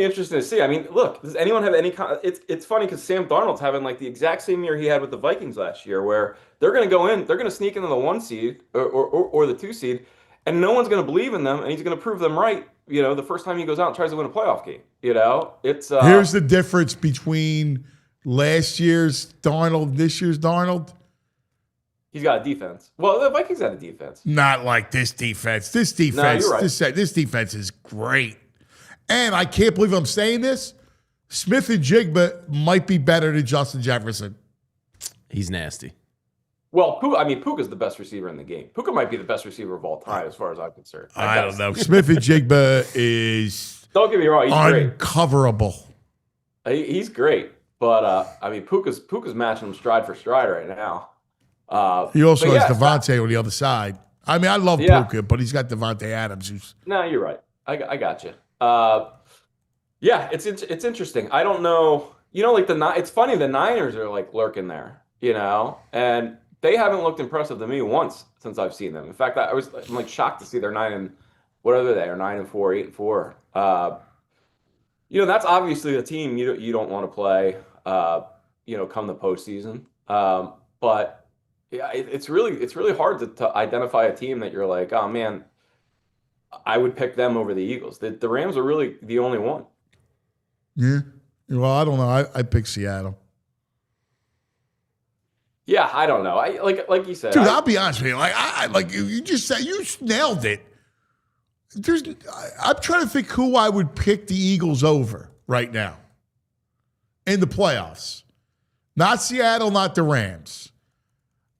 interesting to see. I mean, look, does anyone have any? It's funny because Sam Darnold's having like the exact same year he had with the Vikings last year, where they're going to go in, they're going to sneak into the 1 seed or the 2 seed, and no one's going to believe in them, and he's going to prove them right. The first time he goes out and tries to win a playoff game. It's here's the difference between last year's Darnold and this year's Darnold. He's got a defense. Well, the Vikings had a defense. Not like this defense. This defense, no, you're right. This defense is great. And I can't believe I'm saying this. Smith and Jigba might be better than Justin Jefferson. He's nasty. Well, Puka's the best receiver in the game. Puka might be the best receiver of all time, as far as I'm concerned. I don't know. Smith and Jigba is don't get me wrong, he's uncoverable. Great. He's great, but Puka's matching him stride for stride right now. He also has Devontae on the other side. I mean, I love Puka, but he's got Devontae Adams. Who's no, you're right. I got you. It's interesting. I don't know. It's funny. The Niners are like lurking there, and they haven't looked impressive to me once since I've seen them. In fact, I'm like shocked to see they're 9-4, 8-4. That's obviously a team you don't want to play. Come the postseason. But yeah, it's really hard to identify a team that you're like, oh man, I would pick them over the Eagles. The Rams are really the only one. Yeah. Well, I don't know. I pick Seattle. Yeah, I don't know. Like you said, dude. I'll be honest with you. Like you just said, you nailed it. I'm trying to think who I would pick the Eagles over right now in the playoffs. Not Seattle, not the Rams.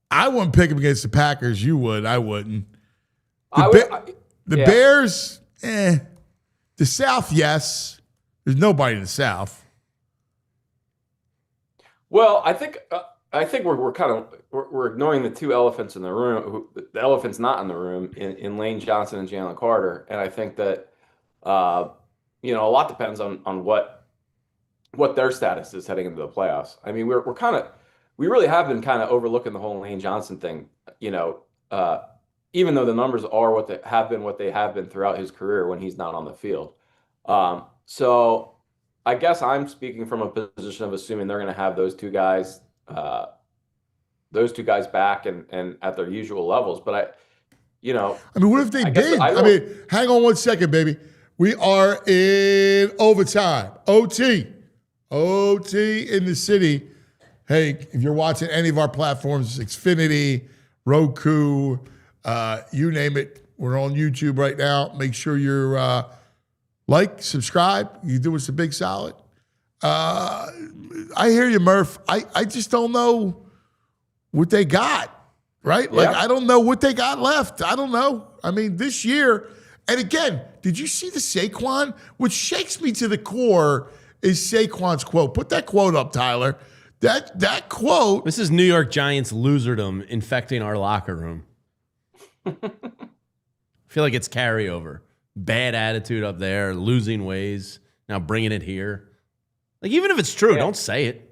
I wouldn't pick them against the Packers. You would. I wouldn't. The Bears, The South, yes. There's nobody in the South. Well, I think we're ignoring the two elephants in the room. The elephant's not in the room in Lane Johnson and Jalen Carter, and I think that a lot depends on what their status is heading into the playoffs. I mean, we really have been kind of overlooking the whole Lane Johnson thing. Even though the numbers are what they have been throughout his career when he's not on the field. So I guess I'm speaking from a position of assuming they're going to have those two guys back and at their usual levels. But what if they did? Hang on 1 second, baby. We are in overtime. OT in the city. Hey, if you're watching any of our platforms, Xfinity, Roku, you name it, we're on YouTube right now. Make sure you're subscribe. You do us a big solid. I hear you, Murph. I just don't know what they got, right? Yeah. I don't know what they got left. I don't know. I mean, this year, and again, did you see the Saquon? What shakes me to the core is Saquon's quote. Put that quote up, Tyler. That quote. This is New York Giants loserdom infecting our locker room. I feel like it's carryover. bad attitude up there, losing ways, now bringing it here. Like, even if it's true, don't say it.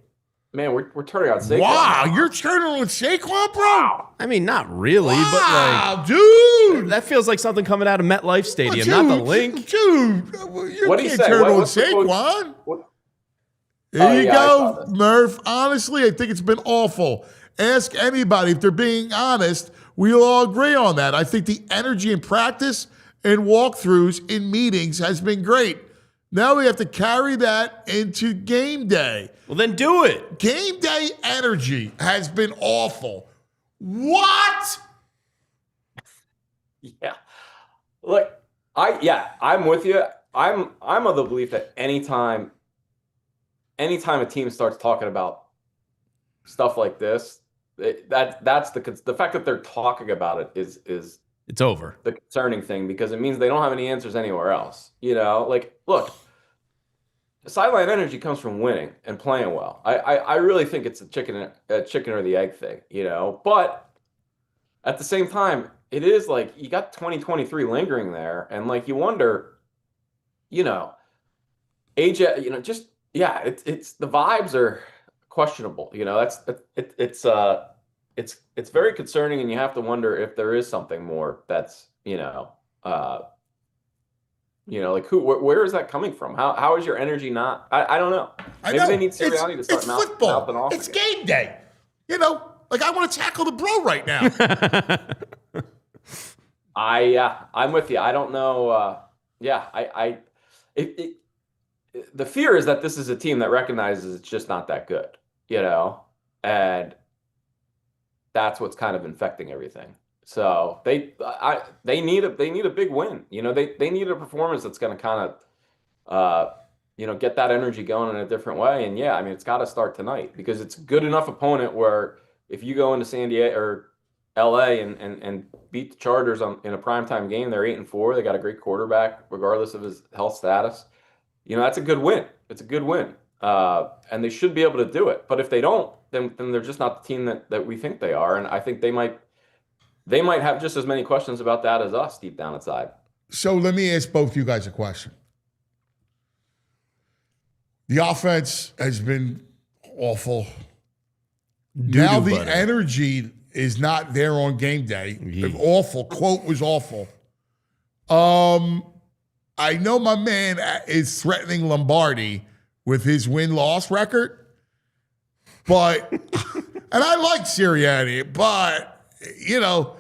Man, we're turning on Saquon. Wow, you're turning on Saquon, bro? I mean, not really, but like, dude, that feels like something coming out of MetLife Stadium, not the link. Dude, you What'd he can't say? turn on What's the quote? Saquon. There you I saw go, this. Murph. Honestly, I think it's been awful. Ask anybody if they're being honest. We'll all agree on that. I think the energy in practice and walkthroughs in meetings has been great. Now we have to carry that into game day. Well, then do it. Game day energy has been awful. What? Yeah. Look, I'm with you. I'm of the belief that anytime a team starts talking about stuff like this, that's the fact that they're talking about it is it's over. The concerning thing, because it means they don't have any answers anywhere else. You know, like, look, sideline energy comes from winning and playing well. I really think it's a chicken or the egg thing, you know. But at the same time, it is like you got 2023 lingering there, and like you wonder, you know, AJ, you know, just it's the vibes are questionable. You know, it's very concerning, and you have to wonder if there is something more that's, like where is that coming from? How is your energy not? I don't know. Maybe they need Sirianni to start mouthing off. It's game day. You know, like I want to tackle the bro right now. I'm with you. I don't know. The fear is that this is a team that recognizes it's just not that good, you know, and that's what's kind of infecting everything. So they need a big win. You know, they need a performance that's going to kind of, get that energy going in a different way. And yeah, I mean, it's got to start tonight, because it's a good enough opponent where if you go into San Diego or LA and beat the Chargers in a primetime game, they're 8-4. They got a great quarterback, regardless of his health status. You know, that's a good win. It's a good win. And they should be able to do it. But if they don't, then they're just not the team that we think they are. And I think they might have just as many questions about that as us deep down inside. So let me ask both you guys a question. The offense has been awful. Now the energy is not there on game day. Awful. Quote was awful. I know my man is threatening Lombardi with his win-loss record, but, and I like Sirianni, but, you know,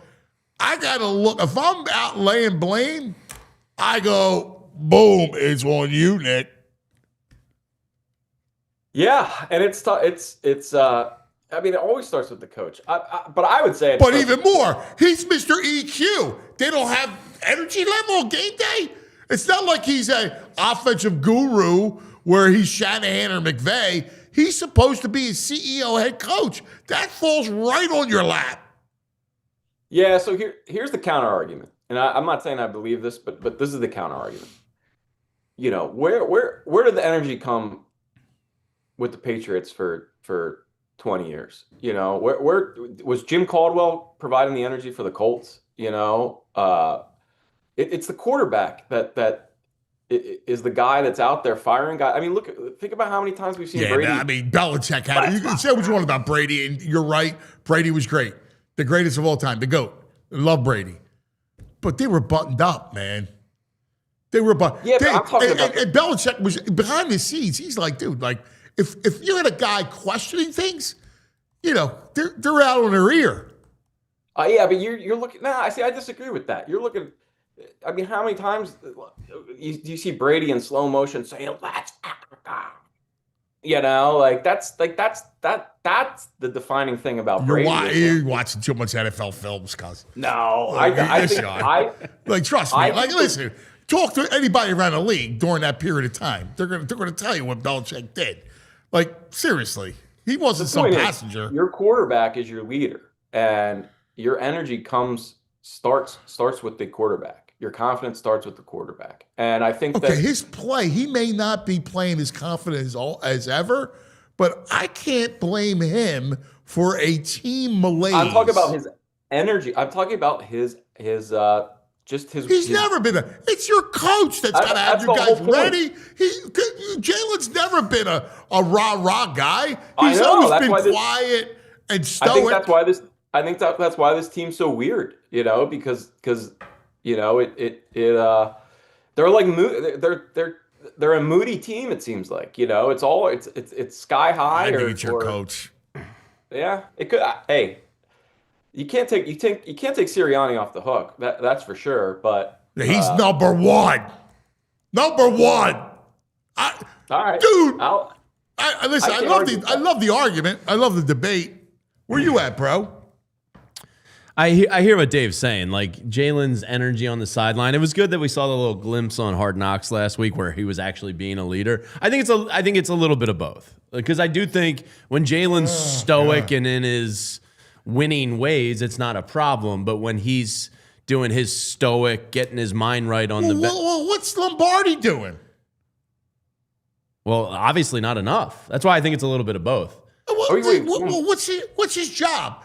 I got to look. If I'm out laying blame, I go, boom, it's on you, Nick. Yeah, and it's I mean, it always starts with the coach. But I would say, but even more, he's Mr. EQ. They don't have energy level on game day. It's not like he's an offensive guru where he's Shanahan or McVay. He's supposed to be a CEO head coach. That falls right on your lap. Yeah, so here's the counter argument. And I'm not saying I believe this, but this is the counter argument. You know, where did the energy come with the Patriots for 20 years? You know, where was Jim Caldwell providing the energy for the Colts? You know, it's the quarterback that is the guy that's out there firing guys. I mean, think about how many times we've seen Brady. I mean, Belichick had it. You can say what you want about Brady, and you're right. Brady was great. The greatest of all time, the GOAT. Love Brady. But they were buttoned up, man. They were buttoned. Yeah, but I'm talking about... And Belichick was behind the scenes. He's like, dude, like, if you had a guy questioning things, you know, they're out on their ear. Yeah, but you're looking... Nah, I disagree with that. You're looking... I mean, how many times do you see Brady in slow motion saying, "Let's Africa"? You know, that's the defining thing about Brady. You're watching too much NFL films, cuz. No, I think trust me. Listen, talk to anybody around the league during that period of time. They're gonna tell you what Belichick did. Like, seriously, he wasn't some passenger. Your quarterback is your leader, and your energy starts with the quarterback. Your confidence starts with the quarterback. And I think that his play, he may not be playing as confident as ever, but I can't blame him for a team malaise. I'm talking about his energy. I'm talking about his He's never been it's your coach that's got to have you guys ready. Jalen's never been a rah-rah guy. He's always been quiet and stoic. I think that's why this team's so weird, because they're like they're a moody team, it seems like. It's sky high. I think it's your coach. Yeah, it could. Hey, you can't take Sirianni off the hook. That's for sure. But he's number one. Number one. All right, dude. Listen. I love the argument. I love the debate. Where you at, bro? I hear what Dave's saying. Like Jalen's energy on the sideline. It was good that we saw the little glimpse on Hard Knocks last week where he was actually being a leader. I think it's a little bit of both, because I do think when Jalen's stoic and in his winning ways, it's not a problem. But when he's doing his stoic, getting his mind right on what's Lombardi doing? Well, obviously not enough. That's why I think it's a little bit of both. What's his job?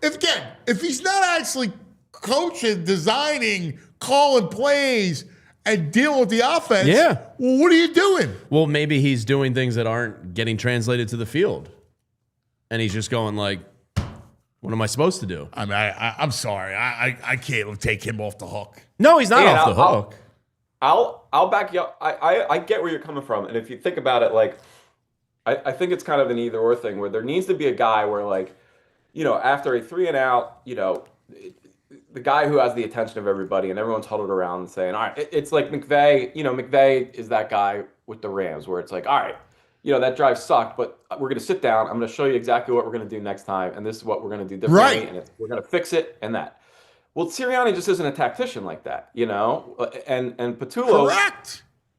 If he's not actually coaching, designing, calling plays, and dealing with the offense, well, what are you doing? Well, maybe he's doing things that aren't getting translated to the field, and he's just going like, "What am I supposed to do?" I mean, I'm sorry, I can't take him off the hook. No, he's not off the hook. I'll back you up. I get where you're coming from, and if you think about it, like, I think it's kind of an either or thing where there needs to be a guy where, like, after a 3 and out, the guy who has the attention of everybody and everyone's huddled around and saying, all right, it's like McVay. McVay is that guy with the Rams where it's like, all right, that drive sucked, but we're going to sit down. I'm going to show you exactly what we're going to do next time, and this is what we're going to do differently, and we're going to fix it and that. Well, Sirianni just isn't a tactician like that, and Patullo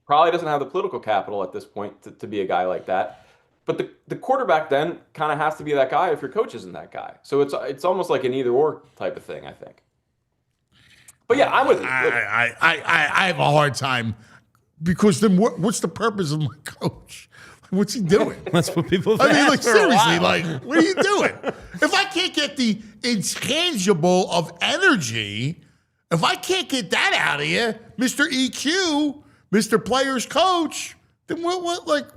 probably doesn't have the political capital at this point to be a guy like that. But the quarterback then kind of has to be that guy if your coach isn't that guy. So it's almost like an either or type of thing, I think. But yeah, I'm with you. I have a hard time because then what's the purpose of my coach? What's he doing? That's what people. I mean, like seriously, like what are you doing? If I can't get the intangible of energy, if I can't get that out of you, Mr. EQ, Mr. Player's coach, then what?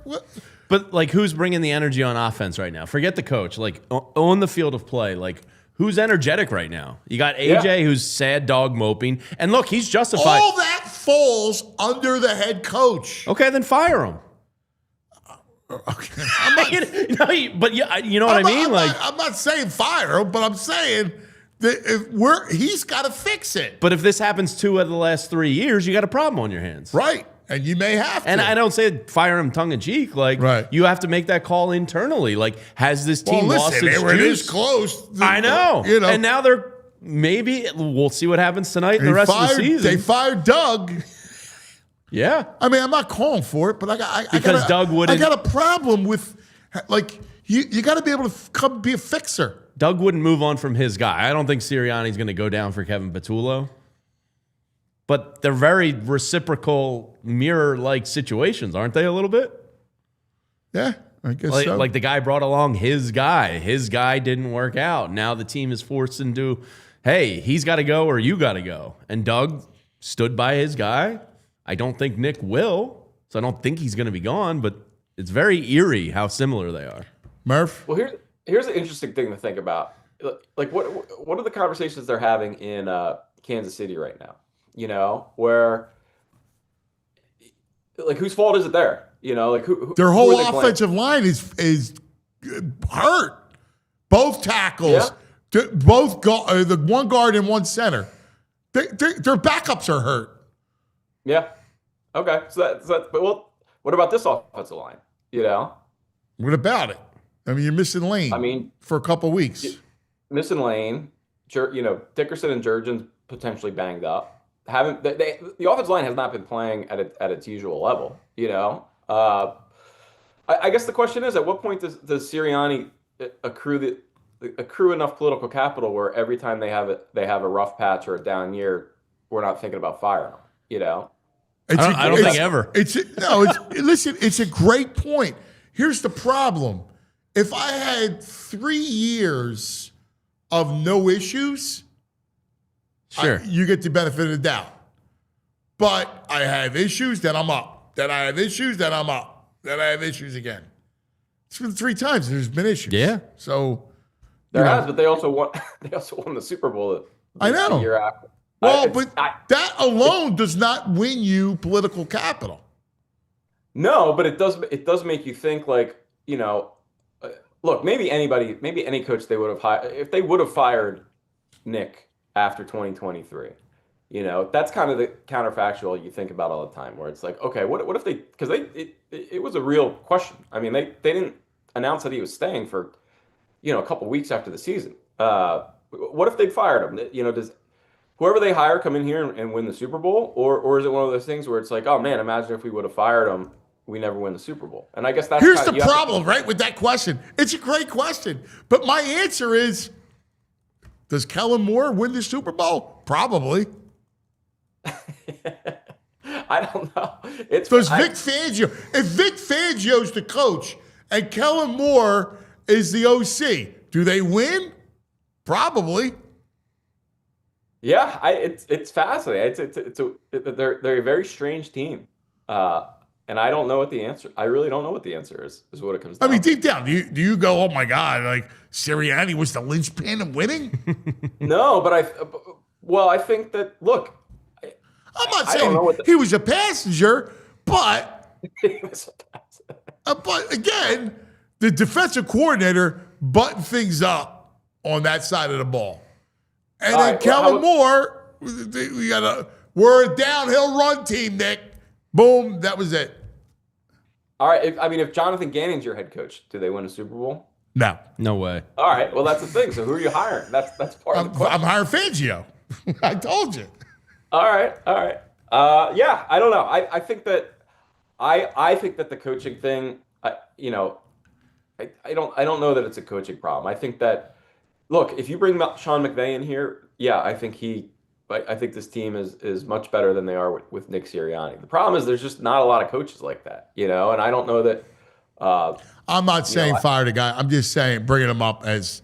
But, like, who's bringing the energy on offense right now? Forget the coach. Like, on the field of play, like, who's energetic right now? You got AJ, who's sad dog moping. And, look, he's justified. All that falls under the head coach. Okay, then fire him. Okay. But you know what I mean? I'm not saying fire him, but I'm saying that he's got to fix it. But if this happens 2 out of the last 3 years, you got a problem on your hands. Right. And you may have to. And I don't say fire him tongue in cheek. Like, you have to make that call internally. Like, has this team lost its juice? It is close. I know. And now we'll see what happens tonight and the rest of the season. They fired Doug. Yeah. I mean, I'm not calling for it, but Doug wouldn't. I got a problem with, like, you got to be able to come be a fixer. Doug wouldn't move on from his guy. I don't think Sirianni's going to go down for Kevin Patullo. But they're very reciprocal, mirror-like situations, aren't they, a little bit? Yeah, I guess so. Like the guy brought along his guy. His guy didn't work out. Now the team is forced into, hey, he's got to go or you got to go. And Doug stood by his guy. I don't think Nick will, so I don't think he's going to be gone, but it's very eerie how similar they are. Murph? Well, here's an interesting thing to think about. Like, what are the conversations they're having in Kansas City right now? Where, like, whose fault is it there? Like who their whole offensive line is hurt. Both tackles, both the one guard and one center. Their backups are hurt. Yeah. Okay. So but what about this offensive line? What about it? I mean, you're missing Lane. I mean, for a couple weeks. Missing Lane. Dickerson and Jurgens potentially banged up. The offensive line has not been playing at its usual level. I guess the question is, at what point does Sirianni accrue enough political capital where every time they have a rough patch or a down year, we're not thinking about firing them? I don't think ever. Listen, it's a great point. Here's the problem: if I had 3 years of no issues. Sure. You get the benefit of the doubt. But I have issues, then I'm up. Then I have issues, then I'm up. Then I have issues again. It's been 3 times there's been issues. Yeah. So There has, but they also won. They also won the Super Bowl. I know. The year after. Well, but that alone does not win you political capital. No, but it does. It does make you think. Like, look, maybe any coach they would have hired if they would have fired Nick after 2023. That's kind of the counterfactual you think about all the time, where it's like, okay, what if they? Because it was a real question. I mean, they didn't announce that he was staying for a couple weeks after the season. What if they fired him? Does whoever they hire come in here and win the Super Bowl, or is it one of those things where it's like, oh man, imagine if we would have fired him, we never win the Super Bowl. And I guess that's Here's the problem, right, with that question. It's a great question, but my answer is, does Kellen Moore win the Super Bowl? Probably. I don't know. Does Vic Fangio? If Vic Fangio's the coach and Kellen Moore is the OC, do they win? Probably. Yeah, it's fascinating. They're a very strange team, and I don't know what the answer. I really don't know what the answer is. Is what it comes down. I mean, deep down, do you go, oh my God, like Sirianni was the linchpin of winning? No, but I think that look. I'm not saying he was a passenger, but he was a passenger. But again, the defensive coordinator buttoned things up on that side of the ball. And all then right, Kellen Moore, we're a downhill run team, Nick. Boom, that was it. All right, if Jonathan Gannon's your head coach, do they win a Super Bowl? No. No way. All right, well, that's the thing. So who are you hiring? That's part of the question. I'm hiring Fangio. I told you. All right. Yeah, I don't know. I think that I think that the coaching thing, I don't know that it's a coaching problem. I think that, look, if you bring Sean McVay in here, yeah, I think this team is much better than they are with Nick Sirianni. The problem is there's just not a lot of coaches like that, and I don't know that. I'm not saying fire the guy. I'm just saying bringing him up as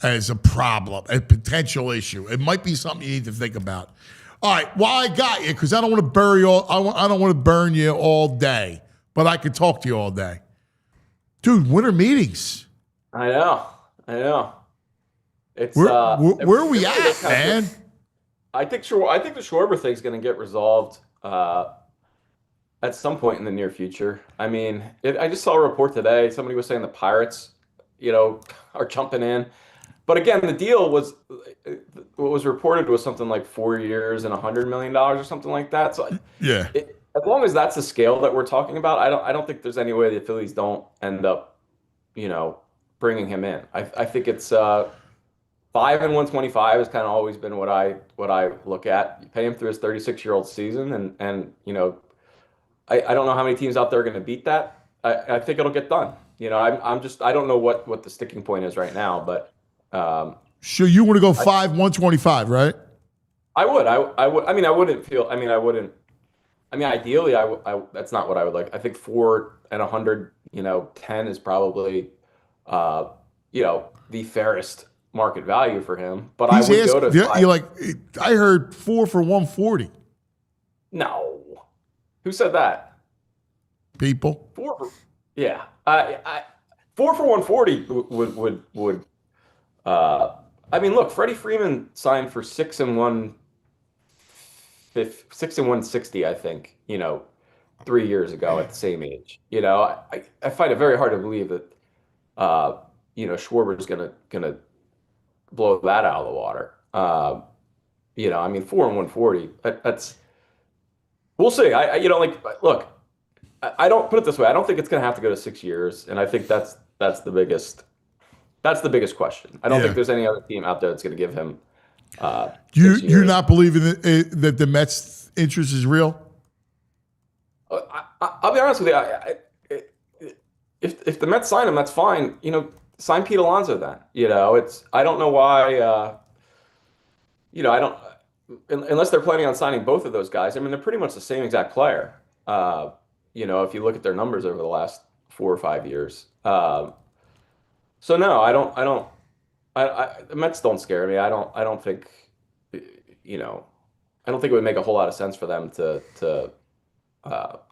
a problem, a potential issue. It might be something you need to think about. All right, well, I got you because I don't want to I don't want to burn you all day, but I could talk to you all day, dude. Winter meetings. I know. It's where are we at, man? I think the Schwarber thing's going to get resolved at some point in the near future. I mean, I just saw a report today. Somebody was saying the Pirates, are jumping in. But again, the deal was what was reported was something like 4 years and $100 million or something like that. So yeah, as long as that's the scale that we're talking about, I don't think there's any way the Phillies don't end up, bringing him in. I think it's 5 and 125 has kind of always been what I look at. You pay him through his 36-year-old season, and I don't know how many teams out there are going to beat that. I think it'll get done. I don't know what the sticking point is right now, but. So you want to go 5 125, right? I would. I would. I mean, I wouldn't feel. I mean, I wouldn't. I mean, ideally, that's not what I would like. I think 4 and 110 is probably, the fairest market value for him. But I would go to. You're like, I heard 4 for 140. No, who said that? People. 4. Yeah, 4 for 140 would. I mean, look, Freddie Freeman signed for 6 and 160, I think, 3 years ago at the same age. I find it very hard to believe that, Schwarber's gonna blow that out of the water. I mean, 4 and 140. That's we'll see. Look, I don't put it this way. I don't think it's gonna have to go to 6 years, and I think that's the biggest. That's the biggest question. I don't think there's any other team out there that's going to give him. You're not believing that the Mets' interest is real? I'll be honest with you. If the Mets sign him, that's fine. Sign Pete Alonso then. I don't know why. I don't unless they're planning on signing both of those guys. I mean, they're pretty much the same exact player. If you look at their numbers over the last 4 or 5 years. So no, I don't. The Mets don't scare me. I don't think. I don't think it would make a whole lot of sense for them to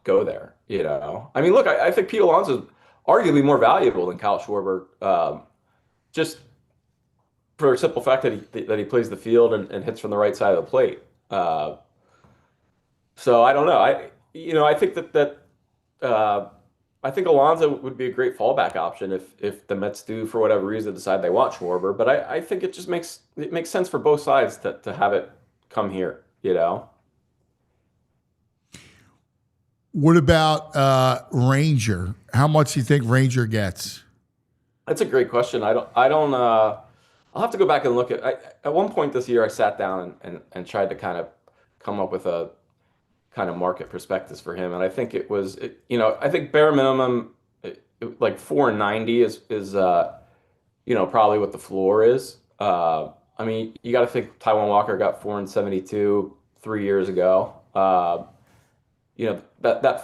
go there. I mean, look, I think Pete Alonso is arguably more valuable than Kyle Schwarber, just for a simple fact that he plays the field and hits from the right side of the plate. So I don't know. I think I think Alonso would be a great fallback option if the Mets do, for whatever reason, decide they want Schwarber. But I think it makes sense for both sides to have it come here. What about Ranger? How much do you think Ranger gets? That's a great question. I'll have to go back and look at one point this year, I sat down and tried to kind of come up with a kind of market prospectus for him. And I think I think bare minimum, like 490 is probably what the floor is. I mean, you got to think Taijuan Walker got 472 3 years ago. That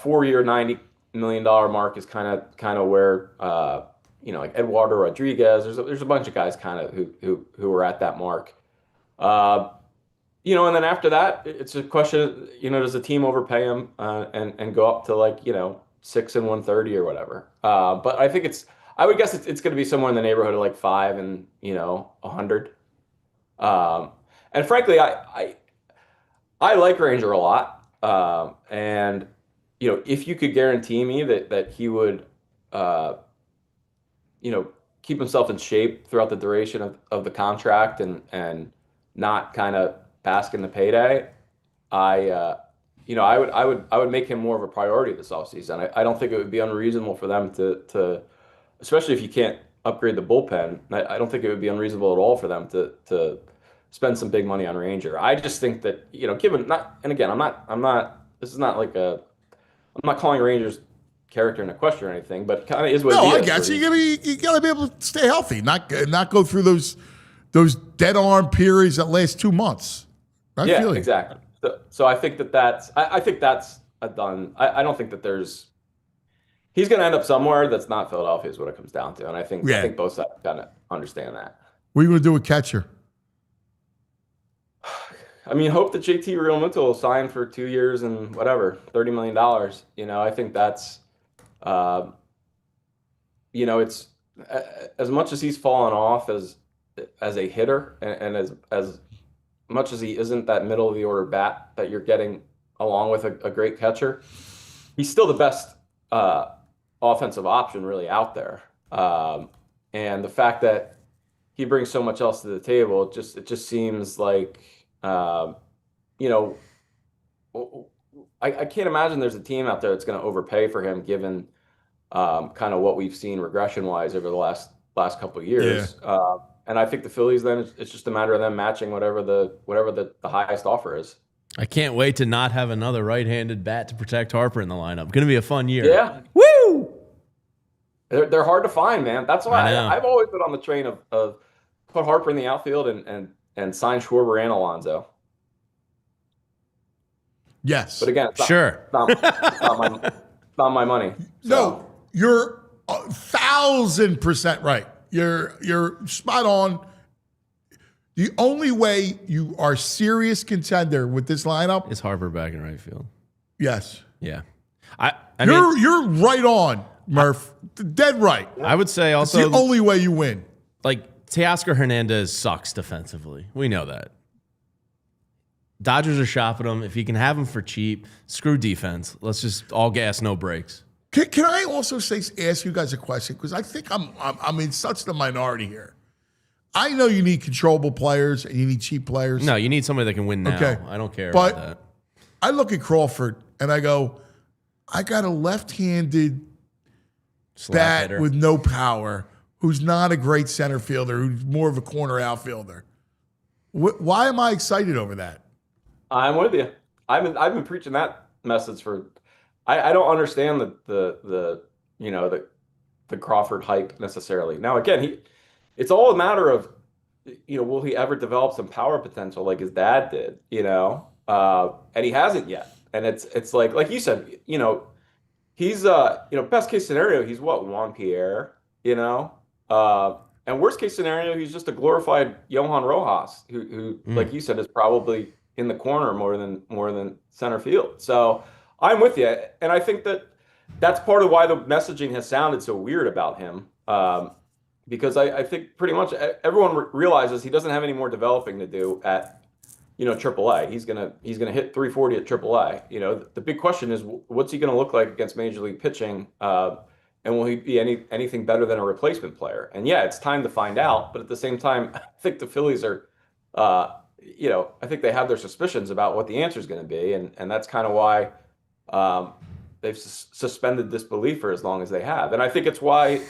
4-year, $90 million mark is kind of where, like Eduardo Rodriguez, there's a bunch of guys kind of who are at that mark. And then after that, it's a question, does the team overpay him and go up to 6 and 130 or whatever? But I think I would guess it's going to be somewhere in the neighborhood of 5 and 100. And frankly, I like Ranger a lot. And if you could guarantee me that he would, keep himself in shape throughout the duration of the contract and not kind of bask in the payday, I would make him more of a priority this offseason. I don't think it would be unreasonable for them to especially if you can't upgrade the bullpen. I don't think it would be unreasonable at all for them to spend some big money on Ranger. I just think that, given I'm not calling Rangers character into question or anything, but it kind of is what it is. I guess you gotta be able to stay healthy, not go through those dead arm periods that last 2 months. Exactly. So I think that's a done. I don't think that he's going to end up somewhere that's not Philadelphia is what it comes down to, and I think both sides kind of understand that. What are you going to do with catcher? I mean, hope that JT Realmuto will sign for 2 years and whatever, $30 million. I think that's, it's as much as he's fallen off as a hitter and as much as he isn't that middle of the order bat that you're getting along with a great catcher, he's still the best offensive option really out there. And the fact that he brings so much else to the table, it just seems like, I can't imagine there's a team out there that's going to overpay for him, given kind of what we've seen regression wise over the last couple of years. Yeah. And I think the Phillies, then it's just a matter of them matching whatever the highest offer is. I can't wait to not have another right-handed bat to protect Harper in the lineup. Going to be a fun year. Yeah. Woo! They're hard to find, man. That's why I've always been on the train of put Harper in the outfield and sign Schwarber and Alonso. Yes. But again, it's not my money. So. No, you're 1,000% right. You're spot on. The only way you are serious contender with this lineup is Harper back in right field. Yes. Yeah. You're right on, Murph. Dead right. I would say also it's the only way you win. Teoscar Hernandez sucks defensively. We know that. Dodgers are shopping him. If you can have him for cheap, screw defense. Let's just all gas, no brakes. Can I also ask you guys a question? Because I think I'm in such the minority here. I know you need controllable players and you need cheap players. No, you need somebody that can win now. Okay. I don't care about that. I look at Crawford and I go, I got a left-handed bat hitter with no power who's not a great center fielder, who's more of a corner outfielder. Why am I excited over that? I'm with you. I've been preaching that message for. I don't understand the Crawford hype necessarily. Now again, it's all a matter of will he ever develop some power potential like his dad did? And he hasn't yet. And it's like you said, he's best case scenario he's Juan Pierre, and worst case scenario he's just a glorified Johan Rojas who like you said is probably in the corner more than center field. So I'm with you, and I think that's part of why the messaging has sounded so weird about him. Because I think pretty much everyone realizes he doesn't have any more developing to do at AAA. He's gonna hit 340 at AAA. The big question is, what's he gonna look like against Major League pitching? And will he be anything better than a replacement player? And yeah, it's time to find out. But at the same time, I think the Phillies are, I think they have their suspicions about what the answer is going to be, and that's kind of why they've suspended disbelief for as long as they have. And I think it's why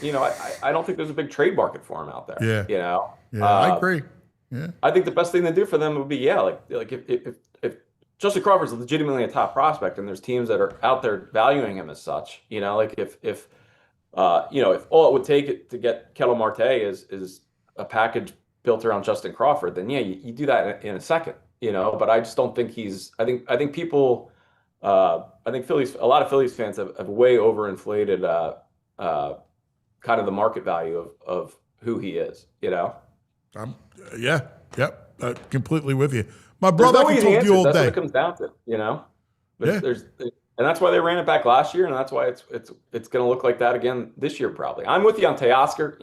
I don't think there's a big trade market for him out there. Yeah. I agree. Yeah. I think the best thing to do for them would be like if Justin Crawford's legitimately a top prospect and there's teams that are out there valuing him as such, like if all it would take to get Ketel Marte is a package built around Justin Crawford, then yeah, you do that in a second, But I just don't think he's. I think people. I think a lot of Phillies fans have way overinflated kind of the market value of who he is. Completely with you. My brother can talk you all that's day. What it comes down to, But and that's why they ran it back last year, and that's why it's going to look like that again this year probably. I'm with you on Teoscar.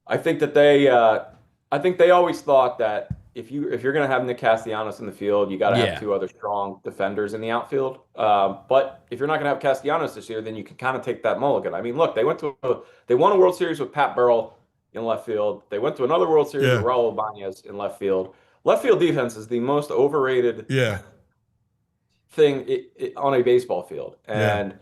I think that they always thought that if you're going to have Nick Castellanos in the field, you got to have two other strong defenders in the outfield. But if you're not going to have Castellanos this year, then you can kind of take that mulligan. Look, they won a World Series with Pat Burrell in left field. They went to another World Series with Raul Ibanez in left field. Left field defense is the most overrated thing on a baseball field, and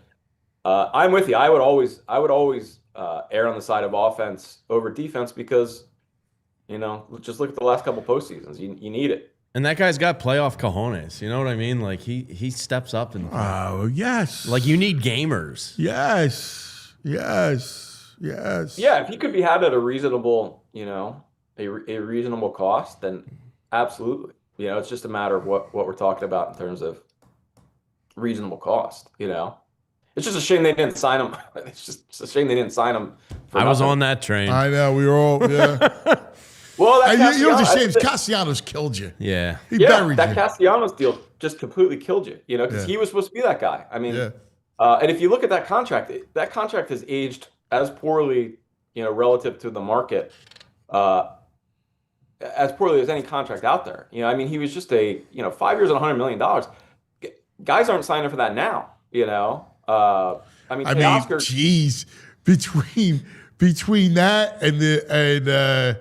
I'm with you. I would always err on the side of offense over defense because just look at the last couple postseasons. You need it, and that guy's got playoff cojones. You know what I mean? Like he steps up and yes, like you need gamers. Yes. Yeah, if he could be had at a reasonable a reasonable cost, then absolutely. It's just a matter of what we're talking about in terms of reasonable cost. It's just a shame they didn't sign him. It's just a shame they didn't sign him. I was on that train. I know, we were all. Well, you know what's a shame? Castellanos killed you. Yeah, he buried that you. Castellanos deal just completely killed you. Because he was supposed to be that guy. And if you look at that contract has aged as poorly, relative to the market, as poorly as any contract out there. He was just 5 years and $100 million. Guys aren't signing for that now. Teoscar, geez, between that and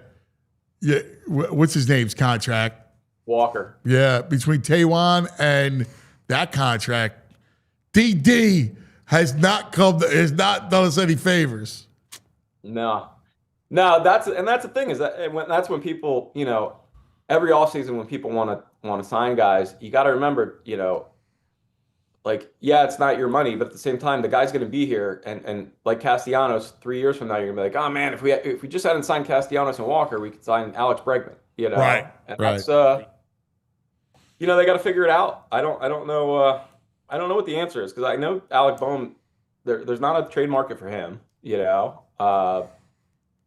what's his name's contract? Walker. Yeah, between Taiwan and that contract, DD has not done us any favors. No, that's the thing is that's when people, every offseason when people want to sign guys, you got to remember, it's not your money, but at the same time, the guy's going to be here, and like Castellanos, 3 years from now, you're going to be like, oh man, if we just hadn't signed Castellanos and Walker, we could sign Alex Bregman, Right. And that's they got to figure it out. I don't know what the answer is because I know Alec Bohm, there's not a trade market for him,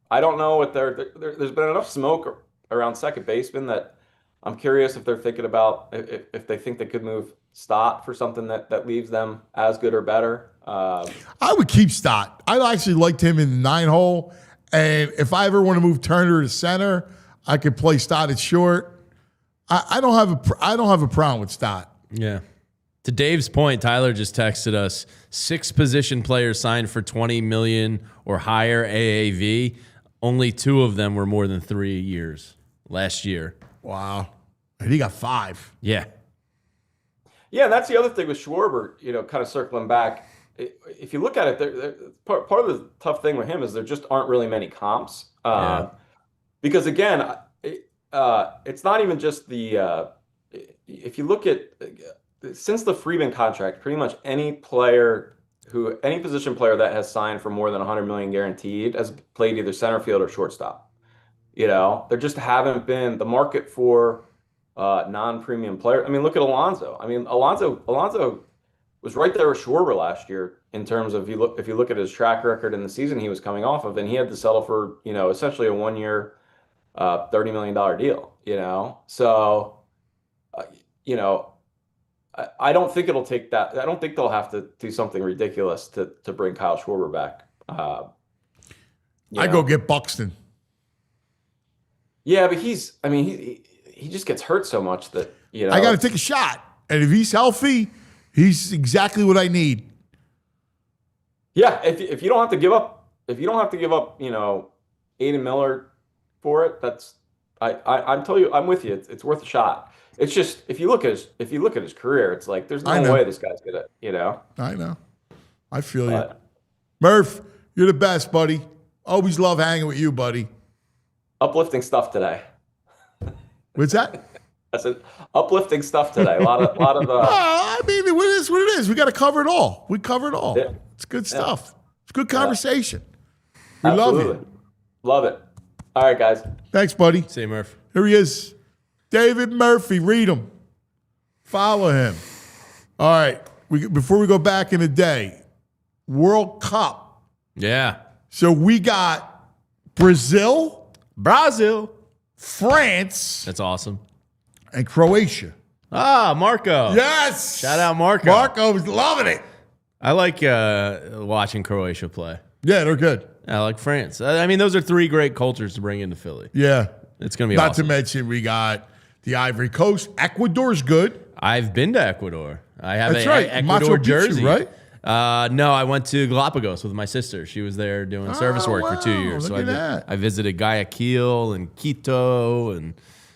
I don't know what there's been enough smoke around second baseman that I'm curious if they're thinking about if they think they could move Stott for something that leaves them as good or better. I would keep Stott. I actually liked him in the 9-hole, and if I ever want to move Turner to center, I could play Stott at short. I don't have a problem with Stott. Yeah. To Dave's point, Tyler just texted us 6 position players signed for $20 million or higher AAV. Only 2 of them were more than 3 years last year. Wow. And he got 5. Yeah. Yeah, and that's the other thing with Schwarber, kind of circling back. If you look at it, part of the tough thing with him is there just aren't really many comps. Because, again, it's not even just the if you look at since the Freeman contract, pretty much any position player that has signed for more than $100 million guaranteed has played either center field or shortstop. There just haven't been the market for non-premium player. Look at Alonso. Alonso was right there with Schwarber last year in terms of if you look at his track record in the season he was coming off of, and he had to settle for essentially a 1-year $30 million deal. So you know, I don't think it'll take that. I don't think they'll have to do something ridiculous to bring Kyle Schwarber back. I go get Buxton. Yeah, but he just gets hurt so much that, you know. I got to take a shot. And if he's healthy, he's exactly what I need. Yeah, if you don't have to give up, you know, Aiden Miller for it, I'm telling you, I'm with you. It's worth a shot. It's just if you look at his career, it's like there's no way this guy's gonna, you know. I know. I feel you. Murph, you're the best, buddy. Always love hanging with you, buddy. Uplifting stuff today. What's that? I said uplifting stuff today. A lot of I mean, it is what it is. We got to cover it all. We cover it all. Yeah. It's good stuff. It's good conversation. We love you. Love it. All right, guys. Thanks, buddy. See you, Murph. Here he is. David Murphy. Read him. Follow him. All right. Before we go back in the day, World Cup. Yeah. So we got Brazil, France. That's awesome. And Croatia. Ah, Marco. Yes. Shout out Marco. Marco was loving it. I like watching Croatia play. Yeah, they're good. I like France. I mean, those are three great cultures to bring into Philly. Yeah. It's going to be Not awesome. to mention we got the Ivory Coast. Ecuador's good. I've been to Ecuador. I have That's a right. Ecuador Machu Picchu, jersey. right? No, I went to Galapagos with my sister. She was there doing service work for 2 years. Look at that. I visited Guayaquil and Quito, and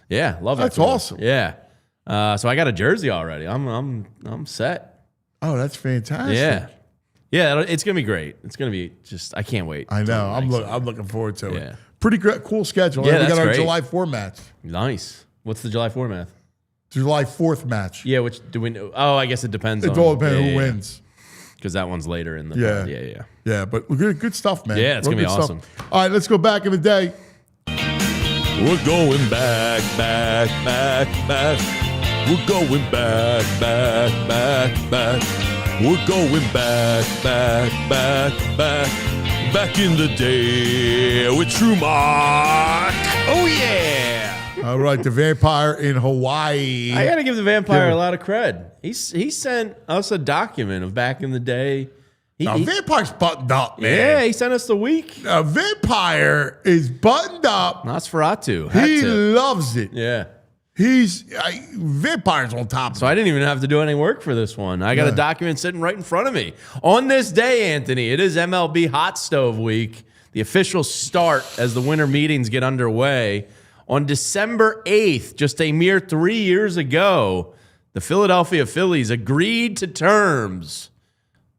yeah, love it. That's awesome. Yeah. So I got a jersey already. I'm set. Oh, that's fantastic. Yeah. Yeah, it's gonna be great. It's gonna be just I can't wait. I know. I'm looking forward to Yeah. it. Pretty cool schedule. Yeah, we that's got our great. July 4 match. Nice. What's the July 4 math? July 4th match. Yeah, which do we know? Oh, I guess it depends. It all depends who wins. Because that one's later in the Yeah. Yeah, but we're good stuff, man. Yeah, it's Real gonna be good awesome. stuff. All right, let's go back in the day. We're going back. We're going back. We're going back in the day with True Mark. Oh yeah. All right, the vampire in Hawaii. I got to give the vampire a lot of cred. He sent us a document of back in the day. Vampire's buttoned up, man. Yeah, he sent us the week. Vampire is buttoned up. Nosferatu. He loves it. Yeah. Vampire's on top of So I didn't even have to do any work for this one. I got a document sitting right in front of me. On this day, Anthony, it is MLB Hot Stove Week, the official start as the winter meetings get underway. On December 8th, just a mere 3 years ago, the Philadelphia Phillies agreed to terms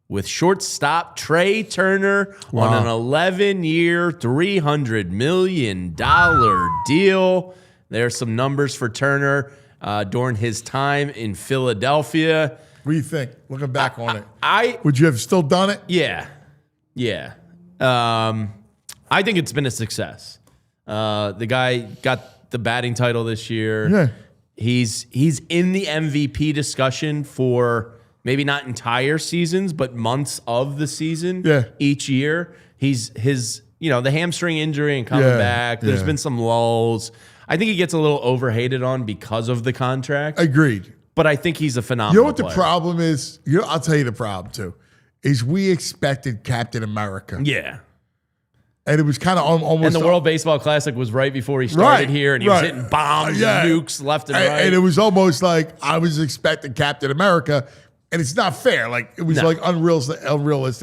with shortstop Trey Turner on an 11-year, $300 million deal. There's some numbers for Turner during his time in Philadelphia. What do you think? Looking back on it. Would you have still done it? Yeah. Yeah. I think it's been a success. The guy got the batting title this year. Yeah. He's in the MVP discussion for maybe not entire seasons, but months of the season each year. The hamstring injury and coming back. There's been some lulls. I think he gets a little overhated on because of the contract. Agreed. But I think he's a phenomenal You know what the player. problem is? I'll tell you the problem, too, is we expected Captain America. Yeah. And it was kind of almost... And the World Baseball Classic was right before he started here, and he was hitting bombs and nukes left and right. And it was almost like I was expecting Captain America, and it's not fair. Like, it was like unrealistic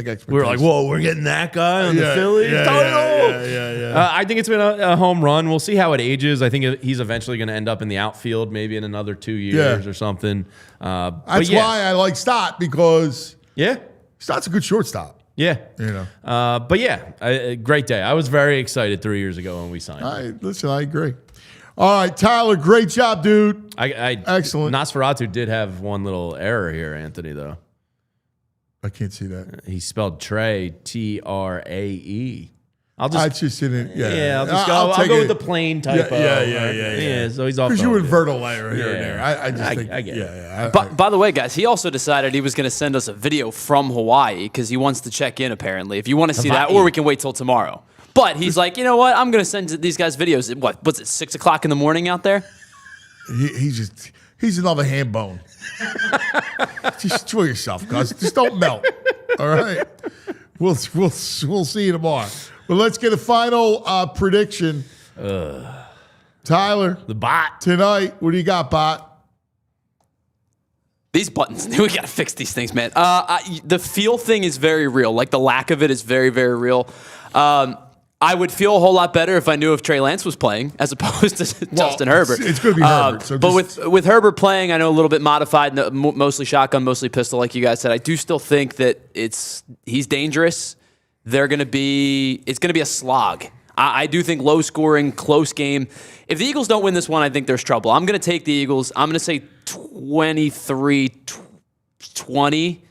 expectations. We were like, whoa, we're getting that guy on the Phillies title. Yeah. I think it's been a home run. We'll see how it ages. I think he's eventually going to end up in the outfield maybe in another 2 years or something. That's why I like Stott, because Stott's a good shortstop. Yeah. But great day. I was very excited 3 years ago when we signed. Listen, I agree. All right, Tyler, great job, dude. Excellent. Nosferatu did have one little error here, Anthony, though. I can't see that. He spelled Trey, Trae. I'll just I'll go with the plain typo. Yeah. So he's off. Because you invert a layer here and there. I just think. I get it. By the way, guys, he also decided he was going to send us a video from Hawaii because he wants to check in, apparently. If you want to see that, or we can wait till tomorrow. But he's like, you know what? I'm going to send these guys videos. What's it, 6 o'clock in the morning out there? He's another ham bone. Just enjoy yourself, cuz. Just don't melt. All right. We'll see you tomorrow. But let's get a final prediction. Tyler, the bot tonight. What do you got, bot? These buttons, we got to fix these things, man. The feel thing is very real. Like the lack of it is very, very real. I would feel a whole lot better if I knew if Trey Lance was playing as opposed to Justin Herbert. It's going to be Herbert. So but with Herbert playing, I know a little bit modified, mostly shotgun, mostly pistol, like you guys said. I do still think that he's dangerous. It's going to be a slog. I do think low scoring, close game. If the Eagles don't win this one, I think there's trouble. I'm going to take the Eagles. I'm going to say 23-20,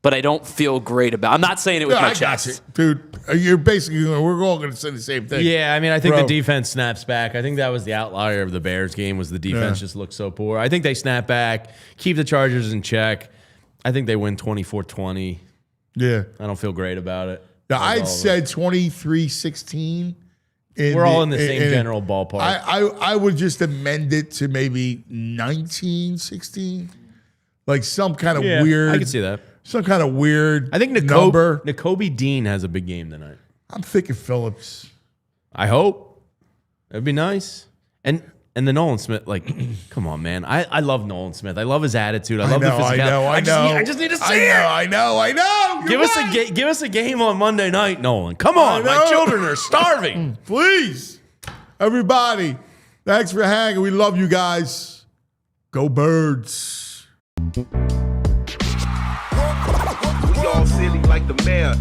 but I don't feel great about it. I'm not saying it with my chest. Dude, you're basically, we're all going to say the same thing. Yeah, I mean, I think the defense snaps back. I think that was the outlier of the Bears game was the defense just looked so poor. I think they snap back, keep the Chargers in check. I think they win 24-20. Yeah. I don't feel great about it. Now, I'd said 23-16. We're all in the same general ballpark. I would just amend it to maybe 19-16. Like some kind of weird. I can see that. Some kind of weird I think number. Nakobe Dean has a big game tonight. I'm thinking Phillips. I hope. That'd be nice. And the Nolan Smith, like, come on, man. I love Nolan Smith. I love his attitude. I love the physicality. I know. I just need to see it. I know. Give us a game on Monday night, Nolan. Come on, my children are starving. Please, everybody. Thanks for hanging. We love you guys. Go Birds. We all silly like the mayor.